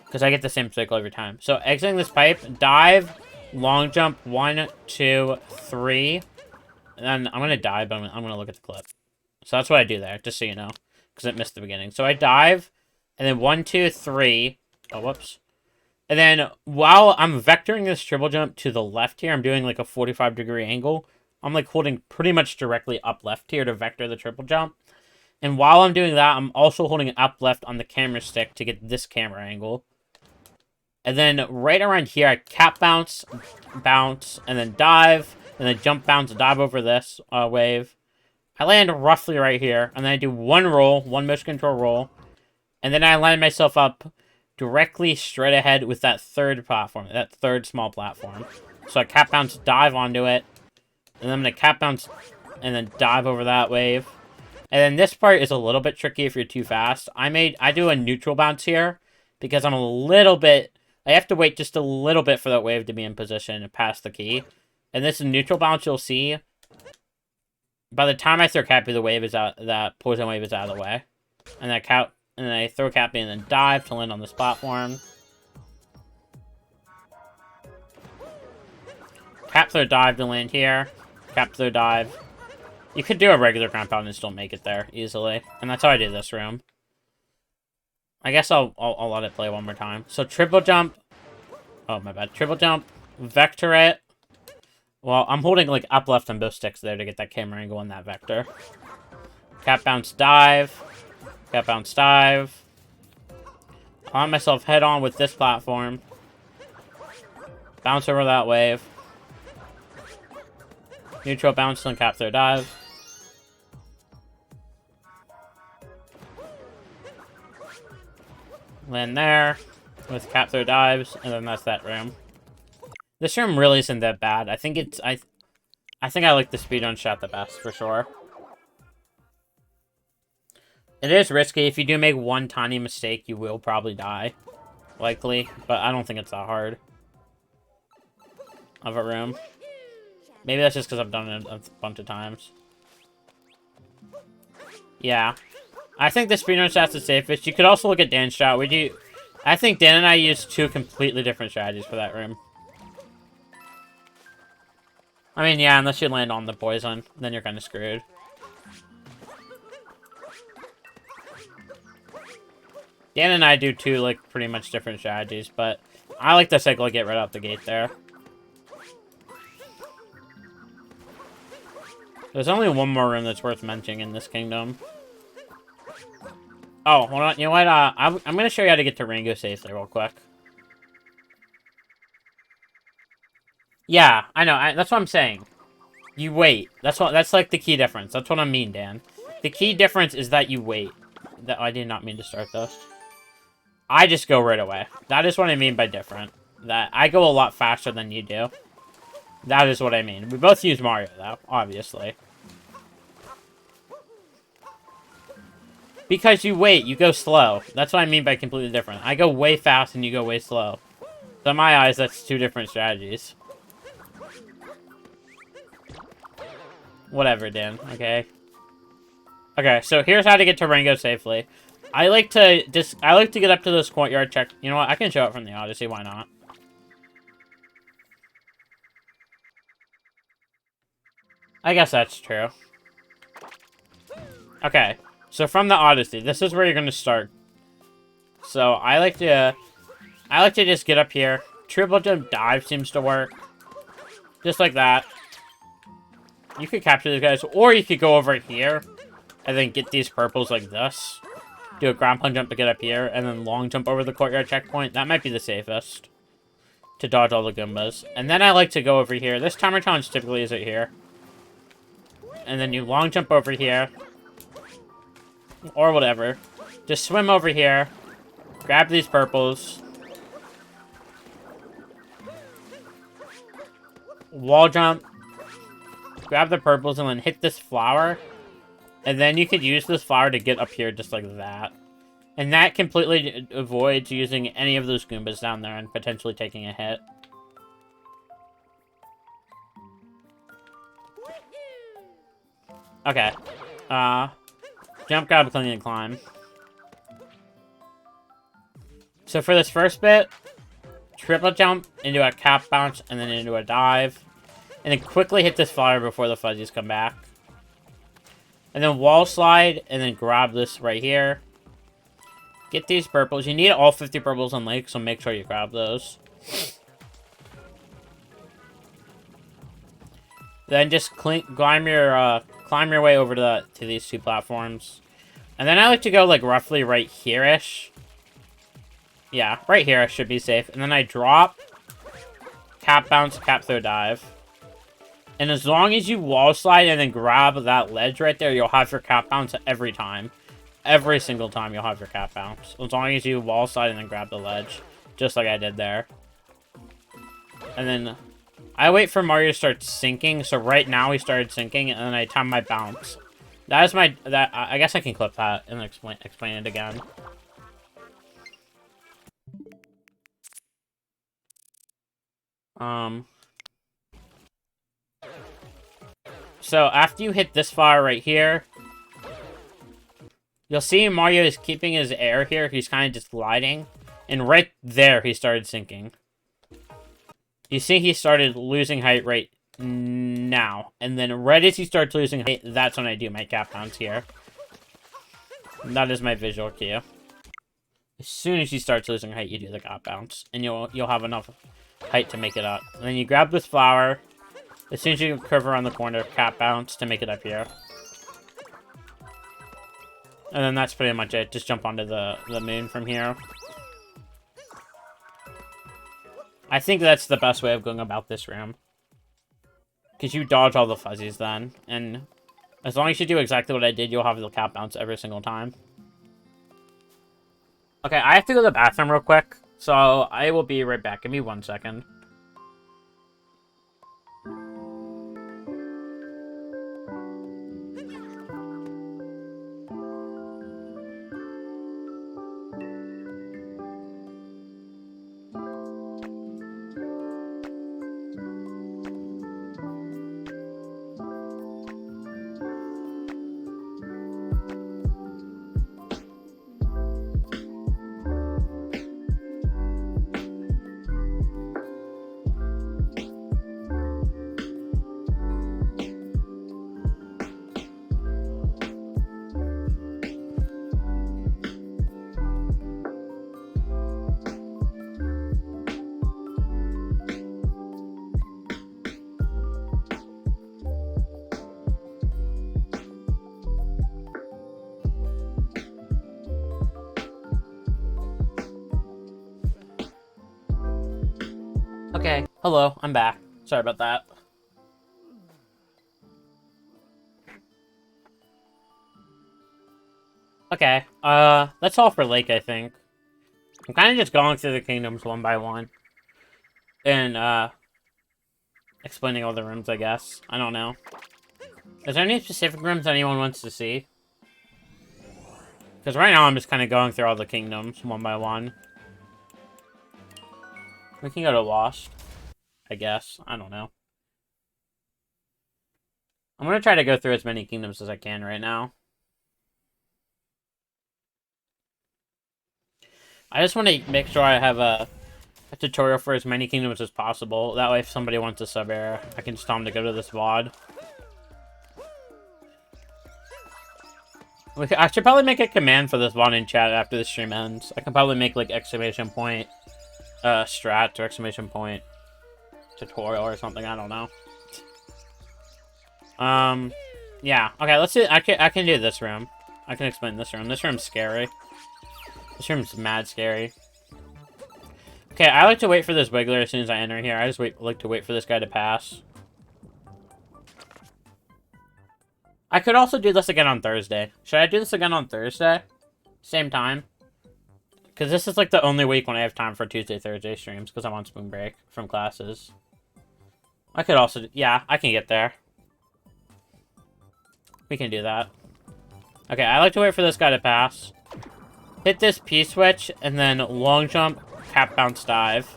Because I get the same cycle every time. So, exiting this pipe, dive, long jump, 1, 2, 3. And then I'm going to dive, but I'm going to look at the clip. So that's what I do there, just so you know. Because it missed the beginning. So I dive, and then 1, 2, 3. Oh, whoops. And then, while I'm vectoring this triple jump to the left here, I'm doing like a 45-degree angle. I'm like holding pretty much directly up left here to vector the triple jump. And while I'm doing that, I'm also holding it up left on the camera stick to get this camera angle. And then right around here, I cap bounce, and then dive, and then jump bounce, dive over this wave. I land roughly right here, and then I do one roll, one motion control roll. And then I line myself up directly straight ahead with that third platform, that third small platform. So I cap bounce, dive onto it, and then I'm going to cap bounce and then dive over that wave. And then this part is a little bit tricky if you're too fast. I do a neutral bounce here because I'm a little bit... I have to wait just a little bit for that wave to be in position and pass the key. And this neutral bounce you'll see, by the time I throw Cappy, the wave is out, that poison wave is out of the way. And then I throw Cappy and then dive to land on this platform. Cap throw dive to land here. Cap throw dive. You could do a regular ground pound and still make it there easily. And that's how I do this room. I guess I'll let it play one more time. So triple jump. Oh, my bad. Triple jump. Vector it. Well, I'm holding like up left on both sticks there to get that camera angle in that vector. Cap bounce dive. Cap bounce dive. I want myself head on with this platform. Bounce over that wave. Neutral bounce and cap throw dive. Land there with cap throw dives, and then that's that room. This room really isn't that bad. I think I like the speedrun shot the best for sure. It is risky. If you do make one tiny mistake, you will probably die. likely, but I don't think it's that hard of a room. Maybe that's just because I've done it a bunch of times. Yeah. I think the speedrun strat's the safest. You could also look at Dan's strat. I think Dan and I used 2 completely different strategies for that room. I mean, yeah, unless you land on the poison, then you're kind of screwed. Dan and I do 2, like, pretty much different strategies, but I like the cycle to get right out the gate there. There's only one more room that's worth mentioning in this kingdom. Oh, hold on. You know what? I'm going to show you how to get to Rango safely real quick. Yeah, I know. That's what I'm saying. You wait. That's like the key difference. That's what I mean, Dan. The key difference is that you wait. I did not mean to start this. I just go right away. That is what I mean by different. That I go a lot faster than you do. That is what I mean. We both use Mario, though, obviously. Because you wait, you go slow. That's what I mean by completely different. I go way fast and you go way slow. So in my eyes, that's 2 different strategies. Whatever, Dan, okay? Okay, so here's how to get to Rango safely. I like to get up to this courtyard check. You know what? I can show it from the Odyssey, why not? I guess that's true. Okay, so from the Odyssey, this is where you're gonna start. So I like to just get up here. Triple jump dive seems to work. Just like that. You could capture these guys, or you could go over here and then get these purples like this. Do a ground pound jump to get up here, and then long jump over the courtyard checkpoint. That might be the safest to dodge all the Goombas. And then I like to go over here. This timer challenge typically is right here. And then you long jump over here. Or whatever. Just swim over here. Grab these purples. Wall jump. Grab the purples and then hit this flower. And then you could use this flower to get up here just like that. And that completely avoids using any of those Goombas down there and potentially taking a hit. Okay. Jump, grab, clean, and climb. So for this first bit, triple jump into a cap bounce and then into a dive. And then quickly hit this flower before the fuzzies come back. And then wall slide and then grab this right here. Get these purples. You need all 50 purples on Lake, so make sure you grab those. Then just climb your way over to these 2 platforms. And then I like to go like roughly right here-ish. Yeah, right here should be safe. And then I drop, cap bounce, cap throw, dive. And as long as you wall slide and then grab that ledge right there, you'll have your cap bounce every time. Every single time you'll have your cap bounce. As long as you wall slide and then grab the ledge. Just like I did there. And then I wait for Mario to start sinking. So right now he started sinking and then I time my bounce. That is my... I guess I can clip that and explain it again. So after you hit this fire right here, you'll see Mario is keeping his air here. He's kind of just gliding. And right there, he started sinking. You see he started losing height right now. And then right as he starts losing height, that's when I do my cap bounce here. And that is my visual cue. As soon as he starts losing height, you do the cap bounce. And you'll have enough height to make it up. And then you grab this flower. As soon as you curve around the corner, cap bounce to make it up here. And then that's pretty much it. Just jump onto the moon from here. I think that's the best way of going about this room. Because you dodge all the fuzzies then. And as long as you do exactly what I did, you'll have the cap bounce every single time. Okay, I have to go to the bathroom real quick. So I will be right back. Give me 1 second. Okay, hello, I'm back. Sorry about that. Okay, that's all for Lake, I think. I'm kind of just going through the kingdoms one by one. And, explaining all the rooms, I guess. I don't know. Is there any specific rooms anyone wants to see? Because right now I'm just kind of going through all the kingdoms one by one. We can go to Lost, I guess. I don't know. I'm going to try to go through as many kingdoms as I can right now. I just want to make sure I have a tutorial for as many kingdoms as possible. That way, if somebody wants a sub-era, I can just tell them to go to this VOD. I should probably make a command for this VOD in chat after the stream ends. I can probably make, like, exclamation point strat or exclamation point tutorial or something. I don't know. Yeah. Okay, let's do... I can do this room. I can explain this room. This room's scary. This room's mad scary. Okay, I like to wait for this wiggler as soon as I enter here. I just like to wait for this guy to pass. I could also do this again on Thursday. Should I do this again on Thursday? Same time? Because this is like the only week when I have time for Tuesday, Thursday streams, because I'm on spoon break from classes. I could also... Yeah, I can get there. We can do that. Okay, I like to wait for this guy to pass. Hit this P-switch, and then long jump, cap, bounce, dive.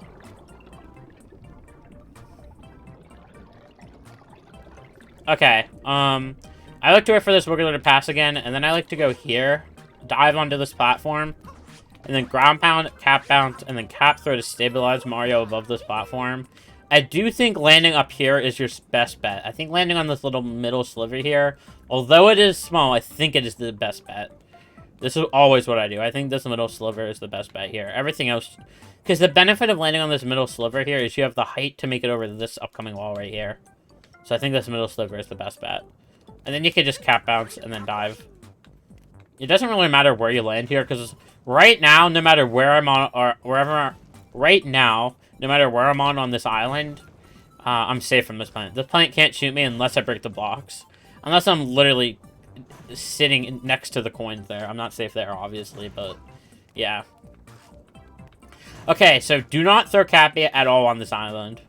Okay, I like to wait for this wiggler to pass again, and then I like to go here, dive onto this platform, and then ground pound, cap bounce, and then cap throw to stabilize Mario above this platform. I do think landing up here is your best bet. I think landing on this little middle sliver here, although it is small, I think it is the best bet. This is always what I do. I think this middle sliver is the best bet here. Everything else... Because the benefit of landing on this middle sliver here is you have the height to make it over this upcoming wall right here. So I think this middle sliver is the best bet. And then you can just cap bounce and then dive. It doesn't really matter where you land here, because right now, no matter where I'm on, or wherever... Right now, no matter where I'm on this island, I'm safe from this planet. This planet can't shoot me unless I break the blocks. Unless I'm literally sitting next to the coins there. I'm not safe there, obviously, but yeah. Okay, so do not throw Cappy at all on this island.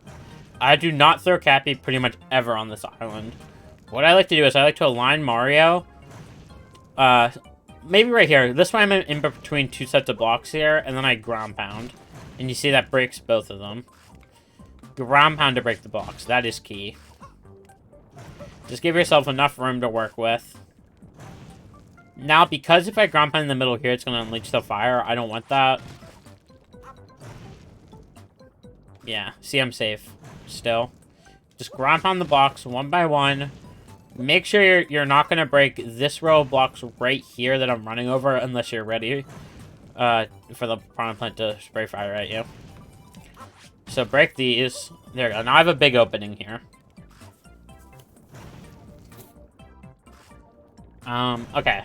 I do not throw Cappy pretty much ever on this island. What I like to do is I like to align Mario. Maybe right here. This way I'm in between two sets of blocks here, and then I ground pound. And you see that breaks both of them. Ground pound to break the blocks. That is key. Just give yourself enough room to work with. Now, because if I ground pound in the middle here, it's going to unleash the fire. I don't want that. Yeah, see, I'm safe still. Just ground pound the blocks one by one. Make sure you're not going to break this row of blocks right here that I'm running over unless you're ready for the piranha plant to spray fire at you. So break these. There we go. Now I have a big opening here. Okay.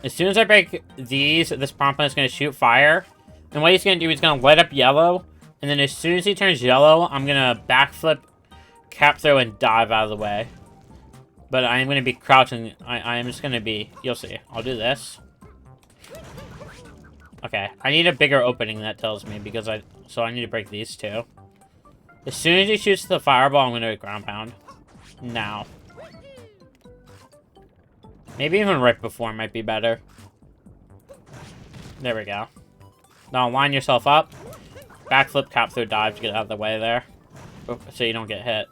As soon as I break these, this piranha plant is going to shoot fire. And what he's going to do is going to light up yellow. And then as soon as he turns yellow, I'm going to backflip, cap throw, and dive out of the way. But I am going to be crouching. I am just going to be... You'll see. I'll do this. Okay. I need a bigger opening, that tells me, because So I need to break these two. As soon as he shoots the fireball, I'm going to ground pound. Now. Maybe even right before might be better. There we go. Now line yourself up. Backflip, cap through, dive to get out of the way there. So you don't get hit.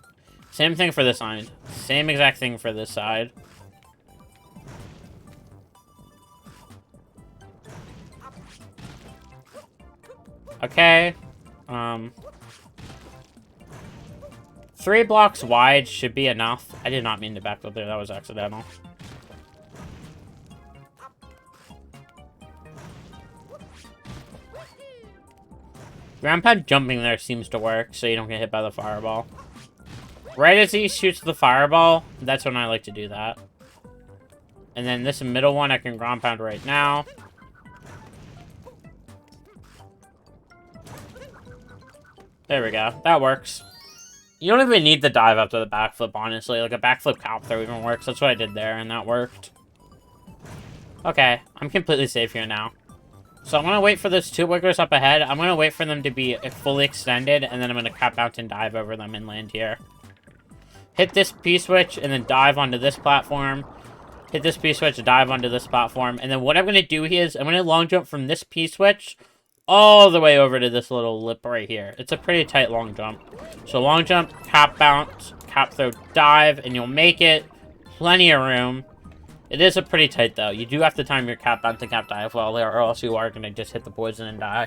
Same thing for this side. Same exact thing for this side. Okay. 3 blocks wide should be enough. I did not mean to backflip there. That was accidental. Ground pound jumping there seems to work, so you don't get hit by the fireball. Right as he shoots the fireball, that's when I like to do that. And then this middle one I can ground pound right now. There we go. That works. You don't even need the dive after the backflip, honestly. Like, a backflip cap throw even works. That's what I did there, and that worked. Okay, I'm completely safe here now. So I'm going to wait for those 2 wigglers up ahead. I'm going to wait for them to be fully extended, and then I'm going to cap out and dive over them and land here. Hit this P-switch, and then dive onto this platform. Hit this P-switch, dive onto this platform. And then what I'm going to do here is I'm going to long jump from this P-switch all the way over to this little lip right here. It's a pretty tight long jump. So long jump, cap bounce, cap throw, dive, and you'll make it. Plenty of room. It is a pretty tight, though. You do have to time your cap bounce and cap dive well there, or else you are going to just hit the poison and die.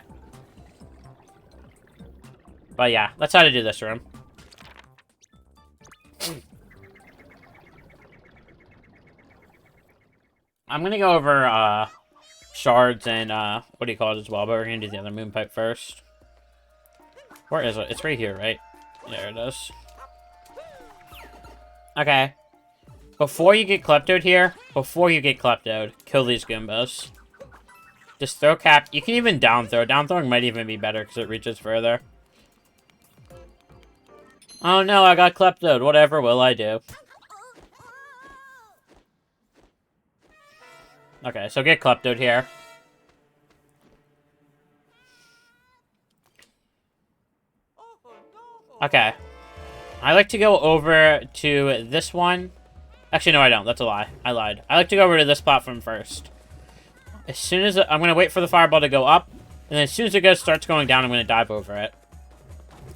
But yeah, that's how to do this room. I'm going to go over shards and what do you call it as well, but we're going to do the other moon pipe first. Where is it? It's right here, right? There it is. Okay. Before you get kleptoed here, kill these Goombas. Just throw cap. You can even down throw. Down throwing might even be better because it reaches further. Oh no, I got kleptoed. Whatever will I do? Okay, so get kleptoed here. Okay. I like to go over to this one. Actually, no, I don't. That's a lie. I lied. I like to go over to this platform first. As soon as I'm going to wait for the fireball to go up, and then as soon as it starts going down, I'm going to dive over it.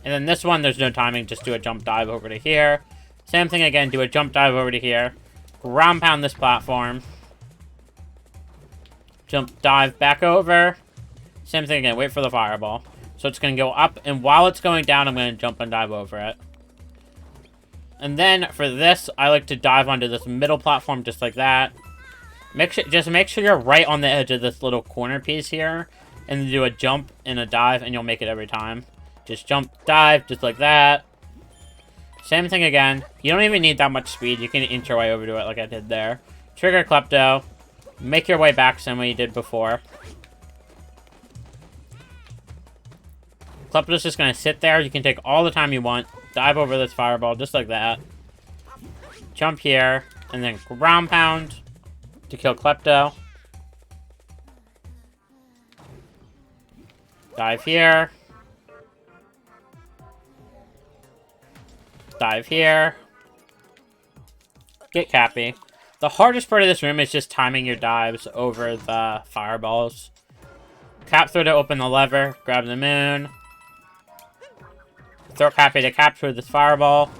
And then this one, there's no timing. Just do a jump dive over to here. Same thing again. Do a jump dive over to here. Ground pound this platform. Jump dive back over. Same thing again. Wait for the fireball. So it's going to go up, and while it's going down, I'm going to jump and dive over it. And then for this, I like to dive onto this middle platform just like that. Just make sure you're right on the edge of this little corner piece here, and then do a jump and a dive, and you'll make it every time. Just jump, dive, just like that. Same thing again. You don't even need that much speed. You can inch your way over to it like I did there. Trigger Klepto. Make your way back same way you did before. Klepto's just going to sit there. You can take all the time you want. Dive over this fireball just like that. Jump here. And then ground pound to kill Klepto. Dive here. Dive here. Get Cappy. The hardest part of this room is just timing your dives over the fireballs. Cap throw to open the lever. Grab the moon. Throw Cappy to capture this fireball.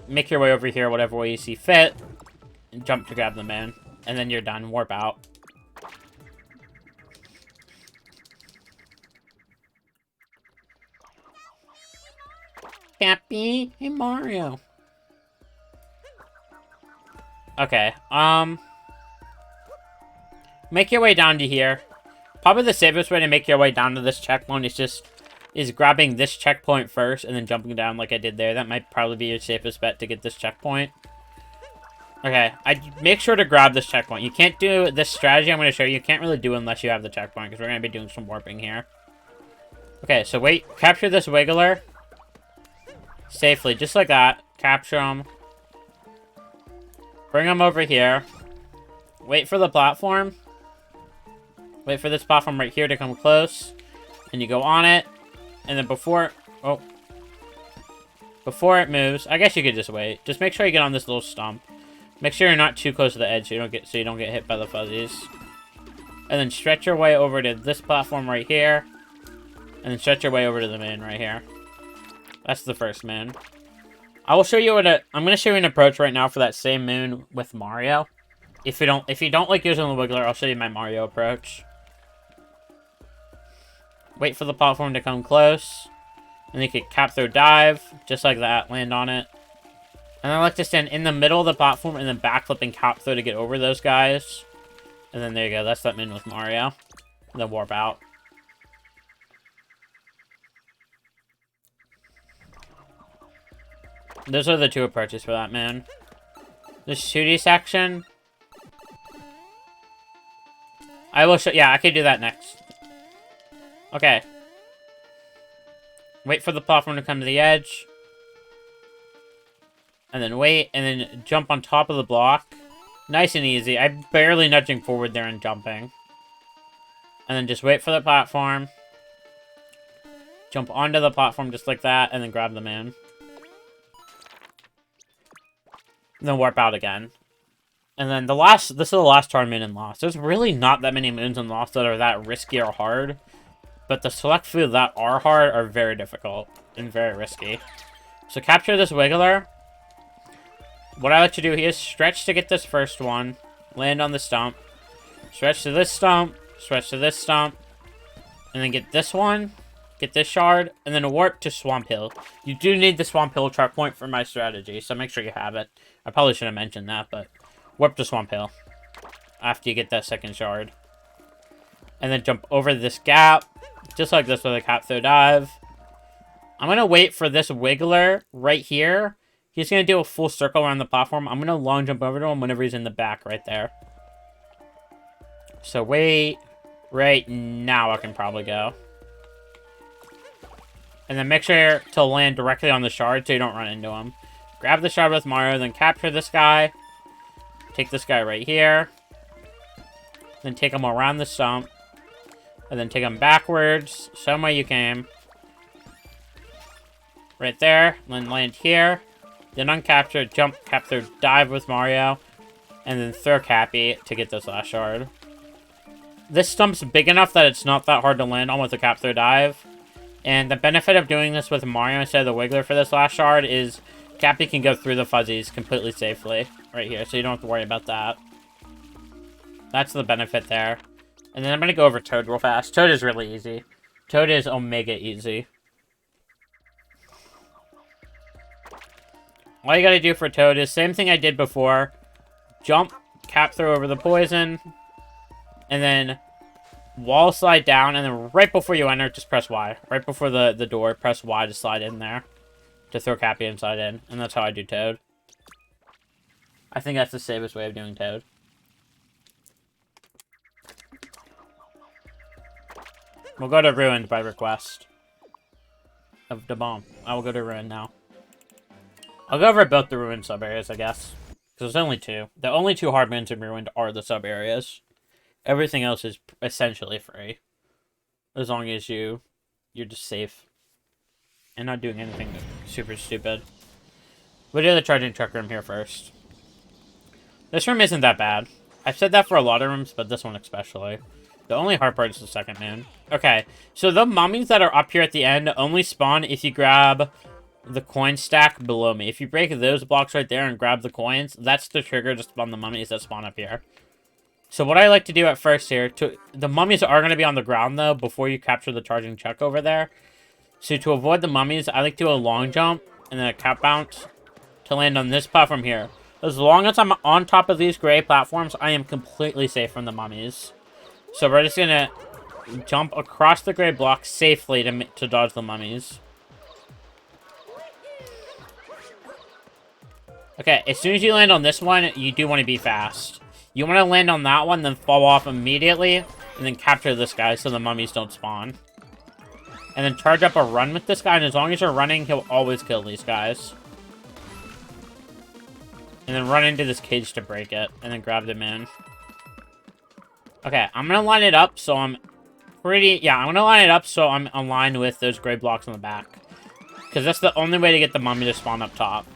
Make your way over here whatever way you see fit. And jump to grab the moon. And then you're done. Warp out. Cappy. Hey, Mario. Okay, make your way down to here. Probably the safest way to make your way down to this checkpoint is grabbing this checkpoint first and then jumping down like I did there. That might probably be your safest bet to get this checkpoint. Okay, make sure to grab this checkpoint. You can't do this strategy I'm going to show you. You can't really do unless you have the checkpoint because we're going to be doing some warping here. Okay, so wait, capture this wiggler safely, just like that. Capture him. Bring them over here. Wait for the platform. Wait for this platform right here to come close. And you go on it. And then before it moves, I guess you could just wait. Just make sure you get on this little stump. Make sure you're not too close to the edge so you don't get hit by the fuzzies. And then stretch your way over to this platform right here. And then stretch your way over to the moon right here. That's the first moon. I will show you I'm going to show you an approach right now for that same moon with Mario. If you don't like using the wiggler, I'll show you my Mario approach. Wait for the platform to come close. And you can cap throw dive, just like that, land on it. And I like to stand in the middle of the platform and then backflip and cap throw to get over those guys. And then there you go, that's that moon with Mario. And then warp out. Those are the two approaches for that, man. This 2D section. I will show... Yeah, I could do that next. Okay. Wait for the platform to come to the edge. And then wait, and then jump on top of the block. Nice and easy. I'm barely nudging forward there and jumping. And then just wait for the platform. Jump onto the platform just like that, and then grab the moon. And then warp out again. And then this is the last tournament in Lost. There's really not that many moons in Lost that are that risky or hard. But the select few that are hard are very difficult and very risky. So capture this Wiggler. What I like to do here is stretch to get this first one. Land on the stump. Stretch to this stump. Stretch to this stump. And then get this one. Get this shard. And then warp to Swamp Hill. You do need the Swamp Hill chart point for my strategy. So make sure you have it. I probably should have mentioned that. But warp to Swamp Hill. After you get that second shard. And then jump over this gap. Just like this with a cap throw dive. I'm going to wait for this Wiggler right here. He's going to do a full circle around the platform. I'm going to long jump over to him whenever he's in the back right there. So wait. Right now I can probably go. And then make sure to land directly on the shard so you don't run into him. Grab the shard with Mario, then capture this guy. Take this guy right here. Then take him around the stump. And then take him backwards. Same way you came. Right there. Then land here. Then uncapture, jump, capture, dive with Mario. And then throw Cappy to get this last shard. This stump's big enough that it's not that hard to land on with a cap throw dive. And the benefit of doing this with Mario instead of the Wiggler for this last shard is Cappy can go through the fuzzies completely safely. Right here, so you don't have to worry about that. That's the benefit there. And then I'm going to go over Toad real fast. Toad is really easy. Toad is omega easy. All you got to do for Toad is same thing I did before. Jump, cap throw over the poison. And then wall slide down. And then right before you enter, just press Y. Right before the door, press Y to slide in there. To throw Cappy inside in. And that's how I do Toad. I think that's the safest way of doing Toad. We'll go to Ruined by request. Of the bomb. I will go to Ruined now. I'll go over both the Ruined sub-areas, I guess. Because there's only two. The only two hard moons in Ruined are the sub-areas. Everything else is essentially free. As long as you're just safe. And not doing anything super stupid. We'll do the charging truck room here first. This room isn't that bad. I've said that for a lot of rooms, but this one especially. The only hard part is the second moon. Okay, so the mummies that are up here at the end only spawn if you grab the coin stack below me. If you break those blocks right there and grab the coins, that's the trigger to spawn the mummies that spawn up here. So what I like to do at first here, the mummies are going to be on the ground though before you capture the charging chuck over there. So to avoid the mummies, I like to do a long jump and then a cap bounce to land on this platform here. As long as I'm on top of these gray platforms, I am completely safe from the mummies. So we're just going to jump across the gray block safely to dodge the mummies. Okay, as soon as you land on this one, you do want to be fast. You want to land on that one, then fall off immediately, and then capture this guy so the mummies don't spawn. And then charge up a run with this guy, and as long as you're running, he'll always kill these guys. And then run into this cage to break it, and then grab them in. Okay, I'm going to line it up so I'm I'm going to line it up so I'm aligned with those gray blocks on the back. Because that's the only way to get the mummy to spawn up top.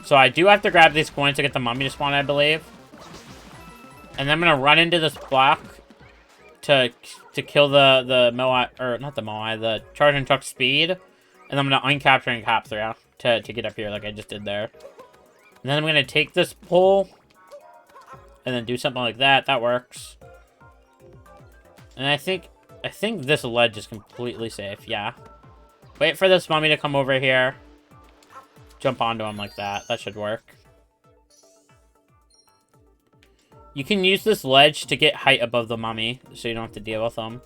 So I do have to grab these coins to get the mummy to spawn, I believe. And then I'm going to run into this block to kill the Moai, or not the Moai, the charging truck speed. And I'm going to uncapture and cap through to get up here like I just did there. And then I'm going to take this pole and then do something like that. That works. And I think this ledge is completely safe. Yeah. Wait for this mummy to come over here. Jump onto him like that. That should work. You can use this ledge to get height above the mummy, so you don't have to deal with them.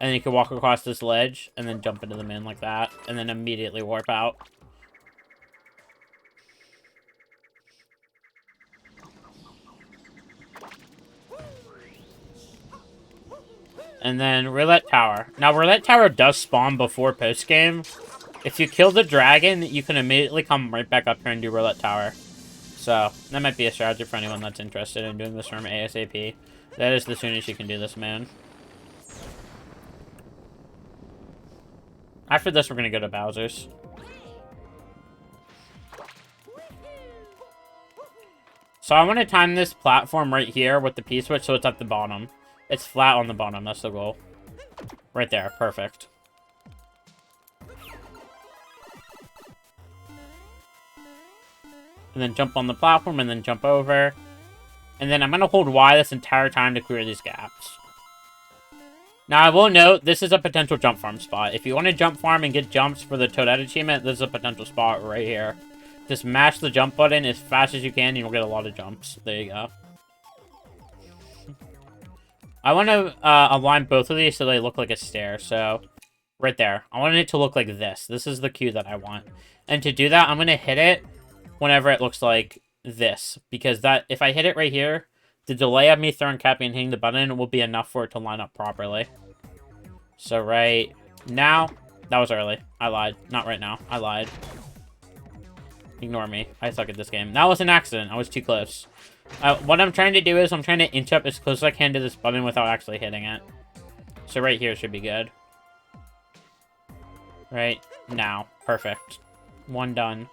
And you can walk across this ledge, and then jump into the moon like that, and then immediately warp out. And then Roulette Tower. Now, Roulette Tower does spawn before post-game. If you kill the dragon, you can immediately come right back up here and do Roulette Tower. So, that might be a strategy for anyone that's interested in doing this from ASAP. That is the soonest you can do this, man. After this, we're going to go to Bowser's. So I want to time this platform right here with the P-switch so it's at the bottom. It's flat on the bottom, that's the goal. Right there, perfect. And then jump on the platform and then jump over. And then I'm going to hold Y this entire time to clear these gaps. Now, I will note, this is a potential jump farm spot. If you want to jump farm and get jumps for the Toadette achievement, this is a potential spot right here. Just mash the jump button as fast as you can, and you'll get a lot of jumps. There you go. I want to align both of these so they look like a stair. So, right there. I want it to look like this. This is the cue that I want. And to do that, I'm going to hit it whenever it looks like this. Because that, if I hit it right here, the delay of me throwing Cappy and hitting the button will be enough for it to line up properly. So right now, that was early. I lied. Not right now. I lied. Ignore me. I suck at this game. That was an accident. I was too close. What I'm trying to do is I'm trying to inch up as close as I can to this button without actually hitting it. So right here should be good. Right now. Perfect. One done.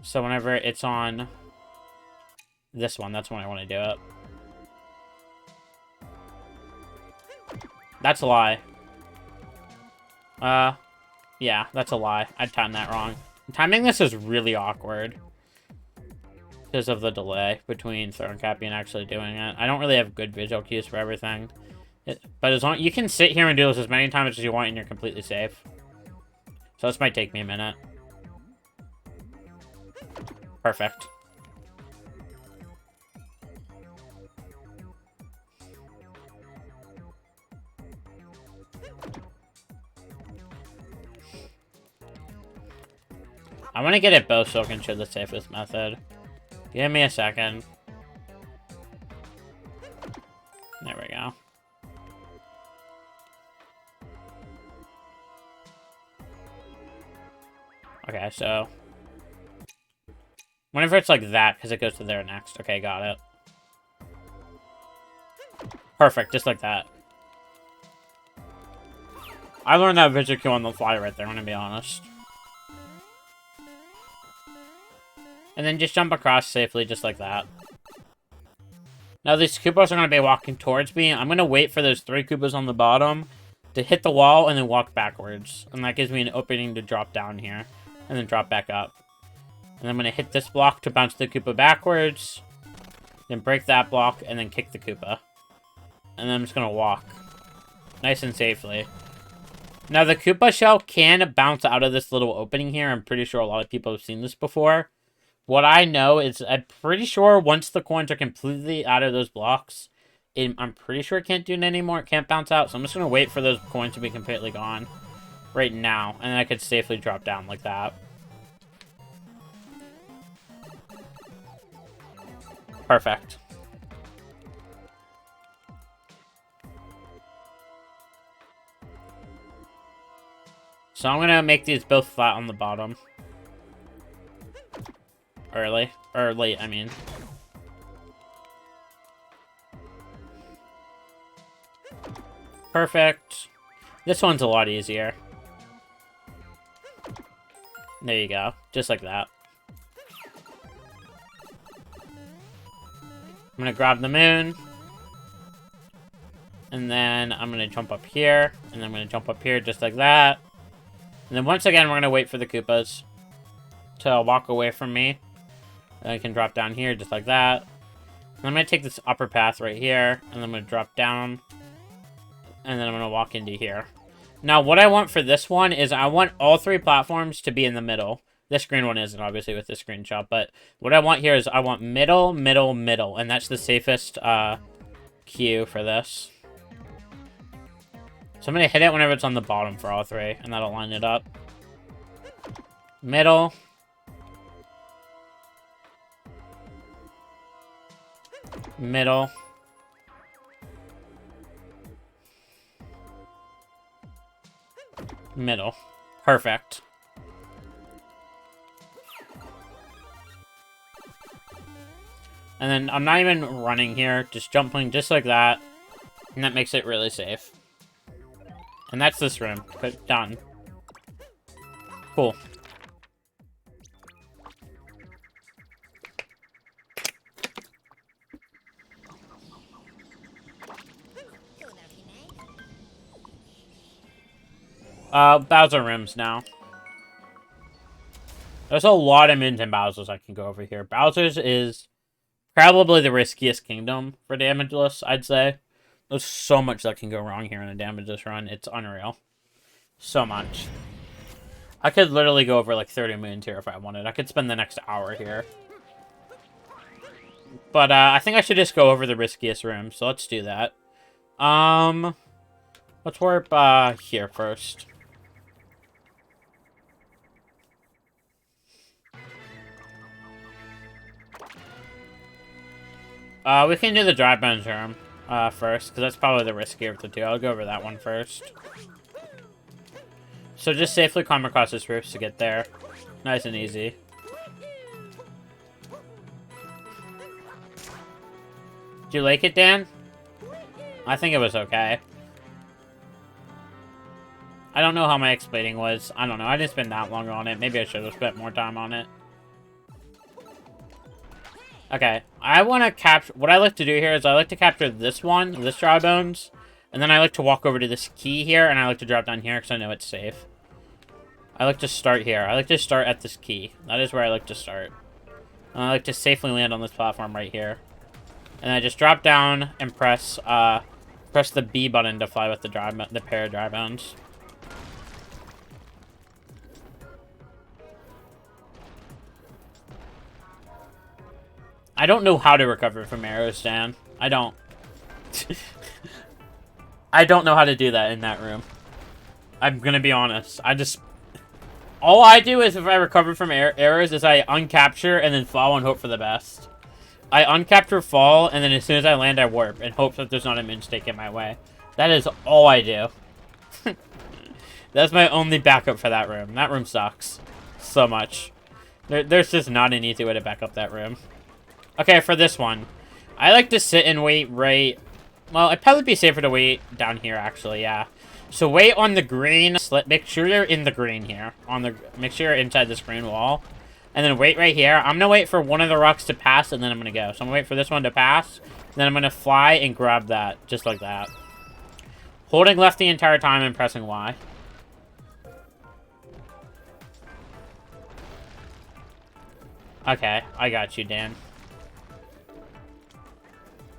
So whenever it's on this one, that's when I want to do it. That's a lie. Yeah, that's a lie. I timed that wrong. Timing this is really awkward. Because of the delay between throwing Cappy and actually doing it. I don't really have good visual cues for everything. But as long you can sit here and do this as many times as you want and you're completely safe. So this might take me a minute. Perfect. I want to get it both so I can show the safest method. Give me a second. There we go. Okay, so whenever it's like that, because it goes to there next. Okay, got it. Perfect, just like that. I learned that visual cue on the fly right there, I'm gonna be honest. And then just jump across safely, just like that. Now these Koopas are gonna be walking towards me. I'm gonna wait for those 3 Koopas on the bottom to hit the wall and then walk backwards. And that gives me an opening to drop down here. And then drop back up. And I'm going to hit this block to bounce the Koopa backwards. Then break that block and then kick the Koopa. And then I'm just going to walk. Nice and safely. Now the Koopa shell can bounce out of this little opening here. I'm pretty sure a lot of people have seen this before. What I know is I'm pretty sure once the coins are completely out of those blocks, I'm pretty sure it can't do it anymore. It can't bounce out. So I'm just going to wait for those coins to be completely gone right now. And then I could safely drop down like that. Perfect. So I'm gonna make these both flat on the bottom. Early. Or late, I mean. Perfect. This one's a lot easier. There you go. Just like that. I'm gonna grab the moon. And then I'm gonna jump up here. And then I'm gonna jump up here just like that. And then once again, we're gonna wait for the Koopas to walk away from me. And I can drop down here just like that. And I'm gonna take this upper path right here. And then I'm gonna drop down. And then I'm gonna walk into here. Now, what I want for this one is I want all 3 platforms to be in the middle. This green one isn't, obviously, with this screenshot. But what I want here is I want middle, middle, middle. And that's the safest cue for this. So I'm going to hit it whenever it's on the bottom for all 3. And that'll line it up. Middle. Middle. Middle. Perfect. And then I'm not even running here, just jumping just like that. And that makes it really safe. And that's this room. But done. Cool. Bowser rooms now. There's a lot of Mins and Bowsers I can go over here. Bowser's is probably the riskiest kingdom for Damageless, I'd say. There's so much that can go wrong here in a Damageless run. It's unreal. So much. I could literally go over like 30 moons here if I wanted. I could spend the next hour here. But I think I should just go over the riskiest rooms, so let's do that. Let's warp here first. We can do the dry bones room first, because that's probably the riskier of the two. I'll go over that one first. So just safely climb across this roof to get there. Nice and easy. Did you like it, Dan? I think it was okay. I don't know how my explaining was. I don't know. I didn't spend that long on it. Maybe I should have spent more time on it. Okay. I want to capture... What I like to do here is I like to capture this one, this dry bones. And then I like to walk over to this key here, and I like to drop down here because I know it's safe. I like to start here. I like to start at this key. That is where I like to start. And I like to safely land on this platform right here. And I just drop down and press the B button to fly with the pair of dry bones. I don't know how to recover from arrows, Dan. I don't. I don't know how to do that in that room. I'm gonna be honest. All I do is if I recover from arrows is I uncapture and then fall and hope for the best. I uncapture, fall, and then as soon as I land, I warp and hope that there's not a mistake in my way. That is all I do. That's my only backup for that room. That room sucks so much. There's just not an easy way to back up that room. Okay, for this one, I like to sit and wait right... Well, it'd probably be safer to wait down here, actually, yeah. So wait on the green... Make sure you're in the green here. Make sure you're inside this green wall. And then wait right here. I'm going to wait for one of the rocks to pass, and then I'm going to go. So I'm going to wait for this one to pass. Then I'm going to fly and grab that, just like that. Holding left the entire time and pressing Y. Okay, I got you, Dan.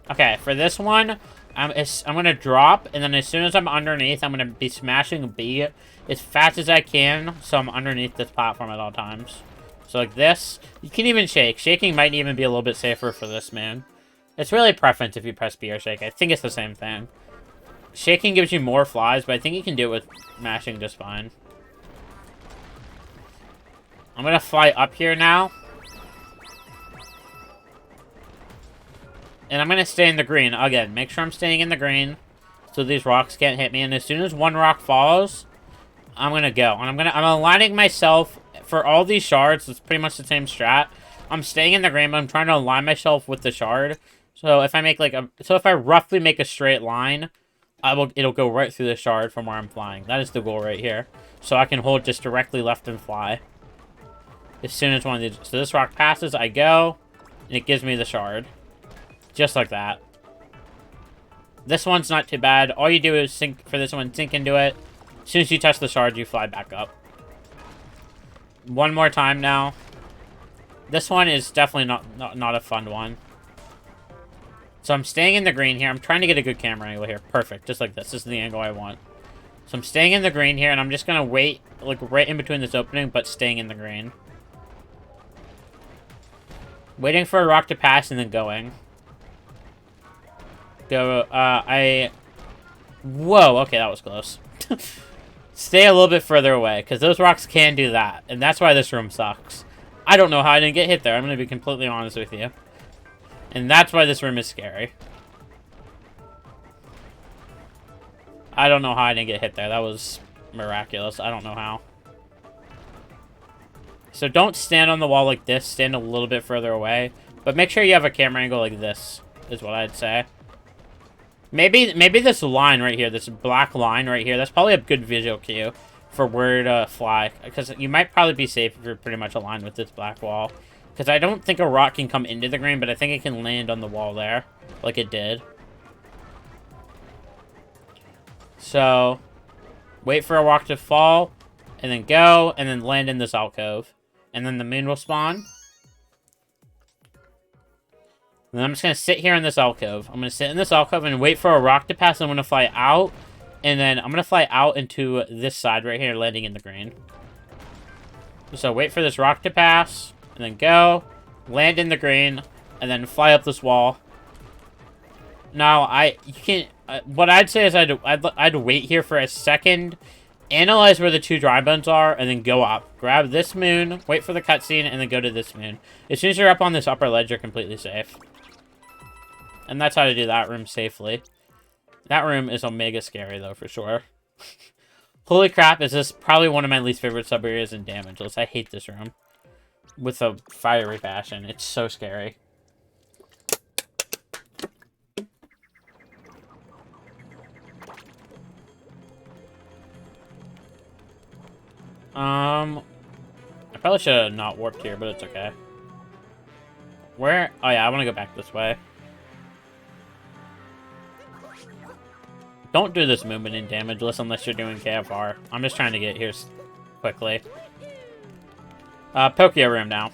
Okay, for this one, I'm going to drop, and then as soon as I'm underneath, I'm going to be smashing B as fast as I can, so I'm underneath this platform at all times. So like this, you can even shake. Shaking might even be a little bit safer for this, man. It's really preference if you press B or shake. I think it's the same thing. Shaking gives you more flies, but I think you can do it with mashing just fine. I'm going to fly up here now. And I'm going to stay in the green. Again, make sure I'm staying in the green so these rocks can't hit me. And as soon as one rock falls, I'm going to go. And I'm aligning myself for all these shards. It's pretty much the same strat. I'm staying in the green, but I'm trying to align myself with the shard. So if I make if I roughly make a straight line, it'll go right through the shard from where I'm flying. That is the goal right here. So I can hold just directly left and fly. As soon as one of these... So this rock passes, I go, and it gives me the shard. Just like that. This one's not too bad. All you do is sink for this one, sink into it. As soon as you touch the shard, you fly back up. One more time now. This one is definitely not a fun one. So I'm staying in the green here. I'm trying to get a good camera angle here. Perfect. Just like this. This is the angle I want. So I'm staying in the green here, and I'm just going to wait, like, right in between this opening, but staying in the green. Waiting for a rock to pass and then going. Go, Whoa, okay, that was close. Stay a little bit further away, because those rocks can do that, and that's why this room sucks. I don't know how I didn't get hit there. I'm going to be completely honest with you. And that's why this room is scary. I don't know how I didn't get hit there. That was miraculous. I don't know how. So don't stand on the wall like this. Stand a little bit further away. But make sure you have a camera angle like this, is what I'd say. Maybe this line right here, this black line right here, that's probably a good visual cue for where to fly. Because you might probably be safe if you're pretty much aligned with this black wall. Because I don't think a rock can come into the green, but I think it can land on the wall there, like it did. So, wait for a rock to fall, and then go, and then land in this alcove. And then the moon will spawn. And then I'm just going to sit here in this alcove. I'm going to sit in this alcove and wait for a rock to pass. I'm going to fly out. And then I'm going to fly out into this side right here, landing in the green. So wait for this rock to pass. And then go. Land in the green. And then fly up this wall. Now, you can't... what I'd say is I'd wait here for a second. Analyze where the two dry bones are. And then go up. Grab this moon. Wait for the cutscene. And then go to this moon. As soon as you're up on this upper ledge, you're completely safe. And that's how to do that room safely. That room is omega scary, though, for sure. Holy crap, is this probably one of my least favorite sub-areas in Damageless. I hate this room. With a fiery passion. It's so scary. I probably should have not warped here, but it's okay. Where? Oh, yeah, I want to go back this way. Don't do this movement in Damageless unless you're doing KFR. I'm just trying to get here quickly. Pokio room now.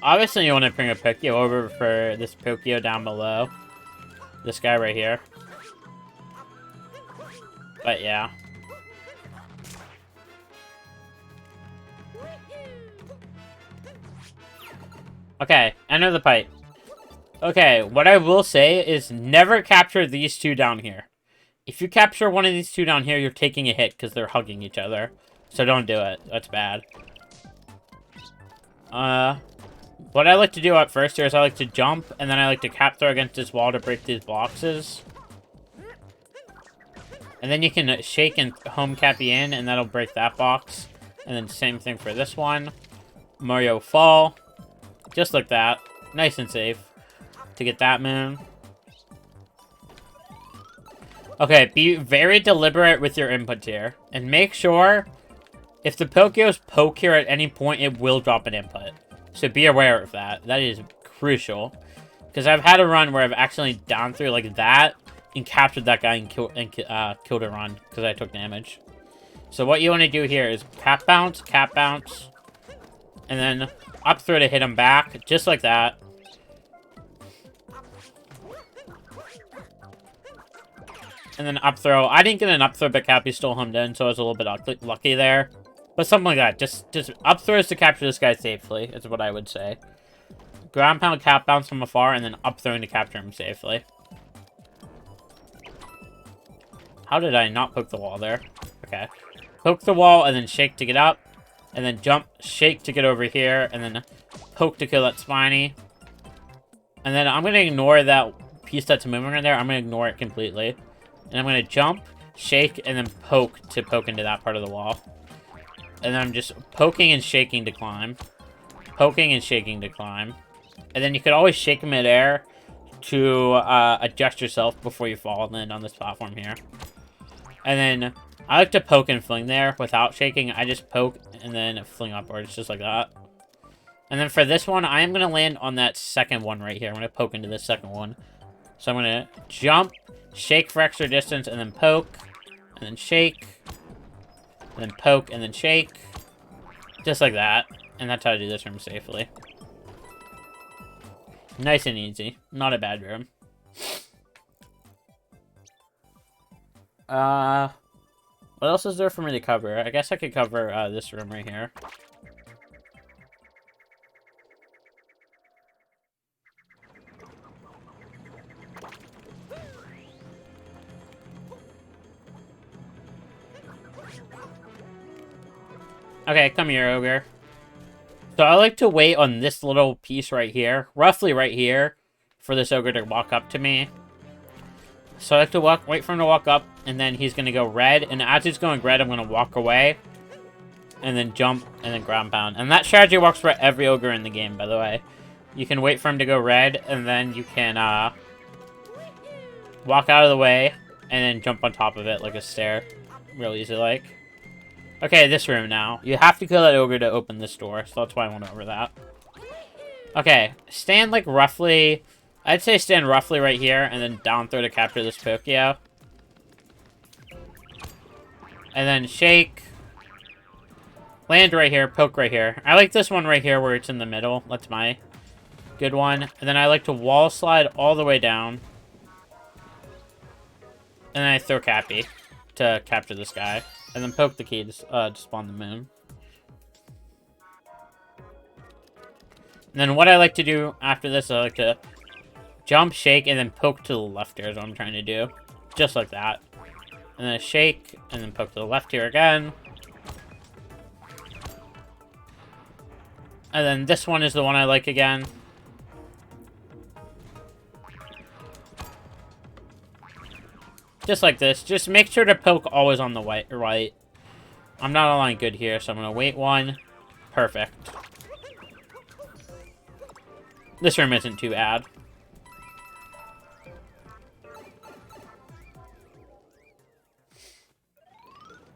Obviously, you want to bring a Pokio over for this Pokio down below. This guy right here. But yeah. Okay, enter the pipe. Okay, what I will say is never capture these two down here. If you capture one of these two down here, you're taking a hit because they're hugging each other. So don't do it. That's bad. What I like to do at first here is I like to jump, and then I like to cap throw against this wall to break these boxes. And then you can shake and home cappy in, and that'll break that box. And then same thing for this one. Mario fall. Just like that. Nice and safe. To get that moon. Okay, be very deliberate with your inputs here. And make sure, if the Pokeos poke here at any point, it will drop an input. So be aware of that. That is crucial. Because I've had a run where I've actually down through like that and captured that guy and killed a run because I took damage. So what you want to do here is cap bounce, and then up throw to hit him back, just like that. And then up throw. I didn't get an up throw, but Cappy still homed in, so I was a little bit lucky there. But something like that. Just up throws to capture this guy safely, is what I would say. Ground pound, cap bounce from afar, and then up throwing to capture him safely. How did I not poke the wall there? Okay. Poke the wall, and then shake to get up. And then jump, shake to get over here, and then poke to kill that spiny. And then I'm going to ignore that piece that's moving right there. I'm going to ignore it completely. And I'm going to jump, shake, and then poke to poke into that part of the wall. And then I'm just poking and shaking to climb. Poking and shaking to climb. And then you could always shake midair to adjust yourself before you fall and land on this platform here. And then I like to poke and fling there without shaking. I just poke and then fling upwards, just like that. And then for this one, I am going to land on that second one right here. I'm going to poke into this second one. So I'm going to jump, shake for extra distance, and then poke, and then shake, and then poke, and then shake. Just like that. And that's how to do this room safely. Nice and easy. Not a bad room. What else is there for me to cover? I guess I could cover this room right here. Okay, come here, ogre. So I like to wait on this little piece right here, roughly right here, for this ogre to walk up to me. So I like to wait for him to walk up, and then he's going to go red, and as he's going red, I'm going to walk away, and then jump, and then ground pound. And that strategy works for every ogre in the game, by the way. You can wait for him to go red, and then you can walk out of the way, and then jump on top of it like a stair. Real easy, like. Okay, this room now. You have to kill that ogre to open this door, so that's why I went over that. Okay, stand like roughly... I'd say stand roughly right here, and then down throw to capture this Pokio. And then shake. Land right here, poke right here. I like this one right here where it's in the middle. That's my good one. And then I like to wall slide all the way down. And then I throw Cappy to capture this guy. And then poke the key to spawn the moon. And then what I like to do after this, I like to jump, shake, and then poke to the left here is what I'm trying to do. Just like that. And then shake, and then poke to the left here again. And then this one is the one I like again. Just like this. Just make sure to poke always on the right. I'm not aligned good here, so I'm going to wait one. Perfect. This room isn't too bad.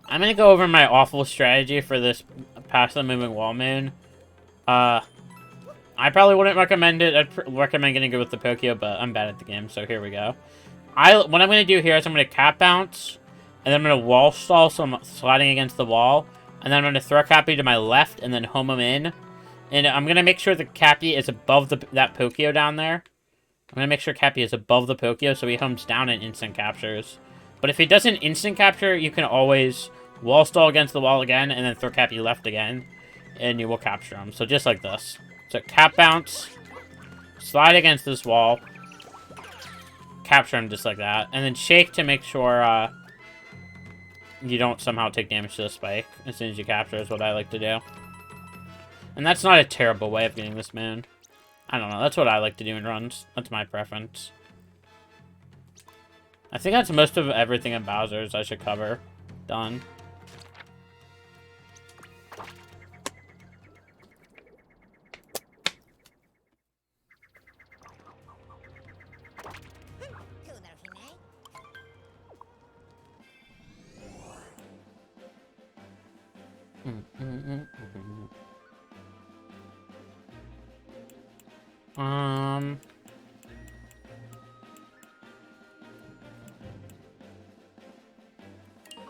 I'm going to go over my awful strategy for this past the moving wall moon. I probably wouldn't recommend it. I'd recommend getting good with the Pokio, but I'm bad at the game, so here we go. What I'm going to do here is I'm going to cap bounce, and then I'm going to wall stall, so I'm sliding against the wall, and then I'm going to throw Cappy to my left, and then home him in. And I'm going to make sure the Cappy is above that Pokio down there. I'm going to make sure Cappy is above the Pokio, so he homes down and instant captures. But if he doesn't instant capture, you can always wall stall against the wall again, and then throw Cappy left again, and you will capture him. So just like this. So cap bounce, slide against this wall, capture him just like that, and then shake to make sure you don't somehow take damage to the spike as soon as you capture is what I like to do. And that's not a terrible way of getting this moon. I don't know, that's what I like to do in runs. That's my preference. I think that's most of everything in Bowser's I should cover. Done.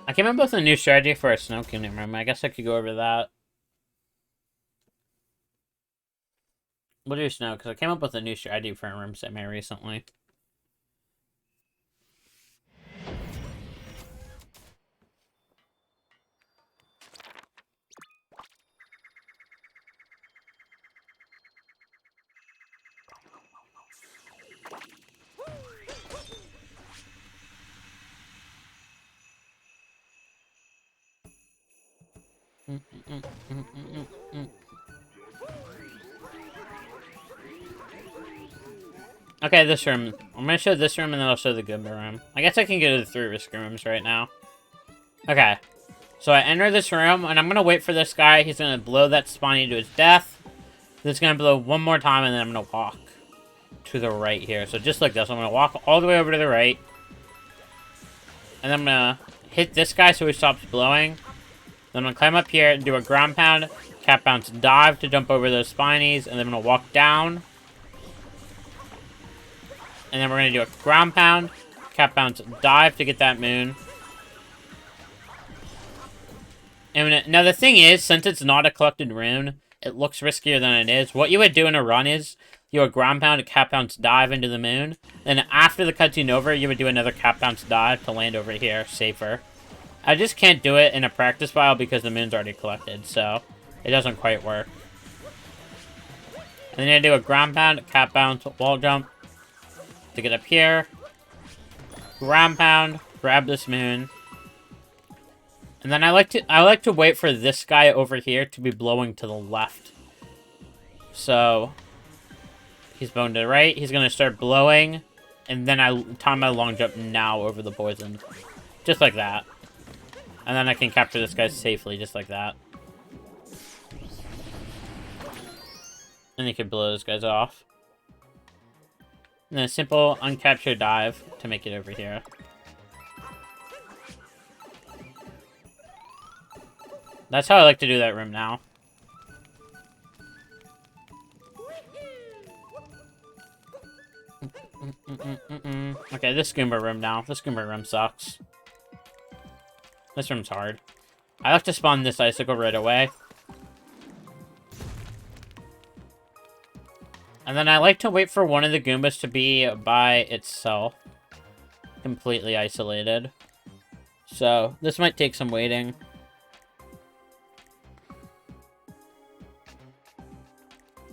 I came up with a new strategy for a Snow Kingdom room. I guess I could go over that. We'll do Snow, because I came up with a new strategy for a room semi recently. Okay, this room. I'm going to show this room and then I'll show the Goomba room. I guess I can go to the 3 risk rooms right now. Okay. So I enter this room and I'm going to wait for this guy. He's going to blow that Spawny to his death. He's going to blow one more time and then I'm going to walk to the right here. So just like this. I'm going to walk all the way over to the right. And then I'm going to hit this guy so he stops blowing. Then I'm going to climb up here and do a ground pound, cap bounce, dive to jump over those spinies, and then I'm going to walk down. And then we're going to do a ground pound, cap bounce, dive to get that moon. And now the thing is, since it's not a collected rune, it looks riskier than it is. What you would do in a run is, you would ground pound, cap bounce, dive into the moon. Then after the cutscene over, you would do another cap bounce, dive to land over here, safer. I just can't do it in a practice file because the moon's already collected, so it doesn't quite work. And then I do a ground pound, cap bounce, wall jump to get up here. Ground pound, grab this moon. And then I like to wait for this guy over here to be blowing to the left. So he's blowing to the right. He's gonna start blowing, and then I time my long jump now over the poison, just like that. And then I can capture this guy safely, just like that. And you can blow those guys off. And then a simple uncaptured dive to make it over here. That's how I like to do that room now. Okay, this Goomba room now. This Goomba room sucks. This room's hard. I like to spawn this icicle right away. And then I like to wait for one of the Goombas to be by itself. Completely isolated. So, this might take some waiting.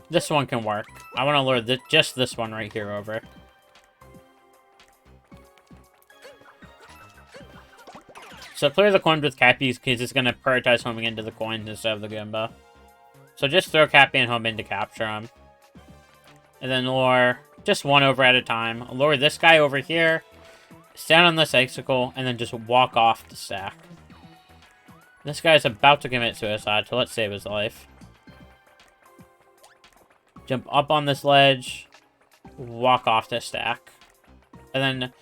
This one can work. I want to lure just this one right here over. So clear the coins with Cappy because it's going to prioritize homing into the coins instead of the Goomba. So just throw Cappy and home in to capture him. And then lure just one over at a time. Lure this guy over here. Stand on this icicle and then just walk off the stack. This guy's about to commit suicide, so let's save his life. Jump up on this ledge. Walk off the stack. And then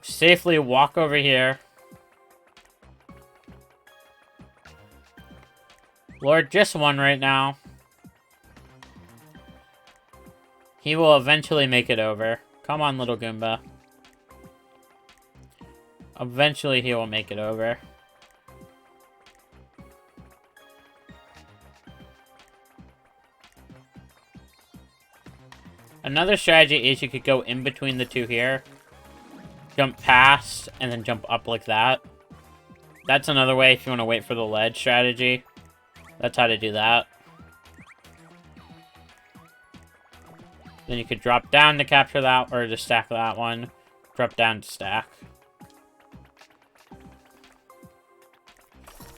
safely walk over here. Lord, just one right now. He will eventually make it over. Come on, little Goomba. Eventually, he will make it over. Another strategy is you could go in between the two here. Jump past, and then jump up like that. That's another way if you want to wait for the ledge strategy. That's how to do that. Then you could drop down to capture that, or to stack that one. Drop down to stack.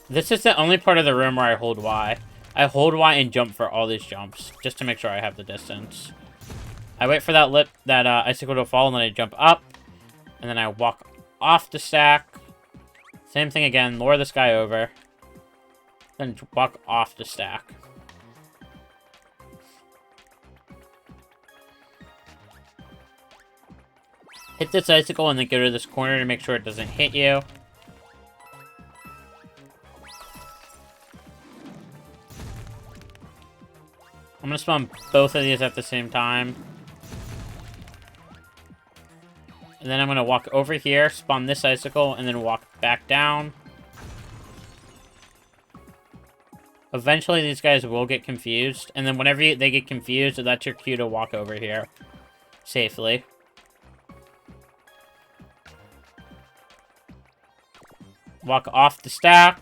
This is the only part of the room where I hold Y. I hold Y and jump for all these jumps, just to make sure I have the distance. I wait for that icicle to fall, and then I jump up. And then I walk off the stack. Same thing again, lure this guy over. Then walk off the stack. Hit this icicle and then go to this corner to make sure it doesn't hit you. I'm gonna spawn both of these at the same time. And then I'm gonna walk over here, spawn this icicle, and then walk back down. Eventually, these guys will get confused. And then whenever they get confused, that's your cue to walk over here. Safely. Walk off the stack.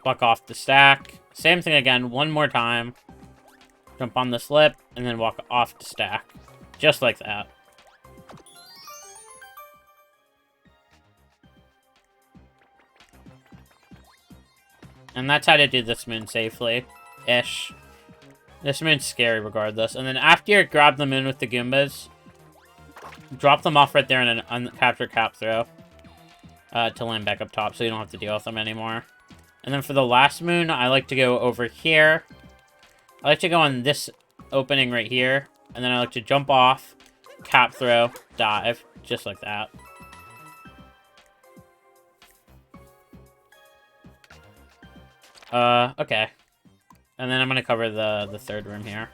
Walk off the stack. Same thing again, one more time. Jump on the slip, and then walk off the stack. Just like that. And that's how to do this moon safely-ish. This moon's scary regardless. And then after you grab the moon with the Goombas, drop them off right there in an uncaptured cap throw. To land back up top so you don't have to deal with them anymore. And then for the last moon, I like to go over here. I like to go on this opening right here. And then I like to jump off, cap throw, dive. Just like that. Okay. And then I'm gonna cover the third room here.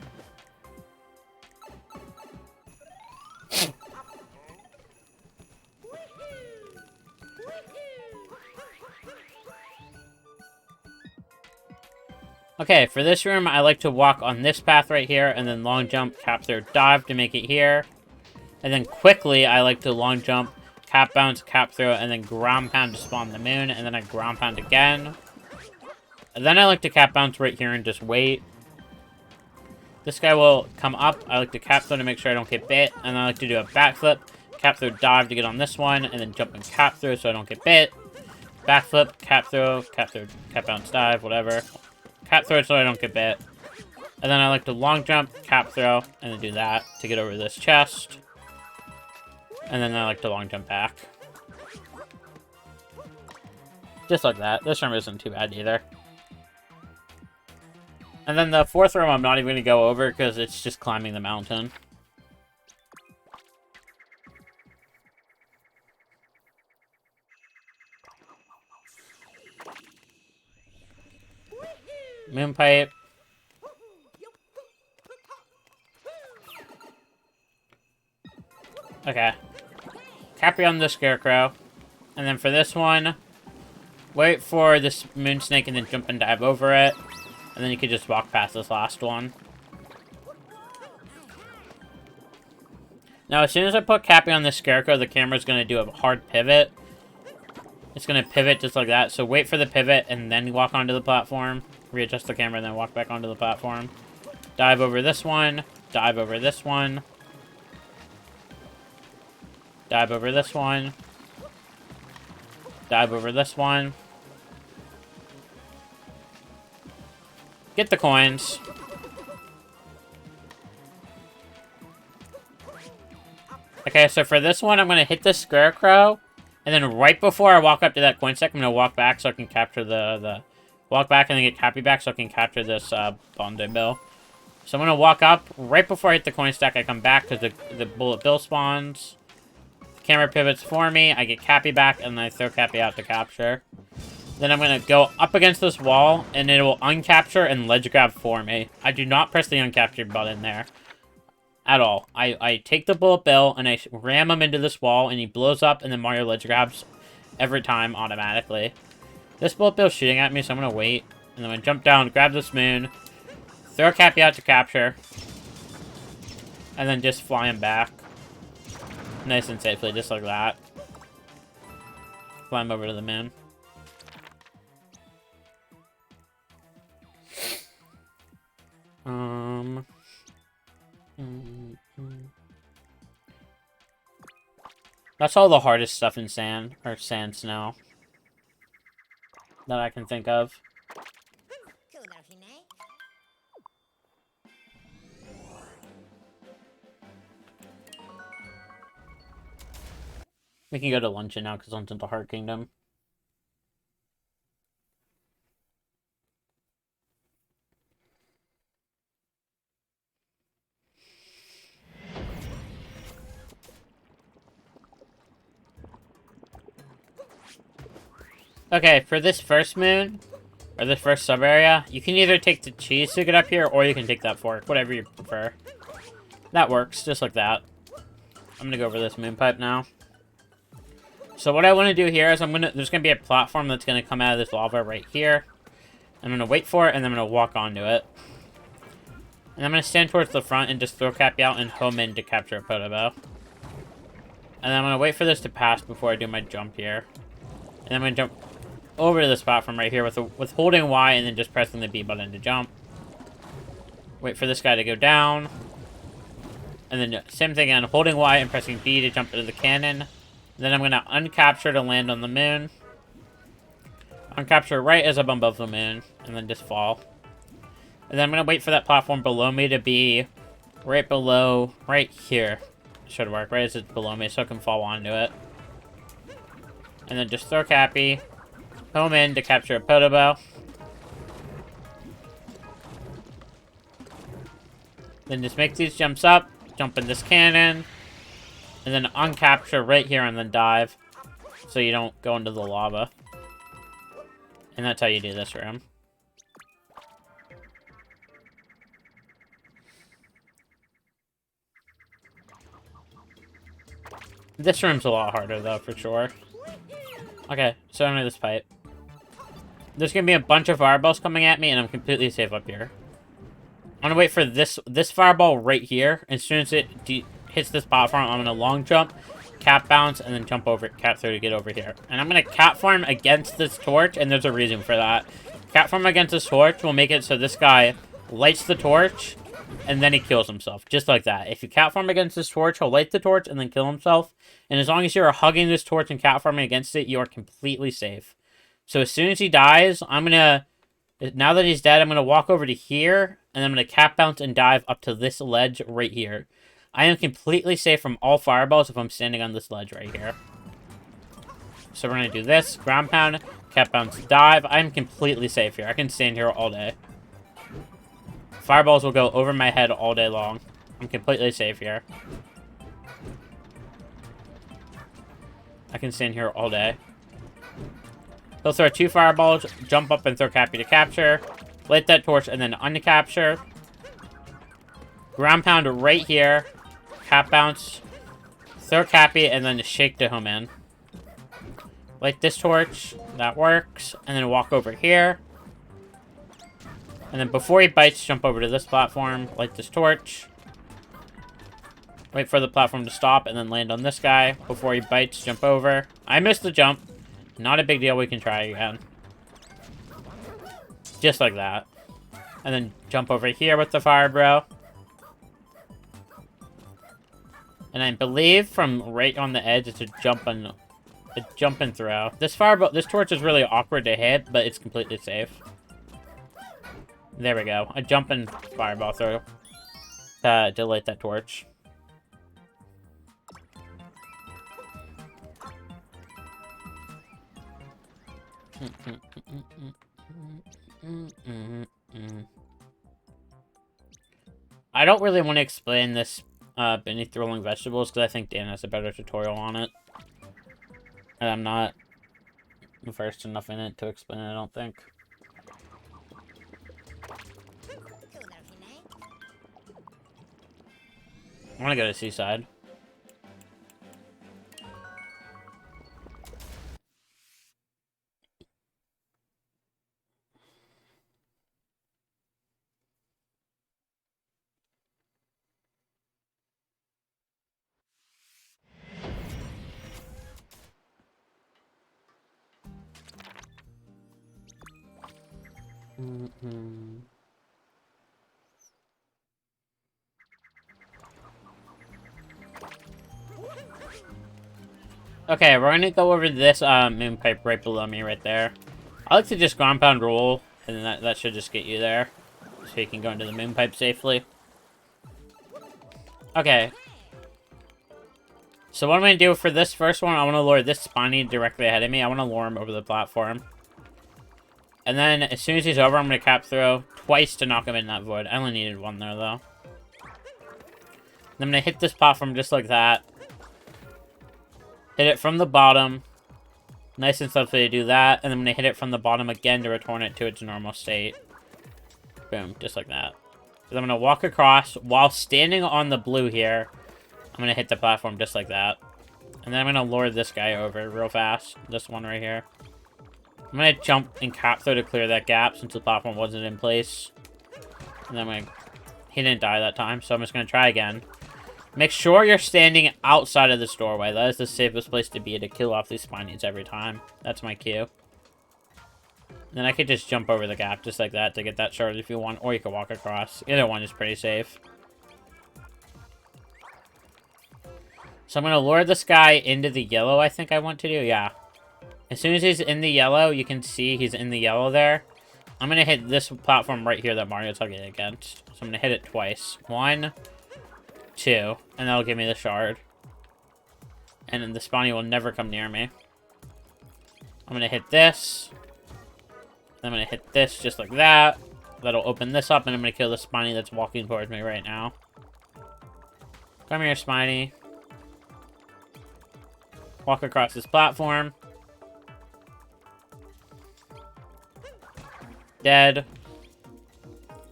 Okay, for this room, I like to walk on this path right here, and then long jump, cap throw, dive to make it here. And then quickly, I like to long jump, cap bounce, cap throw, and then ground pound to spawn the moon, and then I ground pound again. And then I like to cap bounce right here and just wait. This guy will come up. I like to cap throw to make sure I don't get bit, and I like to do a backflip, cap throw, dive to get on this one, and then jump and cap throw so I don't get bit. backflip, cap throw, cap bounce dive, whatever. Cap throw so I don't get bit. And then I like to long jump, cap throw, and then do that to get over this chest. And then I like to long jump back. Just like that. This room isn't too bad either. And then the fourth room I'm not even going to go over because it's just climbing the mountain. Moon pipe. Okay. Cappy on the scarecrow. And then for this one, wait for this moon snake and then jump and dive over it. And then you could just walk past this last one. Now, as soon as I put Cappy on the scarecrow, the camera's going to do a hard pivot. It's going to pivot just like that. So wait for the pivot and then walk onto the platform. Readjust the camera and then walk back onto the platform. Dive over this one. Dive over this one. Dive over this one. Dive over this one. Get the coins. Okay, so for this one, I'm going to hit the scarecrow. And then right before I walk up to that coin stack, I'm going to walk back so I can capture the walk back and then get Cappy back so I can capture this Bondi Bill. So I'm going to walk up. Right before I hit the coin stack, I come back because the bullet bill spawns. The camera pivots for me. I get Cappy back and I throw Cappy out to capture. Then I'm going to go up against this wall, and it will uncapture and ledge grab for me. I do not press the uncaptured button there. At all. I take the bullet bill, and I ram him into this wall, and he blows up, and then Mario ledge grabs every time automatically. This bullet bill's shooting at me, so I'm going to wait. And then I'm going to jump down, grab this moon, throw Cappy out to capture, and then just fly him back. Nice and safely, just like that. Fly him over to the moon. That's all the hardest stuff in sand, or sand snow, that I can think of. We can go to luncheon now, because luncheon's the Heart Kingdom. Okay, for this first moon, or this first sub-area, you can either take the cheese to get up here, or you can take that fork, whatever you prefer. That works, just like that. I'm gonna go over this moon pipe now. So what I want to do here is there's gonna be a platform that's gonna come out of this lava right here. I'm gonna wait for it, and then I'm gonna walk onto it. And I'm gonna stand towards the front and just throw Cappy out and home in to capture a Podobo. And then I'm gonna wait for this to pass before I do my jump here. And I'm gonna jump over to this platform right here with holding Y and then just pressing the B button to jump. Wait for this guy to go down. And then same thing again, holding Y and pressing B to jump into the cannon. Then I'm going to uncapture to land on the moon. Uncapture right as I'm above the moon. And then just fall. And then I'm going to wait for that platform below me to be right below, right here. Should work, right as it's below me so I can fall onto it. And then just throw Cappy. Home in to capture a Podobo. Then just make these jumps up. Jump in this cannon. And then uncapture right here and then dive. So you don't go into the lava. And that's how you do this room. This room's a lot harder though, for sure. Okay, so I'm in this pipe. There's gonna be a bunch of fireballs coming at me, and I'm completely safe up here. I'm gonna wait for this fireball right here. As soon as it hits this platform, I'm gonna long jump, cap bounce, and then jump over, cap through to get over here. And I'm gonna cap farm against this torch, and there's a reason for that. Cap farm against this torch will make it so this guy lights the torch, and then he kills himself, just like that. If you cap farm against this torch, he'll light the torch and then kill himself. And as long as you're hugging this torch and cap farming against it, you are completely safe. So as soon as he dies, I'm gonna... Now that he's dead, I'm gonna walk over to here, and I'm gonna cap bounce and dive up to this ledge right here. I am completely safe from all fireballs if I'm standing on this ledge right here. So we're gonna do this, ground pound, cap bounce, dive. I'm completely safe here. I can stand here all day. Fireballs will go over my head all day long. I'm completely safe here. I can stand here all day. He'll throw 2 fireballs, jump up and throw Cappy to capture. Light that torch and then uncapture. Ground pound right here. Cap bounce. Throw Cappy and then shake to home in. Light this torch. That works. And then walk over here. And then before he bites, jump over to this platform. Light this torch. Wait for the platform to stop and then land on this guy. Before he bites, jump over. I missed the jump. Not a big deal. We can try again. Just like that. And then jump over here with the fire bro. And I believe from right on the edge, it's a jump and throw. This torch is really awkward to hit, but it's completely safe. There we go. A jump and fireball throw to light that torch. I don't really want to explain this beneath rolling vegetables because I think Dan has a better tutorial on it. And I'm not versed enough in it to explain it, I don't think. I want to go to Seaside. Okay, we're gonna go over this moon pipe right below me right there. I like to just ground pound roll, and then that should just get you there. So you can go into the moon pipe safely. Okay. So what I'm gonna do for this first one, I wanna lure this spiny directly ahead of me. I wanna lure him over the platform. And then, as soon as he's over, I'm gonna cap throw twice to knock him in that void. I only needed 1 there, though. Then I'm gonna hit this platform just like that. Hit it from the bottom. Nice and softly to do that. And then I'm gonna hit it from the bottom again to return it to its normal state. Boom, just like that. So I'm gonna walk across while standing on the blue here. I'm gonna hit the platform just like that. And then I'm gonna lure this guy over real fast. This one right here. I'm gonna jump and cap throw to clear that gap since the platform wasn't in place. And then he didn't die that time, so I'm just gonna try again. Make sure you're standing outside of this doorway. That is the safest place to be to kill off these spinies every time. That's my cue. And then I could just jump over the gap just like that to get that shard if you want, or you could walk across. Either one is pretty safe. So I'm gonna lure this guy into the yellow, I think I want to do, yeah. As soon as he's in the yellow, you can see he's in the yellow there. I'm going to hit this platform right here that Mario's targeting against. So I'm going to hit it twice. 1, 2, and that'll give me the shard. And then the spawny will never come near me. I'm going to hit this. I'm going to hit this just like that. That'll open this up, and I'm going to kill the spiny that's walking towards me right now. Come here, spiny. Walk across this platform. Dead.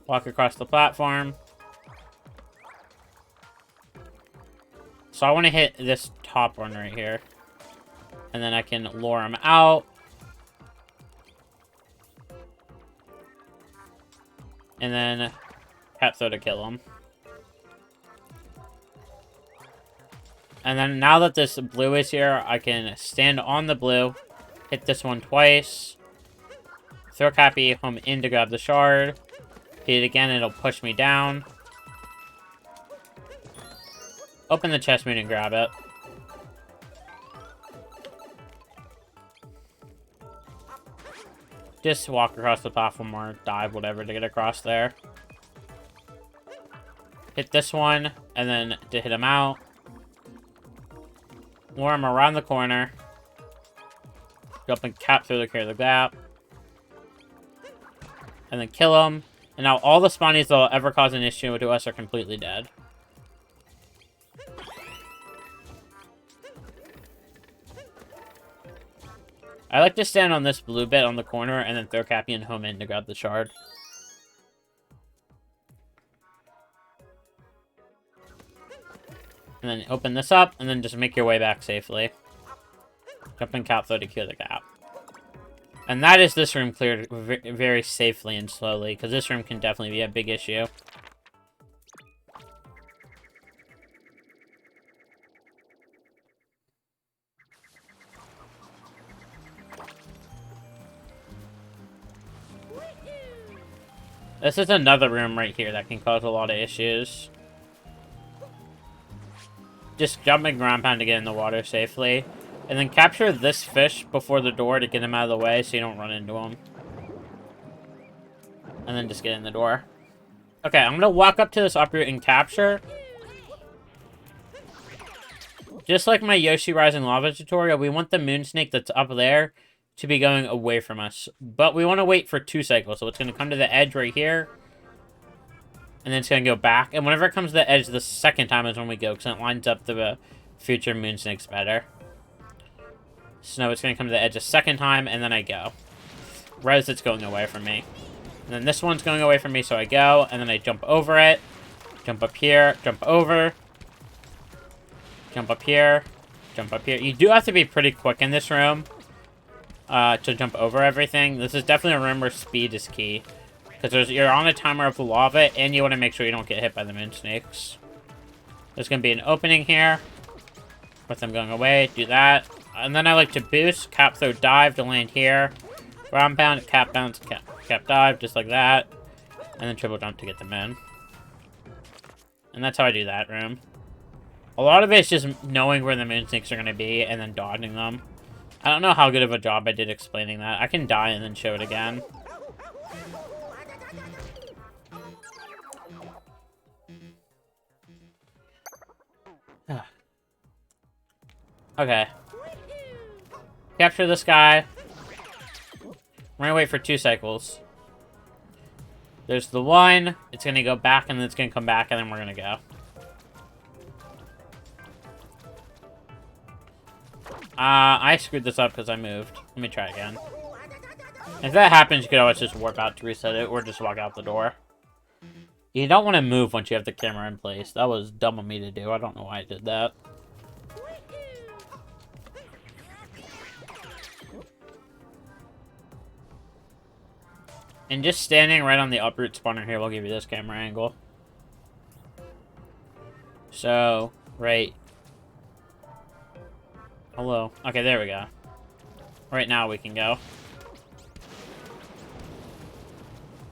Walk across the platform. So I want to hit this top one right here. And then I can lure him out. And then cap throw to kill him. And then now that this blue is here, I can stand on the blue. Hit this one twice. Throw Cappy home in to grab the shard. Hit it again, it'll push me down. Open the chest moon and grab it. Just walk across the platform or dive, whatever, to get across there. Hit this one, and then to hit him out. Lure him around the corner. Jump and cap through the gap. And then kill him. And now all the spawnies that will ever cause an issue to us are completely dead. I like to stand on this blue bit on the corner and then throw Cappy and home in to grab the shard. And then open this up, and then just make your way back safely. Jump and cap throw to clear the gap. And that is this room cleared very safely and slowly, because this room can definitely be a big issue. This is another room right here that can cause a lot of issues. Just jump and ground pound to get in the water safely. And then capture this fish before the door to get him out of the way so you don't run into him. And then just get in the door. Okay, I'm going to walk up to this uproot and capture. Just like my Yoshi Rising Lava tutorial, we want the moon snake that's up there to be going away from us. But we want to wait for 2 cycles. So it's going to come to the edge right here. And then it's going to go back. And whenever it comes to the edge the second time is when we go. Because it lines up the future moon snakes better. So it's going to come to the edge a second time. And then I go. Right as it's going away from me. And then this one's going away from me. So I go. And then I jump over it. Jump up here. Jump over. Jump up here. Jump up here. You do have to be pretty quick in this room. To jump over everything. This is definitely a room where speed is key. Because you're on a timer of the lava, and you want to make sure you don't get hit by the moon snakes. There's going to be an opening here. With them going away, do that. And then I like to boost, cap throw, dive to land here. Ground pound, cap bounce, cap dive, just like that. And then triple jump to get them in. And that's how I do that room. A lot of it is just knowing where the moon snakes are going to be, and then dodging them. I don't know how good of a job I did explaining that. I can die and then show it again. Okay. Capture this guy. We're gonna wait for 2 cycles. There's the one. It's gonna go back, and then it's gonna come back, and then we're gonna go. I screwed this up because I moved. Let me try again. If that happens, you could always just warp out to reset it, or just walk out the door. You don't want to move once you have the camera in place. That was dumb of me to do. I don't know why I did that. And just standing right on the uproot spawner here will give you this camera angle. So, right. Hello. Okay, there we go. Right now we can go.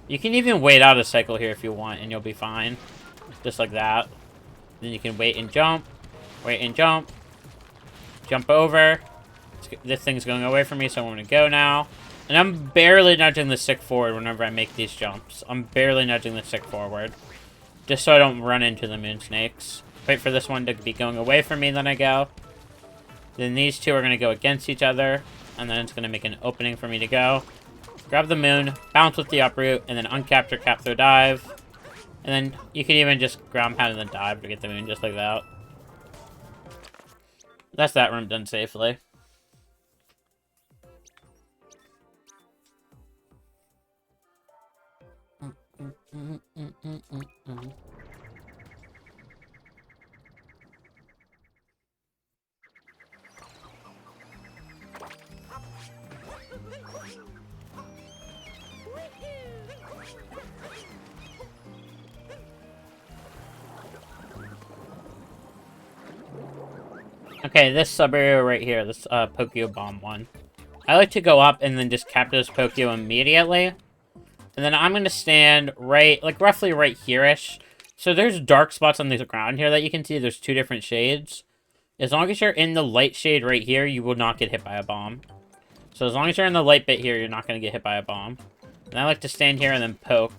You can even wait out a cycle here if you want, and you'll be fine. Just like that. Then you can wait and jump. Wait and jump. Jump over. This thing's going away from me, so I'm going to go now. And I'm barely nudging the stick forward whenever I make these jumps. I'm barely nudging the stick forward. Just so I don't run into the moon snakes. Wait for this one to be going away from me, then I go. Then these two are going to go against each other. And then it's going to make an opening for me to go. Grab the moon, bounce with the uproot, and then uncapture, cap throw, dive. And then you can even just ground pound and then dive to get the moon just like that. That's that room done safely. Okay, this sub-area right here, this Pokio Bomb one. I like to go up and then just capture this Pokio immediately. And then I'm going to stand right, like roughly right here-ish. So there's dark spots on the ground here that you can see. There's 2 different shades. As long as you're in the light shade right here, you will not get hit by a bomb. So as long as you're in the light bit here, you're not going to get hit by a bomb. And I like to stand here and then poke.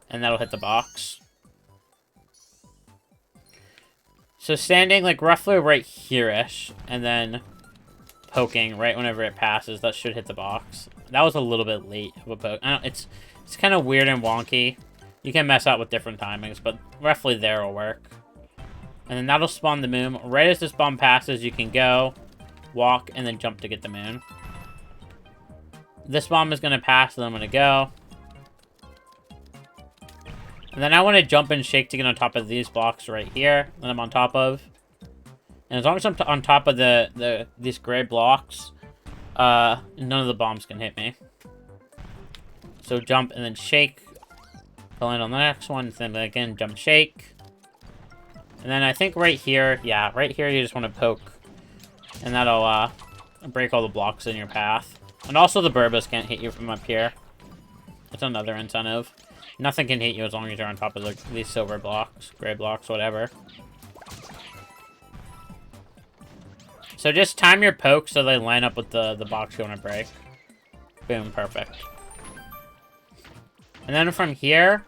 And that'll hit the box. So standing like roughly right here-ish. And then poking right whenever it passes. That should hit the box. That was a little bit late of a poke. It's kind of weird and wonky. You can mess out with different timings, but roughly there will work. And then that'll spawn the moon. Right as this bomb passes, you can go, walk, and then jump to get the moon. This bomb is going to pass, and I'm going to go. And then I want to jump and shake to get on top of these blocks right here that I'm on top of. And as long as I'm on top of these gray blocks, none of the bombs can hit me. So jump and then shake. Land on the next one. Then again, jump, shake. And then I think right here, yeah, right here you just want to poke. And that'll break all the blocks in your path. And also the Burbas can't hit you from up here. That's another incentive. Nothing can hit you as long as you're on top of these silver blocks, gray blocks, whatever. So just time your poke so they line up with the box you want to break. Boom, perfect. And then from here,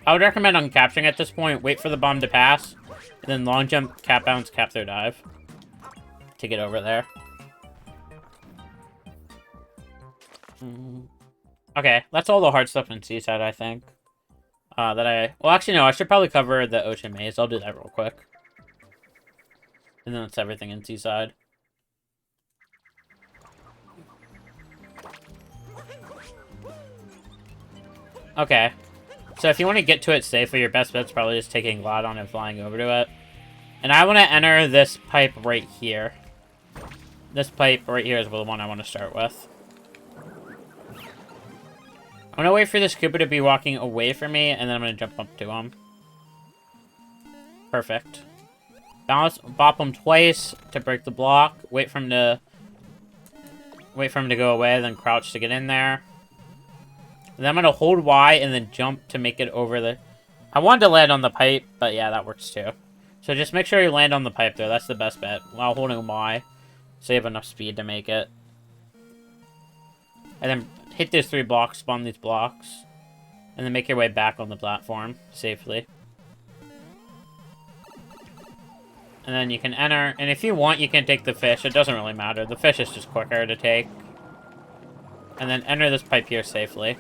I would recommend uncapturing at this point. Wait for the bomb to pass. And then long jump, cap bounce, cap through dive. To get over there. Okay, that's all the hard stuff in Seaside, I think. Well, actually, no, I should probably cover the Ocean Maze. I'll do that real quick. And then that's everything in Seaside. Okay. So if you want to get to it safely, your best bet's probably just taking Glidon and flying over to it. And I want to enter this pipe right here. This pipe right here is the one I want to start with. I'm going to wait for this Koopa to be walking away from me, and then I'm going to jump up to him. Perfect. Bounce, bop him twice to break the block. Wait for him to go away, then crouch to get in there. And then I'm going to hold Y and then jump to make it over the... I wanted to land on the pipe, but yeah, that works too. So just make sure you land on the pipe there. That's the best bet. While holding Y. So you have enough speed to make it. And then hit these 3 blocks, spawn these blocks. And then make your way back on the platform safely. And then you can enter. And if you want, you can take the fish. It doesn't really matter. The fish is just quicker to take. And then enter this pipe here safely.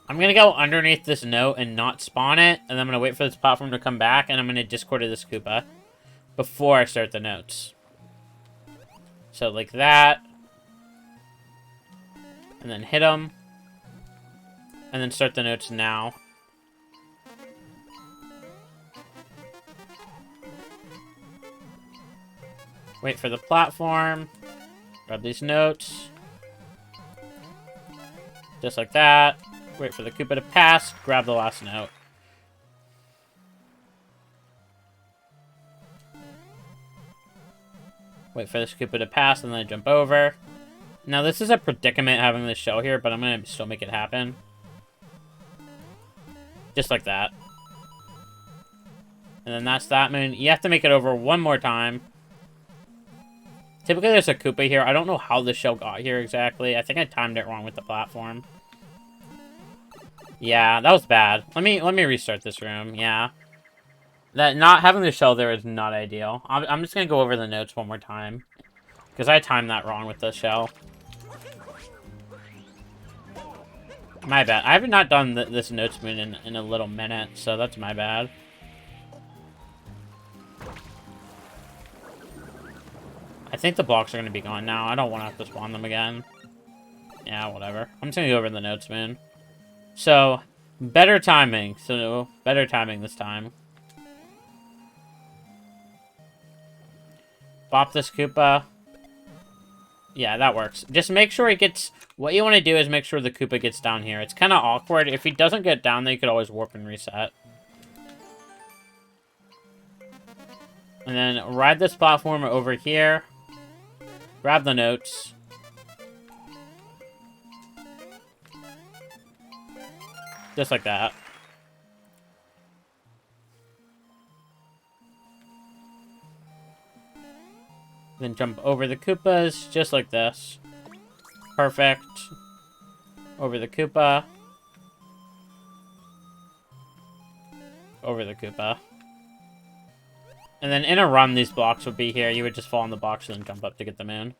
I'm going to go underneath this note and not spawn it. And then I'm going to wait for this platform to come back. And I'm going to discord to this Koopa before I start the notes. So like that. And then hit him. And then start the notes now. Wait for the platform. Grab these notes. Just like that. Wait for the Koopa to pass. Grab the last note. Wait for this Koopa to pass and then jump over. Now this is a predicament having this shell here, but I'm going to still make it happen. Just like that. And then that's that moon. You have to make it over one more time. Typically there's a Koopa here. I don't know how the shell got here exactly. I think I timed it wrong with the platform. Yeah, that was bad. Let me restart this room. Yeah. That not having the shell there is not ideal. I'm just going to go over the notes one more time. Because I timed that wrong with the shell. My bad. I have not done this notes moon in a little minute, so that's my bad. I think the blocks are going to be gone now. I don't want to have to spawn them again. Yeah, whatever. I'm just going to go over the notes moon. So, better timing. So, better timing this time. Bop this Koopa. Yeah, that works. Just make sure it gets... What you want to do is make sure the Koopa gets down here. It's kind of awkward. If he doesn't get down there, you could always warp and reset. And then ride this platform over here. Grab the notes. Just like that. Then jump over the Koopas, just like this. Perfect. Over the Koopa. Over the Koopa. And then in a run, these blocks would be here. You would just fall on the box and then jump up to get the moon.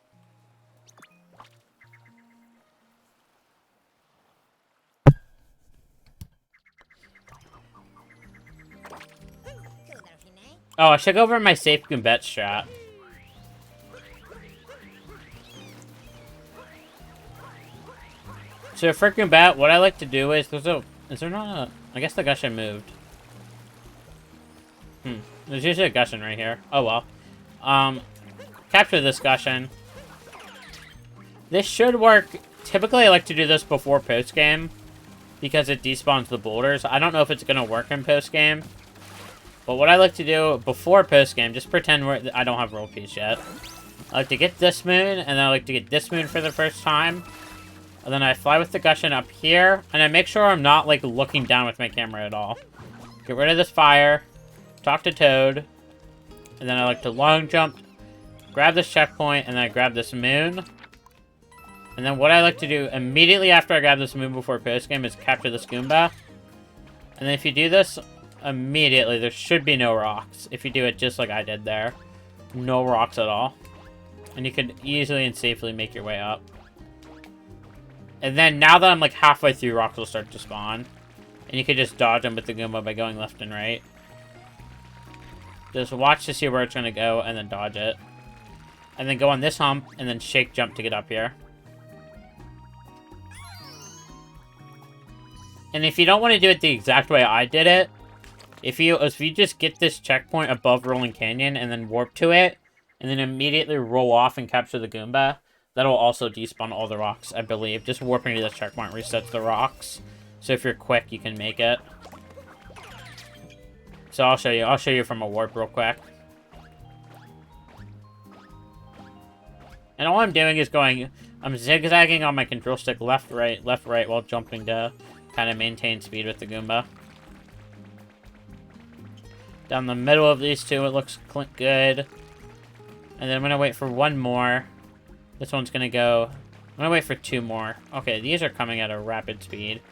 Oh, I should go over my safe Goombet strat. So for Goombet, what I like to do is... Is there not a... I guess the Gushin moved. There's usually a Gushin right here. Oh, well. Capture this Gushin. This should work. Typically, I like to do this before post-game, because it despawns the boulders. I don't know if it's going to work in post-game. But what I like to do before post-game, just pretend I don't have World Peace yet. I like to get this moon, and then I like to get this moon for the first time. And then I fly with the Gushin up here, and I make sure I'm not, like, looking down with my camera at all. Get rid of this fire, talk to Toad, and then I like to long jump, grab this checkpoint, and then I grab this moon. And then what I like to do immediately after I grab this moon before post-game is capture this Goomba. And then if you do this, immediately there should be no rocks. If you do it just like I did there. No rocks at all. And you can easily and safely make your way up. And then now that I'm like halfway through, rocks will start to spawn. And you can just dodge them with the Goomba by going left and right. Just watch to see where it's going to go and then dodge it. And then go on this hump and then shake jump to get up here. And if you don't want to do it the exact way I did it, if you just get this checkpoint above Rolling Canyon and then warp to it, and then immediately roll off and capture the Goomba, that'll also despawn all the rocks, I believe. Just warping to this checkpoint resets the rocks. So if you're quick, you can make it. So I'll show you from a warp real quick. And all I'm doing is I'm zigzagging on my control stick left, right, while jumping to kind of maintain speed with the Goomba. Down the middle of these two, it looks good. And then I'm going to wait for one more. This one's going to go... I'm going to wait for two more. Okay, these are coming at a rapid speed.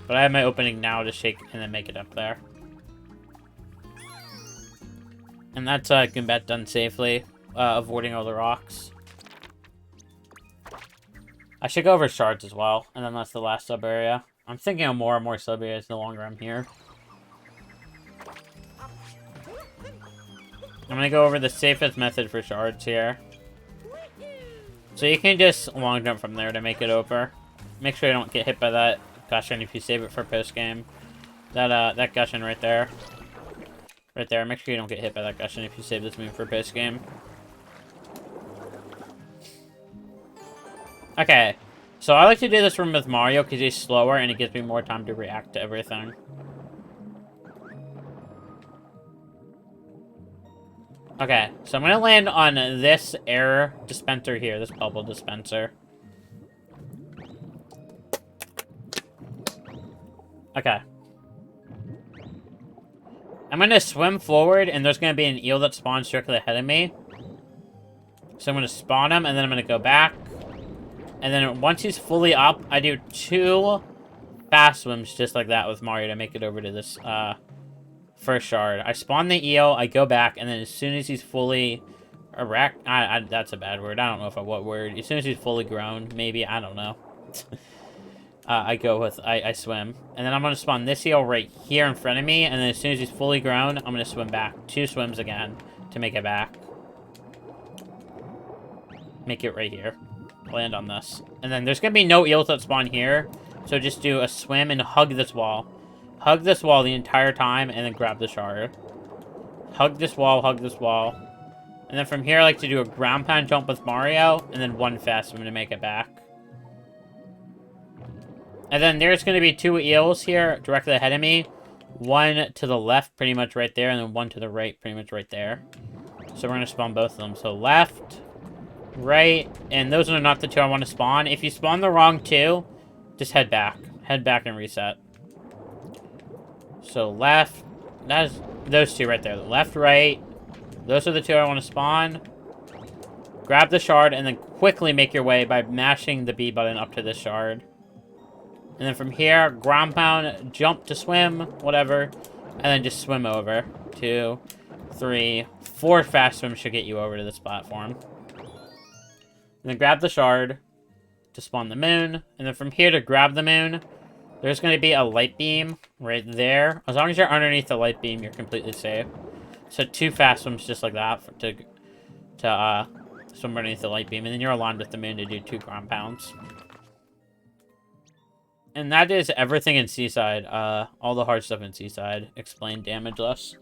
But I have my opening now to shake and then make it up there. And that's Goombet done safely, avoiding all the rocks. I should go over shards as well, and then that's the last sub area. I'm thinking of more and more sub areas the longer I'm here. I'm gonna go over the safest method for shards here. So you can just long jump from there to make it over. Make sure you don't get hit by that Gushin if you save it for post-game. That Gushin right there. Right there. Make sure you don't get hit by that Gushin if you save this move for post-game. Okay. So I like to do this room with Mario because he's slower and it gives me more time to react to everything. Okay, so I'm gonna land on this air dispenser here, this bubble dispenser. Okay. I'm gonna swim forward, and there's gonna be an eel that spawns directly ahead of me. So I'm gonna spawn him, and then I'm gonna go back. And then once he's fully up, I do 2 fast swims just like that with Mario to make it over to this, first shard. I spawn the eel, I go back, and then as soon as he's fully erect... that's a bad word. I don't know what word. As soon as he's fully grown, maybe. I don't know. I swim. And then I'm going to spawn this eel right here in front of me, and then as soon as he's fully grown, I'm going to swim back. 2 swims again to make it back. Make it right here. Land on this. And then there's going to be no eels that spawn here, so just do a swim and hug this wall. Hug this wall the entire time, and then grab the shard. Hug this wall, And then from here, I like to do a ground pound jump with Mario, and then 1 fast swim to make it back. And then there's going to be 2 eels here, directly ahead of me. 1 to the left, pretty much right there, and then 1 to the right, pretty much right there. So we're going to spawn both of them. So left, right, and those are not the 2 I want to spawn. If you spawn the wrong 2, just head back. Head back and reset. So left, that's those 2 right there. Left, right, those are the 2 I want to spawn. grab the shard, and then quickly make your way by mashing the B button up to this shard. And then from here, ground pound, jump to swim, whatever, and then just swim over. 2, 3, 4 fast swims should get you over to this platform. And then grab the shard to spawn the moon. And then from here to grab the moon, there's going to be a light beam right there. As long as you're underneath the light beam, you're completely safe. So 2 fast swims just like that to swim underneath the light beam. And then you're aligned with the moon to do 2 ground pounds. And that is everything in Seaside. All the hard stuff in Seaside. Explained Damageless.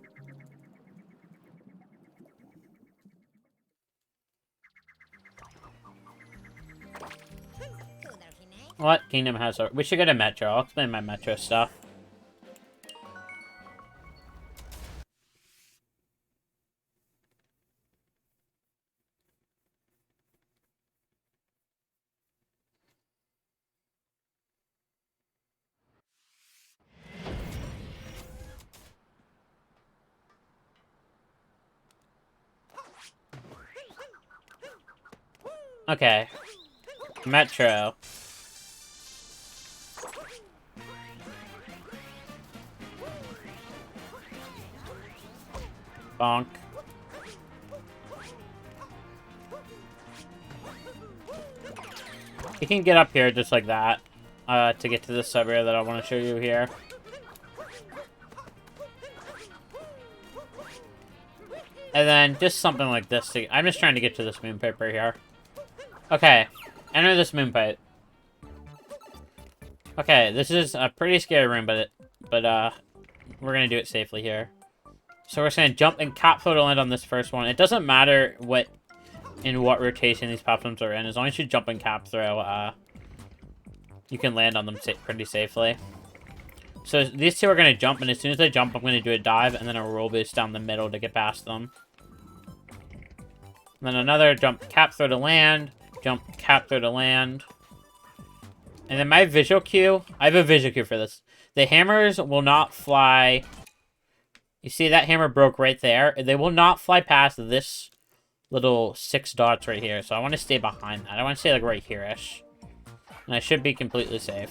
What? Kingdom has our... We should go to Metro. I'll explain my Metro stuff. Okay. Metro. Bonk. You can get up here just like that, to get to the sub-area that I want to show you here. And then just something like this. I'm just trying to get to this moon pipe right here. Okay, enter this moon pipe. Okay, this is a pretty scary room, but we're gonna do it safely here. So we're just gonna jump and cap throw to land on this first one. It doesn't matter what rotation these platforms are in, as long as you jump and cap throw, you can land on them pretty safely. So these 2 are gonna jump, and as soon as they jump, I'm gonna do a dive and then a roll boost down the middle to get past them. And then another jump, cap throw to land. Jump, cap throw to land. And then my visual cue, I have a visual cue for this. The hammers will not fly. You see that hammer broke right there? They will not fly past this little 6 dots right here. So I want to stay behind that. I want to stay like right here-ish. And I should be completely safe.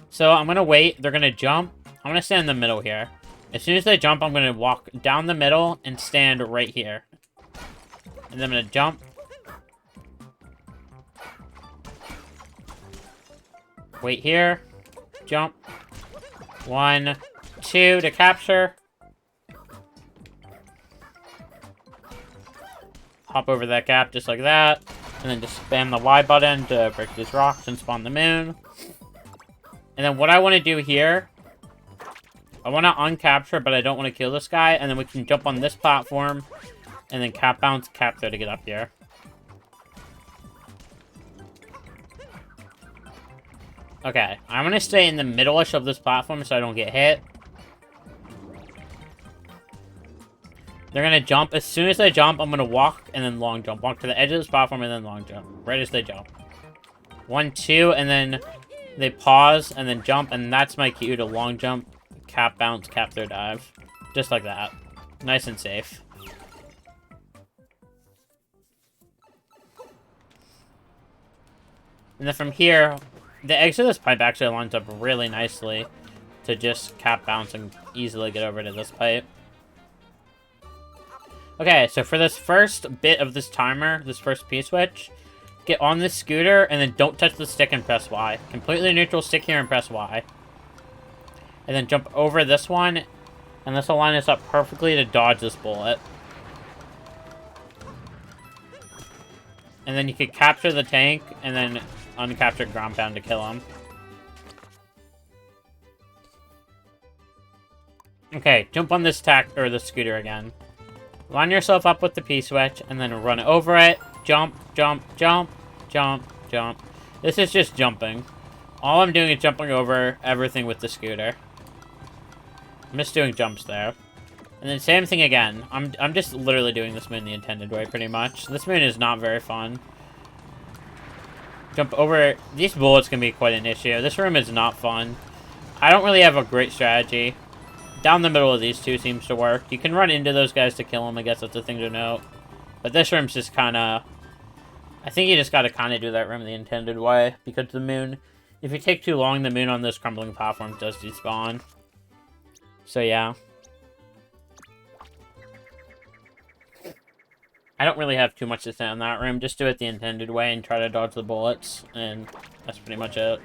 So I'm going to wait. They're going to jump. I'm going to stand in the middle here. As soon as they jump, I'm going to walk down the middle and stand right here. And then I'm going to jump. Wait here. Jump. 1, 2 to capture. Hop over that gap just like that. And then just spam the Y button to break these rocks and spawn the moon. And then what I want to do here, I want to uncapture, but I don't want to kill this guy. And then we can jump on this platform. And then cap bounce, cap throw to get up here. Okay, I'm going to stay in the middle-ish of this platform so I don't get hit. They're going to jump. As soon as they jump, I'm going to walk and then long jump. Walk to the edge of this platform and then long jump. Right as they jump. 1, 2, and then they pause and then jump. And that's my cue to long jump, cap bounce, cap throw dive. Just like that. Nice and safe. And then from here, the exit of this pipe actually lines up really nicely to just cap bounce and easily get over to this pipe. Okay, so for this first bit of this timer, this first P-switch, get on this scooter and then don't touch the stick and press Y. Completely neutral, stick here and press Y. And then jump over this one, and this will line us up perfectly to dodge this bullet. And then you could capture the tank, and then uncapture ground pound to kill him. Okay, jump on this the scooter again. Line yourself up with the P-switch, and then run over it. Jump, jump, jump, jump, jump. This is just jumping. All I'm doing is jumping over everything with the scooter. I'm just doing jumps there. And then same thing again. I'm just literally doing this moon the intended way, pretty much. This moon is not very fun. Jump over. These bullets can be quite an issue. This room is not fun. I don't really have a great strategy. Down the middle of these two seems to work. You can run into those guys to kill them, I guess that's the thing to note. But this room's just kind of... I think you just gotta kind of do that room the intended way, because the moon... If you take too long, the moon on those crumbling platforms does despawn. So yeah. I don't really have too much to say on that room. Just do it the intended way and try to dodge the bullets, and that's pretty much it.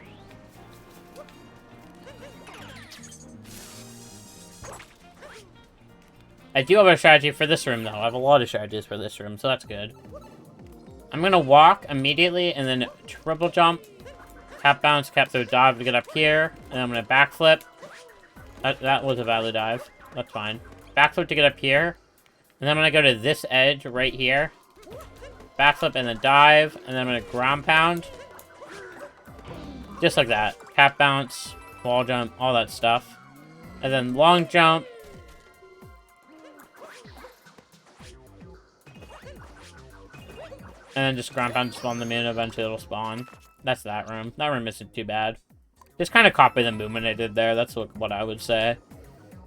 I do have a strategy for this room, though. I have a lot of strategies for this room, so that's good. I'm gonna walk immediately, and then triple jump, cap bounce, cap throw dive to get up here, and I'm gonna backflip. That was a valid dive. That's fine. Backflip to get up here, and then I'm gonna go to this edge right here. Backflip and then dive, and then I'm gonna ground pound. Just like that. Cap bounce, wall jump, all that stuff. And then long jump. And then just ground pound to spawn the moon, eventually it'll spawn. That's that room. That room isn't too bad. Just kind of copy the movement I did there. That's what I would say.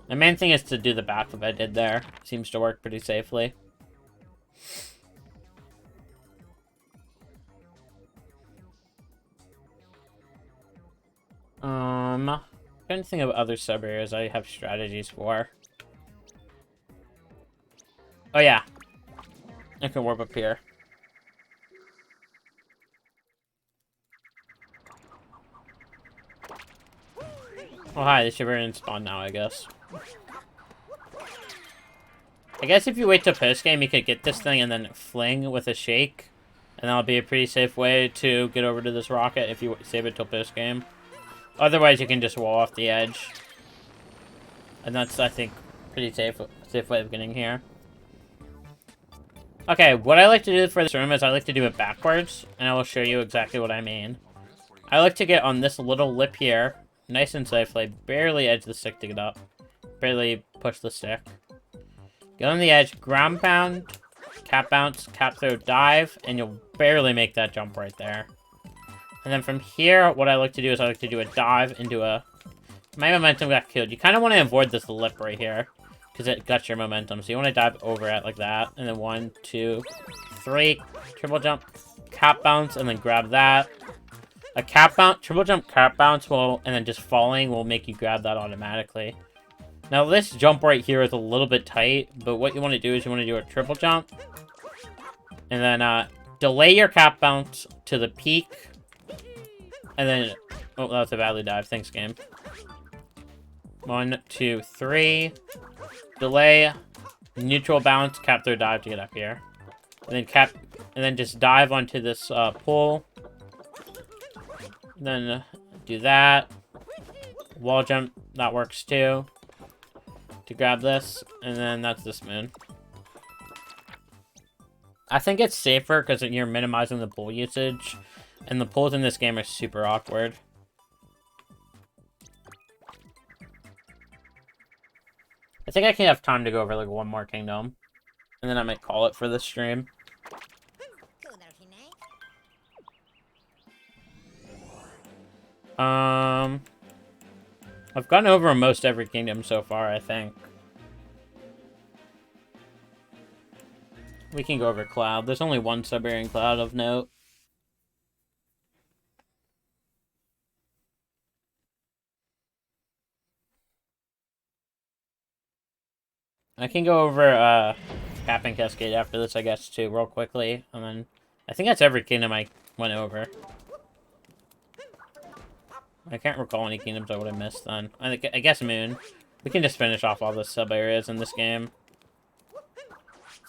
The main thing is to do the backflip I did there. Seems to work pretty safely. I'm trying to think of other sub-areas I have strategies for. Oh yeah. I can warp up here. Oh hi, the Shiver didn't spawn now, I guess. I guess if you wait till post-game, you could get this thing and then fling with a shake. And that'll be a pretty safe way to get over to this rocket if you save it till post-game. Otherwise, you can just wall off the edge. And that's, I think, pretty safe way of getting here. Okay, what I like to do for this room is I like to do it backwards. And I will show you exactly what I mean. I like to get on this little lip here. Nice and safely. Barely edge the stick to get up. Barely push the stick. Get on the edge, ground pound, cap bounce, cap throw, dive, and you'll barely make that jump right there. And then from here, what I like to do is I like to do a dive into a... My momentum got killed. You kind of want to avoid this lip right here, because it guts your momentum. So you want to dive over it like that. And then 1, 2, 3, triple jump, cap bounce, and then grab that. A cap bounce, triple jump, cap bounce will, and then just falling will make you grab that automatically. Now this jump right here is a little bit tight, but what you want to do is you want to do a triple jump. And then delay your cap bounce to the peak. And then, oh, that was a valley dive. Thanks, game. 1, 2, 3. Delay, neutral bounce, cap throw dive to get up here. And then just dive onto this pole. Then do that. Wall jump, that works too. To grab this, and then that's this moon. I think it's safer because you're minimizing the pull usage, and the pulls in this game are super awkward. I think I can have time to go over like one more kingdom, and then I might call it for this stream. I've gone over most every kingdom so far, I think. We can go over Cloud. There's only one sub-area in Cloud of note. I can go over Cap and Cascade after this, I guess, too, real quickly. And then I think that's every kingdom I went over. I can't recall any kingdoms I would have missed then. I guess Moon. We can just finish off all the sub-areas in this game.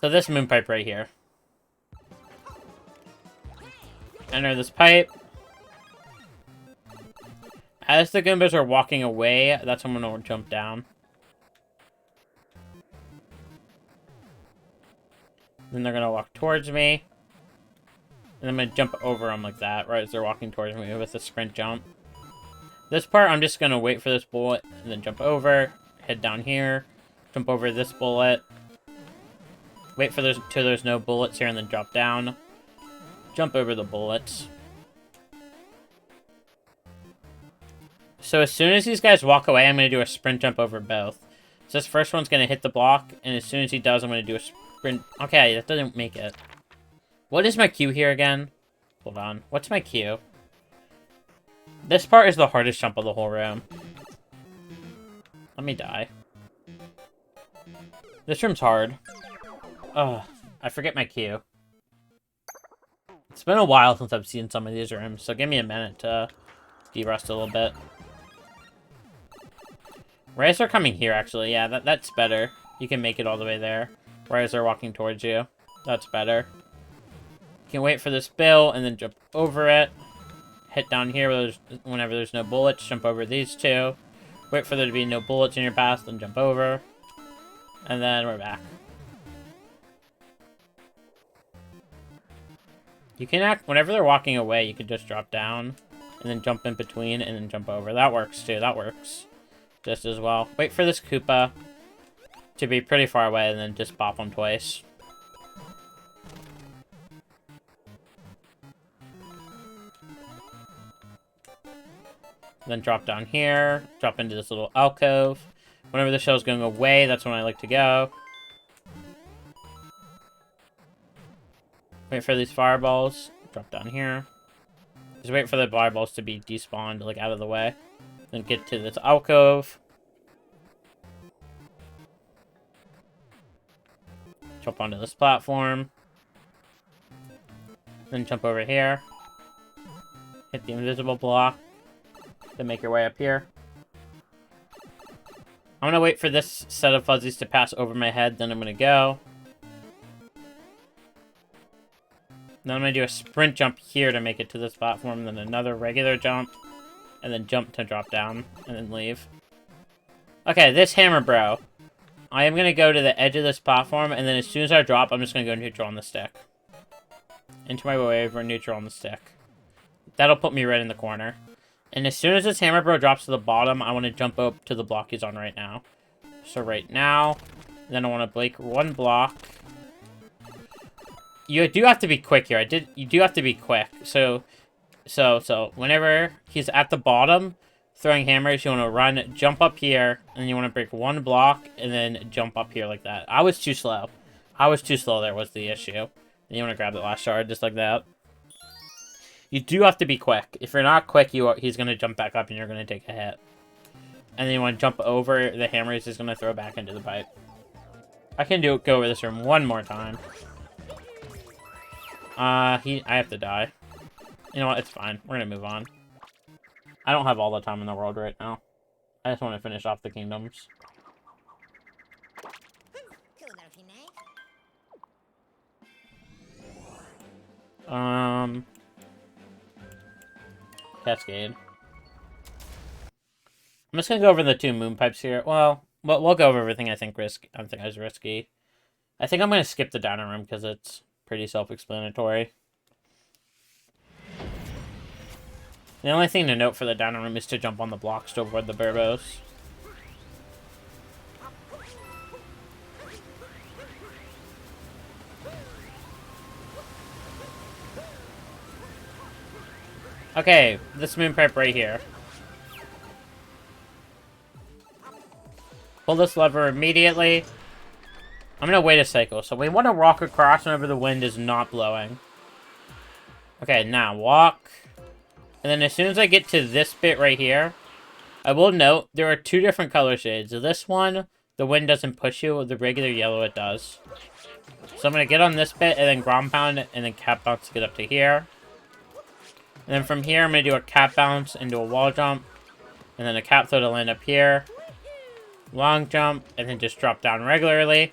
So this moon pipe right here. Enter this pipe. As the Goombas are walking away, that's when I'm going to jump down. Then they're going to walk towards me. And I'm going to jump over them like that, right as they're walking towards me with a sprint jump. This part, I'm just going to wait for this bullet, and then jump over, head down here, jump over this bullet, wait for till there's no bullets here, and then drop down, jump over the bullets. So as soon as these guys walk away, I'm going to do a sprint jump over both. So this first one's gonna hit the block, and as soon as he does, I'm gonna do a sprint. Okay, that doesn't make it. What is my Q here again? Hold on. What's my Q? This part is the hardest jump of the whole room. Let me die. This room's hard. Ugh, I forget my Q. It's been a while since I've seen some of these rooms, so give me a minute to de-rust a little bit. Rays are coming here, actually. Yeah, that's better. You can make it all the way there. Rays are walking towards you. That's better. You can wait for this bill and then jump over it. Hit down here whenever there's no bullets. Jump over these two. Wait for there to be no bullets in your path, then jump over. And then we're back. You can act, whenever they're walking away, you can just drop down. And then jump in between and then jump over. That works too, that works. Just as well. Wait for this Koopa to be pretty far away and then just bop him twice. Then drop down here, drop into this little alcove. Whenever the shell's going away, that's when I like to go. Wait for these fireballs, drop down here. Just wait for the fireballs to be despawned, like, out of the way. Then get to this alcove. Jump onto this platform. Then jump over here. Hit the invisible block. Then make your way up here. I'm gonna wait for this set of fuzzies to pass over my head, then I'm gonna go. Then I'm gonna do a sprint jump here to make it to this platform, then another regular jump. And then jump to drop down, and then leave. Okay, this hammer bro. I am going to go to the edge of this platform, and then as soon as I drop, I'm just going to go neutral on the stick. Into my wave, or neutral on the stick. That'll put me right in the corner. And as soon as this hammer bro drops to the bottom, I want to jump up to the block he's on right now. So right now, then I want to break one block. You do have to be quick here. You do have to be quick. So whenever he's at the bottom, throwing hammers, you want to run, jump up here, and you want to break one block, and then jump up here like that. I was too slow. There was the issue. And you want to grab the last shard, just like that. You do have to be quick. If you're not quick, he's going to jump back up, and you're going to take a hit. And then you want to jump over the hammers, he's going to throw back into the pipe. I can go over this room one more time. I have to die. You know what? It's fine. We're gonna move on. I don't have all the time in the world right now. I just want to finish off the kingdoms. Cascade. I'm just gonna go over the two moon pipes here. Well, we'll go over everything I think is risky. I think I'm gonna skip the dino room because it's pretty self-explanatory. The only thing to note for the dino room is to jump on the blocks to avoid the burbos. Okay, this moon pipe right here. Pull this lever immediately. I'm gonna wait a cycle. So we want to walk across whenever the wind is not blowing. Okay, now walk. And then as soon as I get to this bit right here, I will note there are two different color shades. So this one, the wind doesn't push you. The regular yellow, it does. So I'm going to get on this bit and then ground pound and then cap bounce to get up to here. And then from here, I'm going to do a cap bounce and do a wall jump. And then a cap throw to land up here. Long jump, and then just drop down regularly.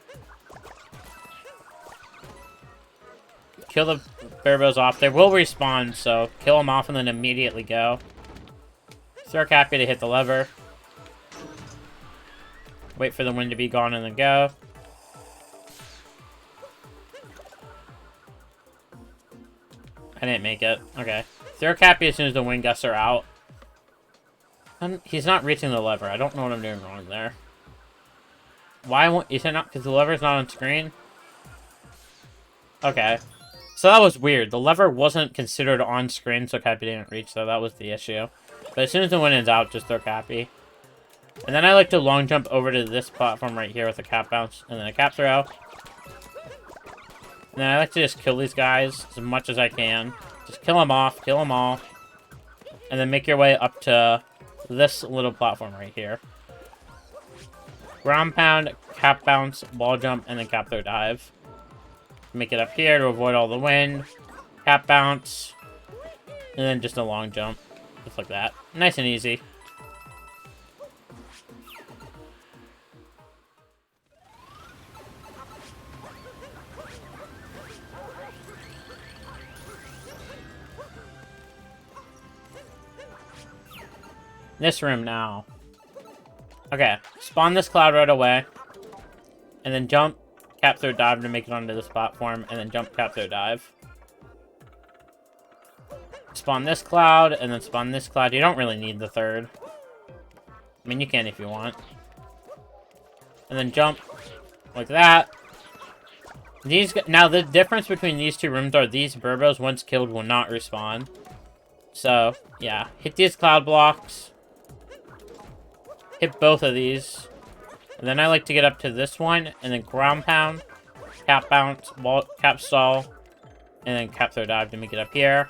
Kill the burbos off. They will respawn, so kill them off and then immediately go. Throw Cappy to hit the lever. Wait for the wind to be gone and then go. I didn't make it. Okay. Throw Cappy as soon as the wind gusts are out. He's not reaching the lever. I don't know what I'm doing wrong there. Why won't... Is it not... Because the lever's not on screen? Okay. So that was weird. The lever wasn't considered on screen, so Cappy didn't reach, so that was the issue. But as soon as the wind is out, just throw Cappy. And then I like to long jump over to this platform right here with a cap bounce and then a cap throw. And then I like to just kill these guys as much as I can. Just kill them off, kill them all. And then make your way up to this little platform right here. Ground pound, cap bounce, wall jump, and then cap throw dive. Make it up here to avoid all the wind. Cap bounce. And then just a long jump. Just like that. Nice and easy. This room now. Okay, spawn this cloud right away. And then jump, cap throw dive to make it onto this platform. And then jump, cap throw dive. Spawn this cloud, and then spawn this cloud. You don't really need the third. I mean, you can if you want. And then jump like that. Now, the difference between these two rooms are these Burbos, once killed, will not respawn. So, yeah. Hit these cloud blocks. Hit both of these. And then I like to get up to this one, and then ground pound, cap bounce, cap stall, and then cap throw dive to make it up here.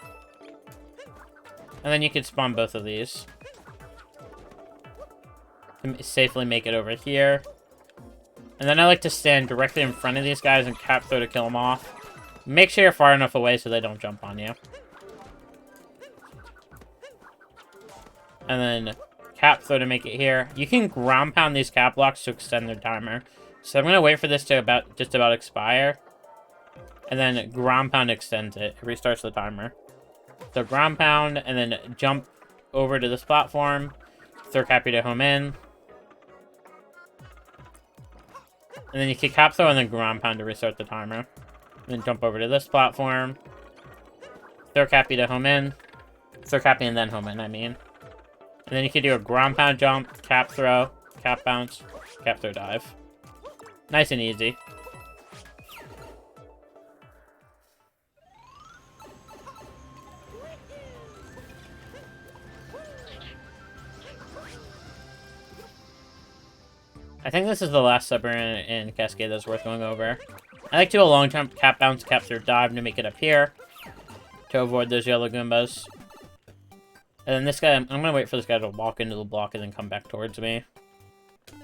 And then you can spawn both of these. To safely make it over here. And then I like to stand directly in front of these guys and cap throw to kill them off. Make sure you're far enough away so they don't jump on you. And then cap throw to make it here. You can ground pound these cap blocks to extend their timer. So I'm going to wait for this to just about expire. And then ground pound extends it. It restarts the timer. So ground pound and then jump over to this platform. Throw cappy to home in. And then you can cap throw and then ground pound to restart the timer. And then jump over to this platform. Throw cappy to home in. Throw cappy and then home in, I mean. And then you can do a ground pound jump, cap throw, cap bounce, cap throw dive. Nice and easy. I think this is the last submarine in Cascade that's worth going over. I like to do a long jump, cap bounce, cap throw dive to make it up here. To avoid those yellow Goombas. And then this guy, I'm going to wait for this guy to walk into the block and then come back towards me. And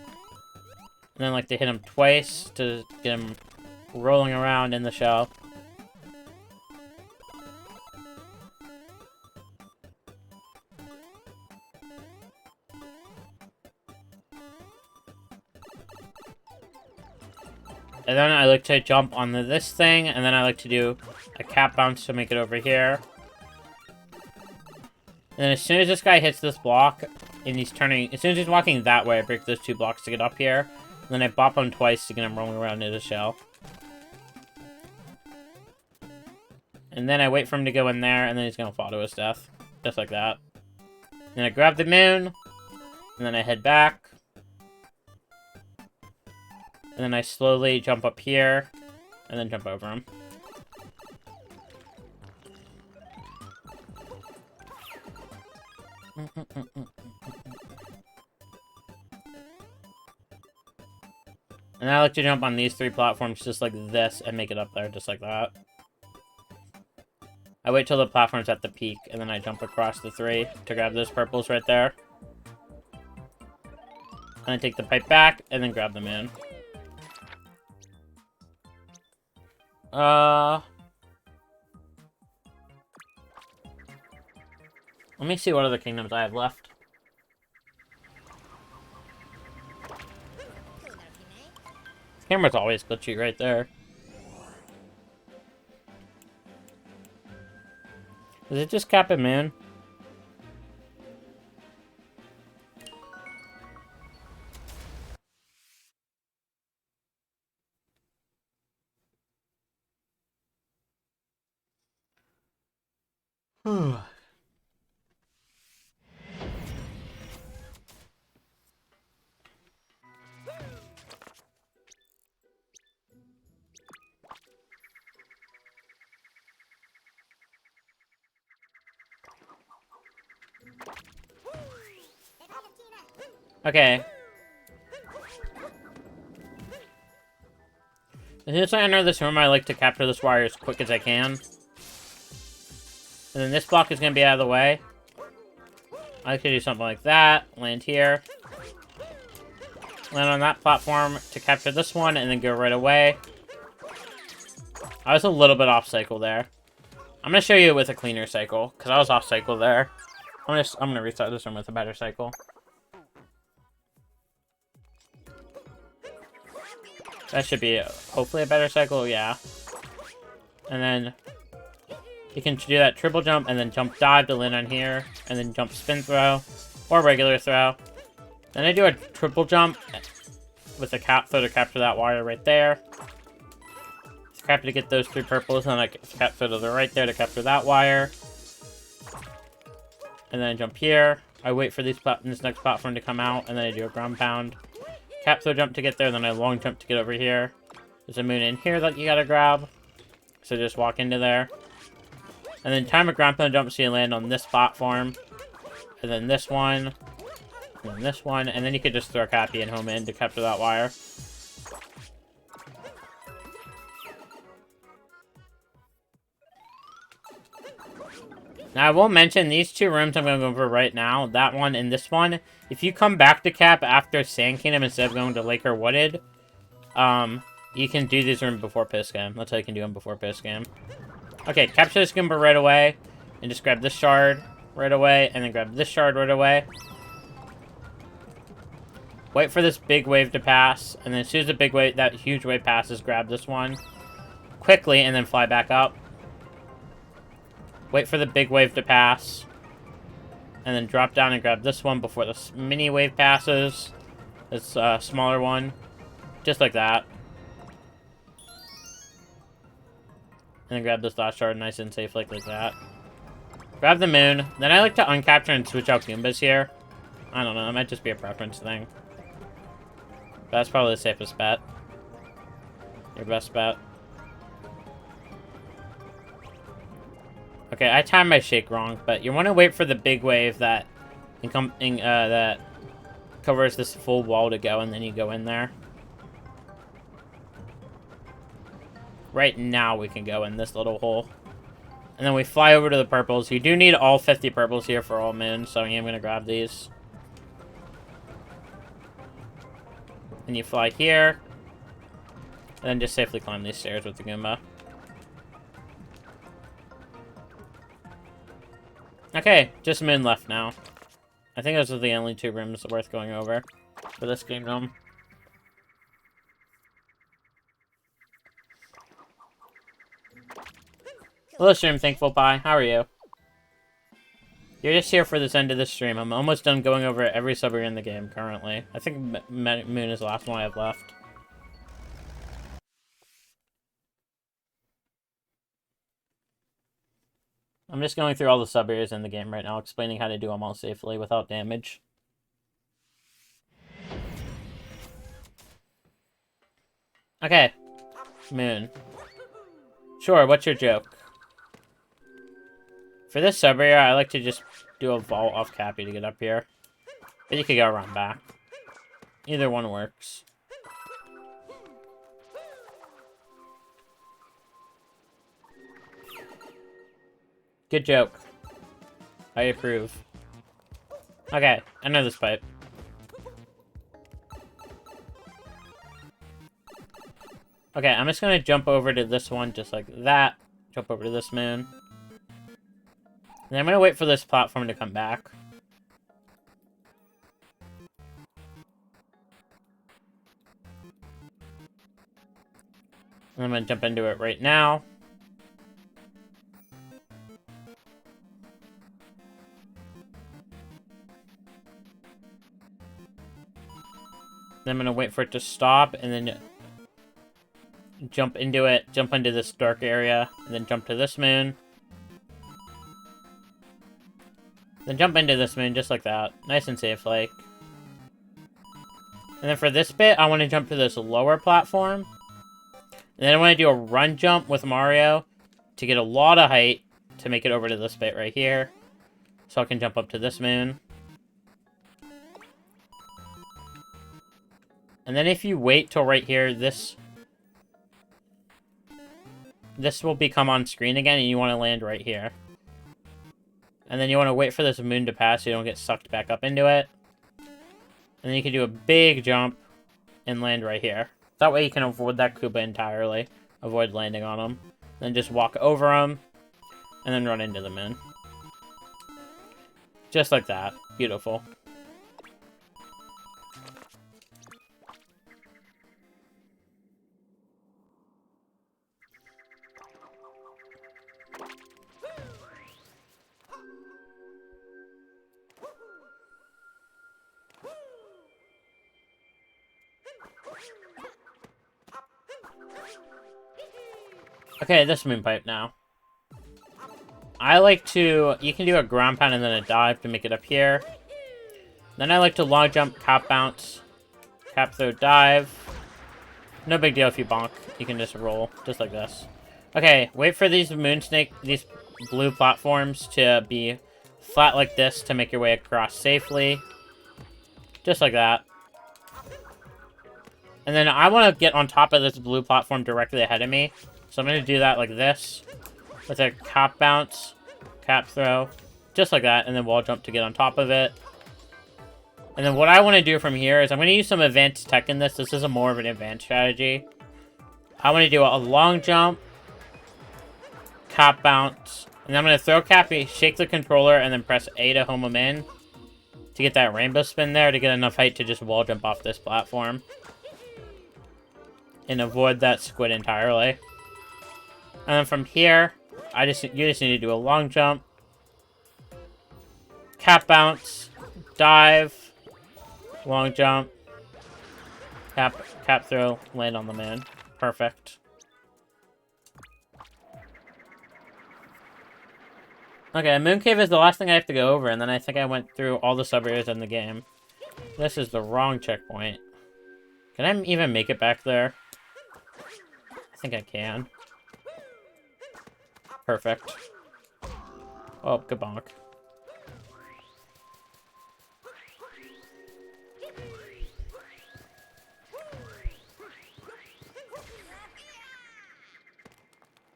then I like to hit him twice to get him rolling around in the shell. And then I like to jump on this thing, and then I like to do a cap bounce to make it over here. And then as soon as this guy hits this block, and he's turning, as soon as he's walking that way, I break those two blocks to get up here. And then I bop him twice to get him rolling around in his shell. And then I wait for him to go in there, and then he's going to fall to his death. Just like that. And then I grab the moon, and then I head back. And then I slowly jump up here, and then jump over him. And I like to jump on these three platforms just like this and make it up there just like that. I wait till the platform's at the peak, and then I jump across the three to grab those purples right there. And I take the pipe back, and then grab the moon. Let me see what other kingdoms I have left. Camera's always glitchy right there. Is it just Cap and Moon? Okay. As soon as I enter this room, I like to capture this wire as quick as I can. And then this block is going to be out of the way. I like to do something like that. Land here. Land on that platform to capture this one, and then go right away. I was a little bit off cycle there. I'm going to show you with a cleaner cycle, because I was off cycle there. I'm gonna restart this one with a better cycle. That should be, hopefully, a better cycle, yeah. And then you can do that triple jump, and then jump dive to land on here, and then jump spin throw, or regular throw. Then I do a triple jump with a cap throw to capture that wire right there. Crap to get those 3 purples, and then I cap throw to the right there to capture that wire. And then I jump here. I wait for this next platform to come out, and then I do a ground pound. Cap throw jump to get there, then I long jump to get over here. There's a moon in here that you gotta grab. So just walk into there. And then time a ground pound jump so you land on this platform. And then this one. And then this one. And then you could just throw Cappy and home in to capture that wire. Now, I will mention these 2 rooms I'm going to go over right now. That one and this one. If you come back to Cap after Sand Kingdom instead of going to Lake or Wooded, you can do these rooms before Piss Game. That's how you can do them before Piss Game. Okay, capture this Goomba right away. And just grab this shard right away. And then grab this shard right away. Wait for this big wave to pass. And then as soon as the big wave, that huge wave passes, grab this one quickly and then fly back up. Wait for the big wave to pass. And then drop down and grab this one before the mini wave passes. This smaller one. Just like that. And then grab this last shard nice and safe like that. Grab the moon. Then I like to uncapture and switch out Goombas here. I don't know, it might just be a preference thing. But that's probably the safest bet. Your best bet. Okay, I timed my shake wrong, but you want to wait for the big wave that that covers this full wall to go, and then you go in there. Right now, we can go in this little hole. And then we fly over to the purples. You do need all 50 purples here for all moons, so I am going to grab these. And you fly here. And then just safely climb these stairs with the Goomba. Okay, just moon left now. I think those are the only 2 rooms worth going over for this game room. Hello, Stream Thankful Pie. How are you? You're just here for this end of the stream. I'm almost done going over every sub-area in the game currently. I think Moon is the last one I have left. I'm just going through all the sub-areas in the game right now, explaining how to do them all safely without damage. Okay. Moon. Sure, what's your joke? For this sub-area, I like to just do a vault off Cappy to get up here. But you could go around back. Either one works. Good joke. I approve. Okay, I know this pipe. Okay, I'm just gonna jump over to this one just like that. Jump over to this moon. And I'm gonna wait for this platform to come back. And I'm gonna jump into it right now. Then I'm gonna wait for it to stop and then jump into it, jump into this dark area, and then jump to this moon. Then jump into this moon just like that. Nice and safe, like. And then for this bit, I want to jump to this lower platform. And then I want to do a run jump with Mario to get a lot of height to make it over to this bit right here. So I can jump up to this moon. And then if you wait till right here, this will become on screen again, and you want to land right here. And then you want to wait for this moon to pass so you don't get sucked back up into it. And then you can do a big jump and land right here. That way you can avoid that Koopa entirely. Avoid landing on him. Then just walk over him, and then run into the moon. Just like that. Beautiful. Okay, this moon pipe now. I like to... You can do a ground pound and then a dive to make it up here. Then I like to long jump, cap bounce, cap throw, dive. No big deal if you bonk. You can just roll, just like this. Okay, wait for these these blue platforms to be flat like this to make your way across safely. Just like that. And then I want to get on top of this blue platform directly ahead of me. So I'm going to do that like this. With a cap bounce, cap throw, just like that. And then wall jump to get on top of it. And then what I want to do from here is I'm going to use some advanced tech in this. This is more of an advanced strategy. I want to do a long jump, cap bounce. And I'm going to throw Cappy, shake the controller, and then press A to home him in. To get that rainbow spin there, to get enough height to just wall jump off this platform. And avoid that squid entirely. And then from here, you just need to do a long jump, cap bounce, dive, long jump, cap throw, land on the moon. Perfect. Okay, Moon Cave is the last thing I have to go over, and then I think I went through all the sub-areas in the game. This is the wrong checkpoint. Can I even make it back there? I think I can. Perfect. Oh, good bonk.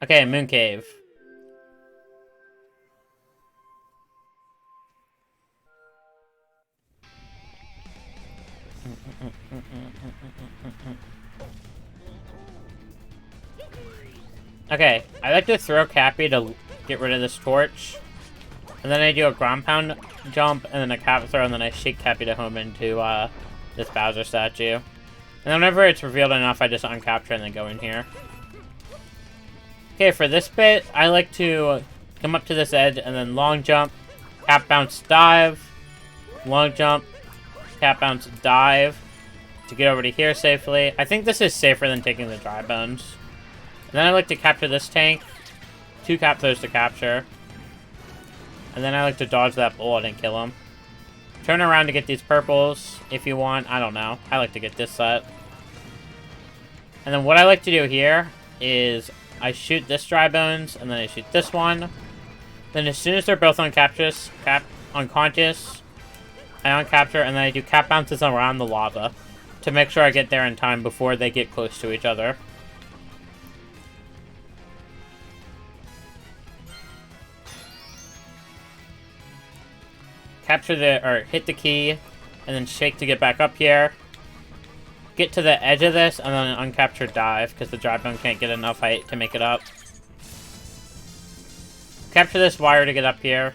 Okay, Moon Cave. Okay, I like to throw Cappy to get rid of this torch. And then I do a ground pound jump, and then a cap throw, and then I shake Cappy to home into this Bowser statue. And then whenever it's revealed enough, I just uncapture and then go in here. Okay, for this bit, I like to come up to this edge, and then long jump, cap bounce, dive, long jump, cap bounce, dive, to get over to here safely. I think this is safer than taking the dry bones. And then I like to capture this tank. 2 cap throws to capture. And then I like to dodge that bullet and kill him. Turn around to get these purples if you want. I don't know. I like to get this set. And then what I like to do here is I shoot this dry bones and then I shoot this one. Then as soon as they're both unconscious, I uncapture and then I do cap bounces around the lava to make sure I get there in time before they get close to each other. Hit the key, and then shake to get back up here. Get to the edge of this, and then uncapture dive, because the dry bone can't get enough height to make it up. Capture this wire to get up here.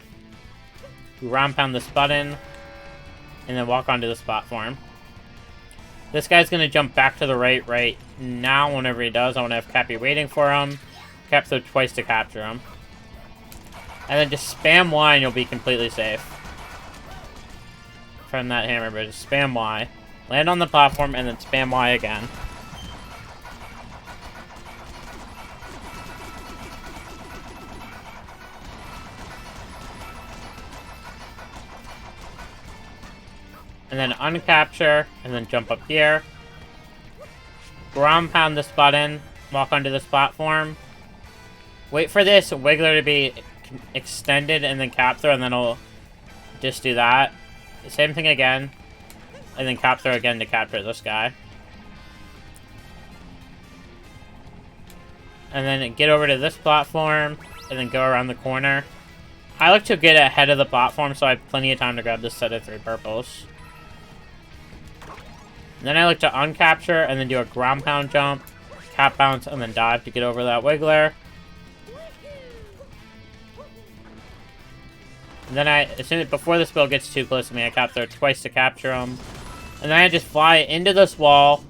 Round pound this button, and then walk onto this platform. This guy's going to jump back to the right now. Whenever he does, I want to have Cappy waiting for him. Cap throw twice to capture him. And then just spam Y and you'll be completely safe. From that hammer bridge, spam Y. Land on the platform and then spam Y again. And then uncapture, and then jump up here. Ground pound this button, walk onto this platform. Wait for this wiggler to be extended, and then cap throw, and then I'll just do that. Same thing again. And then cap throw again to capture this guy. and then get over to this platform, and then go around the corner. I like to get ahead of the platform so I have plenty of time to grab this set of 3 purples. And then I like to uncapture, and then do a ground pound jump, cap bounce, and then dive to get over that wiggler. And then before this bill gets too close to me, I cap there twice to capture him. And then I just fly into this wall,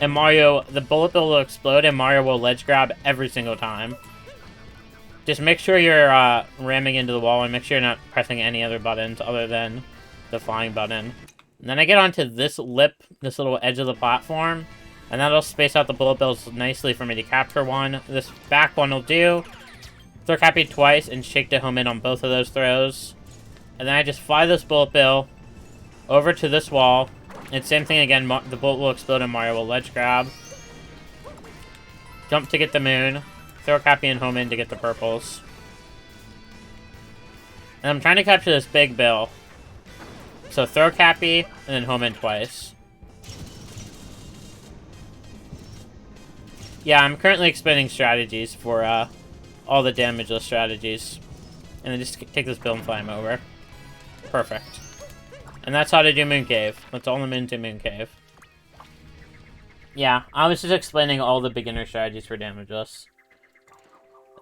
and the bullet bill will explode, and Mario will ledge grab every single time. Just make sure you're ramming into the wall, and make sure you're not pressing any other buttons other than the flying button. And then I get onto this this little edge of the platform, and that'll space out the bullet bills nicely for me to capture one. This back one will do. Throw Cappy twice and shake to home in on both of those throws. And then I just fly this bullet bill over to this wall. And same thing again, the bullet will explode and Mario will ledge grab. Jump to get the moon. Throw Cappy and home in to get the purples. And I'm trying to capture this big bill. So throw Cappy and then home in twice. Yeah, I'm currently explaining strategies for all the damageless strategies. And then just take this bill and fly him over. Perfect. And that's how to do Moon Cave. That's all the moon to Moon Cave. Yeah, I was just explaining all the beginner strategies for damageless.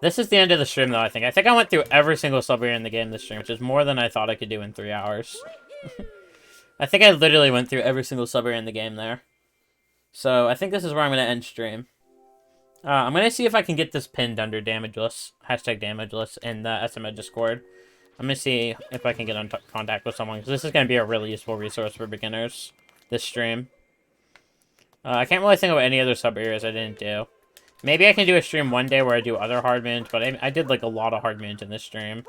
This is the end of the stream, though, I think. I think I went through every single sub-area in the game this stream, which is more than I thought I could do in 3 hours. I think I literally went through every single sub-area in the game there. So, I think this is where I'm going to end stream. I'm going to see if I can get this pinned under Damageless, #Damageless, in the SMA Discord. I'm going to see if I can get in contact with someone, because this is going to be a really useful resource for beginners, this stream. I can't really think of any other sub-areas I didn't do. Maybe I can do a stream one day where I do other hard moons, but I did like a lot of hard moons in this stream.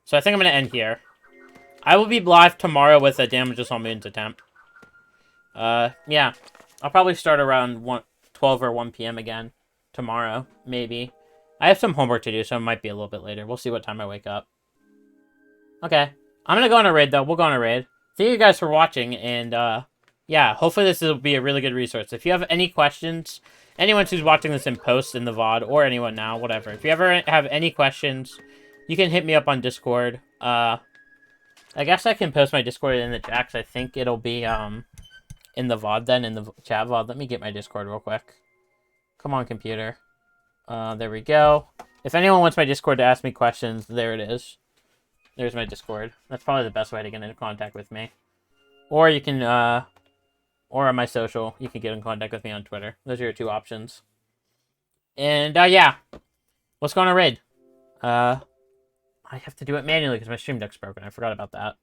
So I think I'm going to end here. I will be live tomorrow with a Damageless on Moons attempt. Yeah. I'll probably start around 12 or 1 p.m. again tomorrow, maybe. I have some homework to do, so it might be a little bit later. We'll see what time I wake up. Okay. I'm going to go on a raid, though. We'll go on a raid. Thank you guys for watching, and, yeah, hopefully this will be a really good resource. If you have any questions, anyone who's watching this in post in the VOD, or anyone now, whatever. If you ever have any questions, you can hit me up on Discord. I guess I can post my Discord in the chat, 'cause I think it'll be, in the VOD then, in the chat VOD. Let me get my Discord real quick. Come on, computer. There we go. If anyone wants my Discord to ask me questions, there it is. There's my Discord. That's probably the best way to get in contact with me. Or you can, or on my social, you can get in contact with me on Twitter. Those are your 2 options. And, yeah. Let's go on a raid. I have to do it manually because my stream deck's broken. I forgot about that.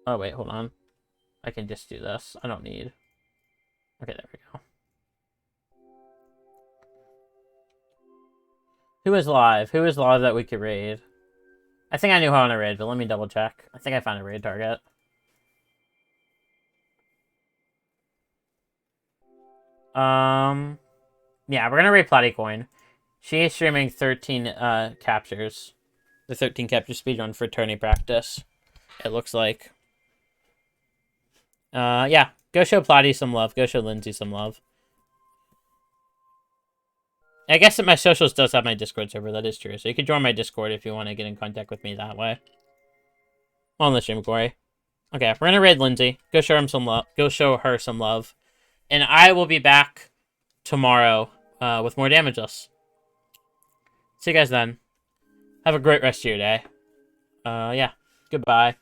Oh, wait, hold on. I can just do this. I don't need... Okay, there we go. Who is live? Who is live that we could raid? I think I knew how I want to raid, but let me double check. I think I found a raid target. Yeah, we're gonna raid Platycoin. She is streaming 13 captures. The 13 capture speedrun for tourney practice, it looks like. Yeah, go show Platy some love. Go show Lindsay some love. I guess that my socials does have my Discord server, that is true. So you can join my Discord if you want to get in contact with me that way. On the stream, Corey. Okay, we're gonna raid Lindsay. Go show him some love. Go show her some love. And I will be back tomorrow with more Damageless. See you guys then. Have a great rest of your day. Yeah. Goodbye.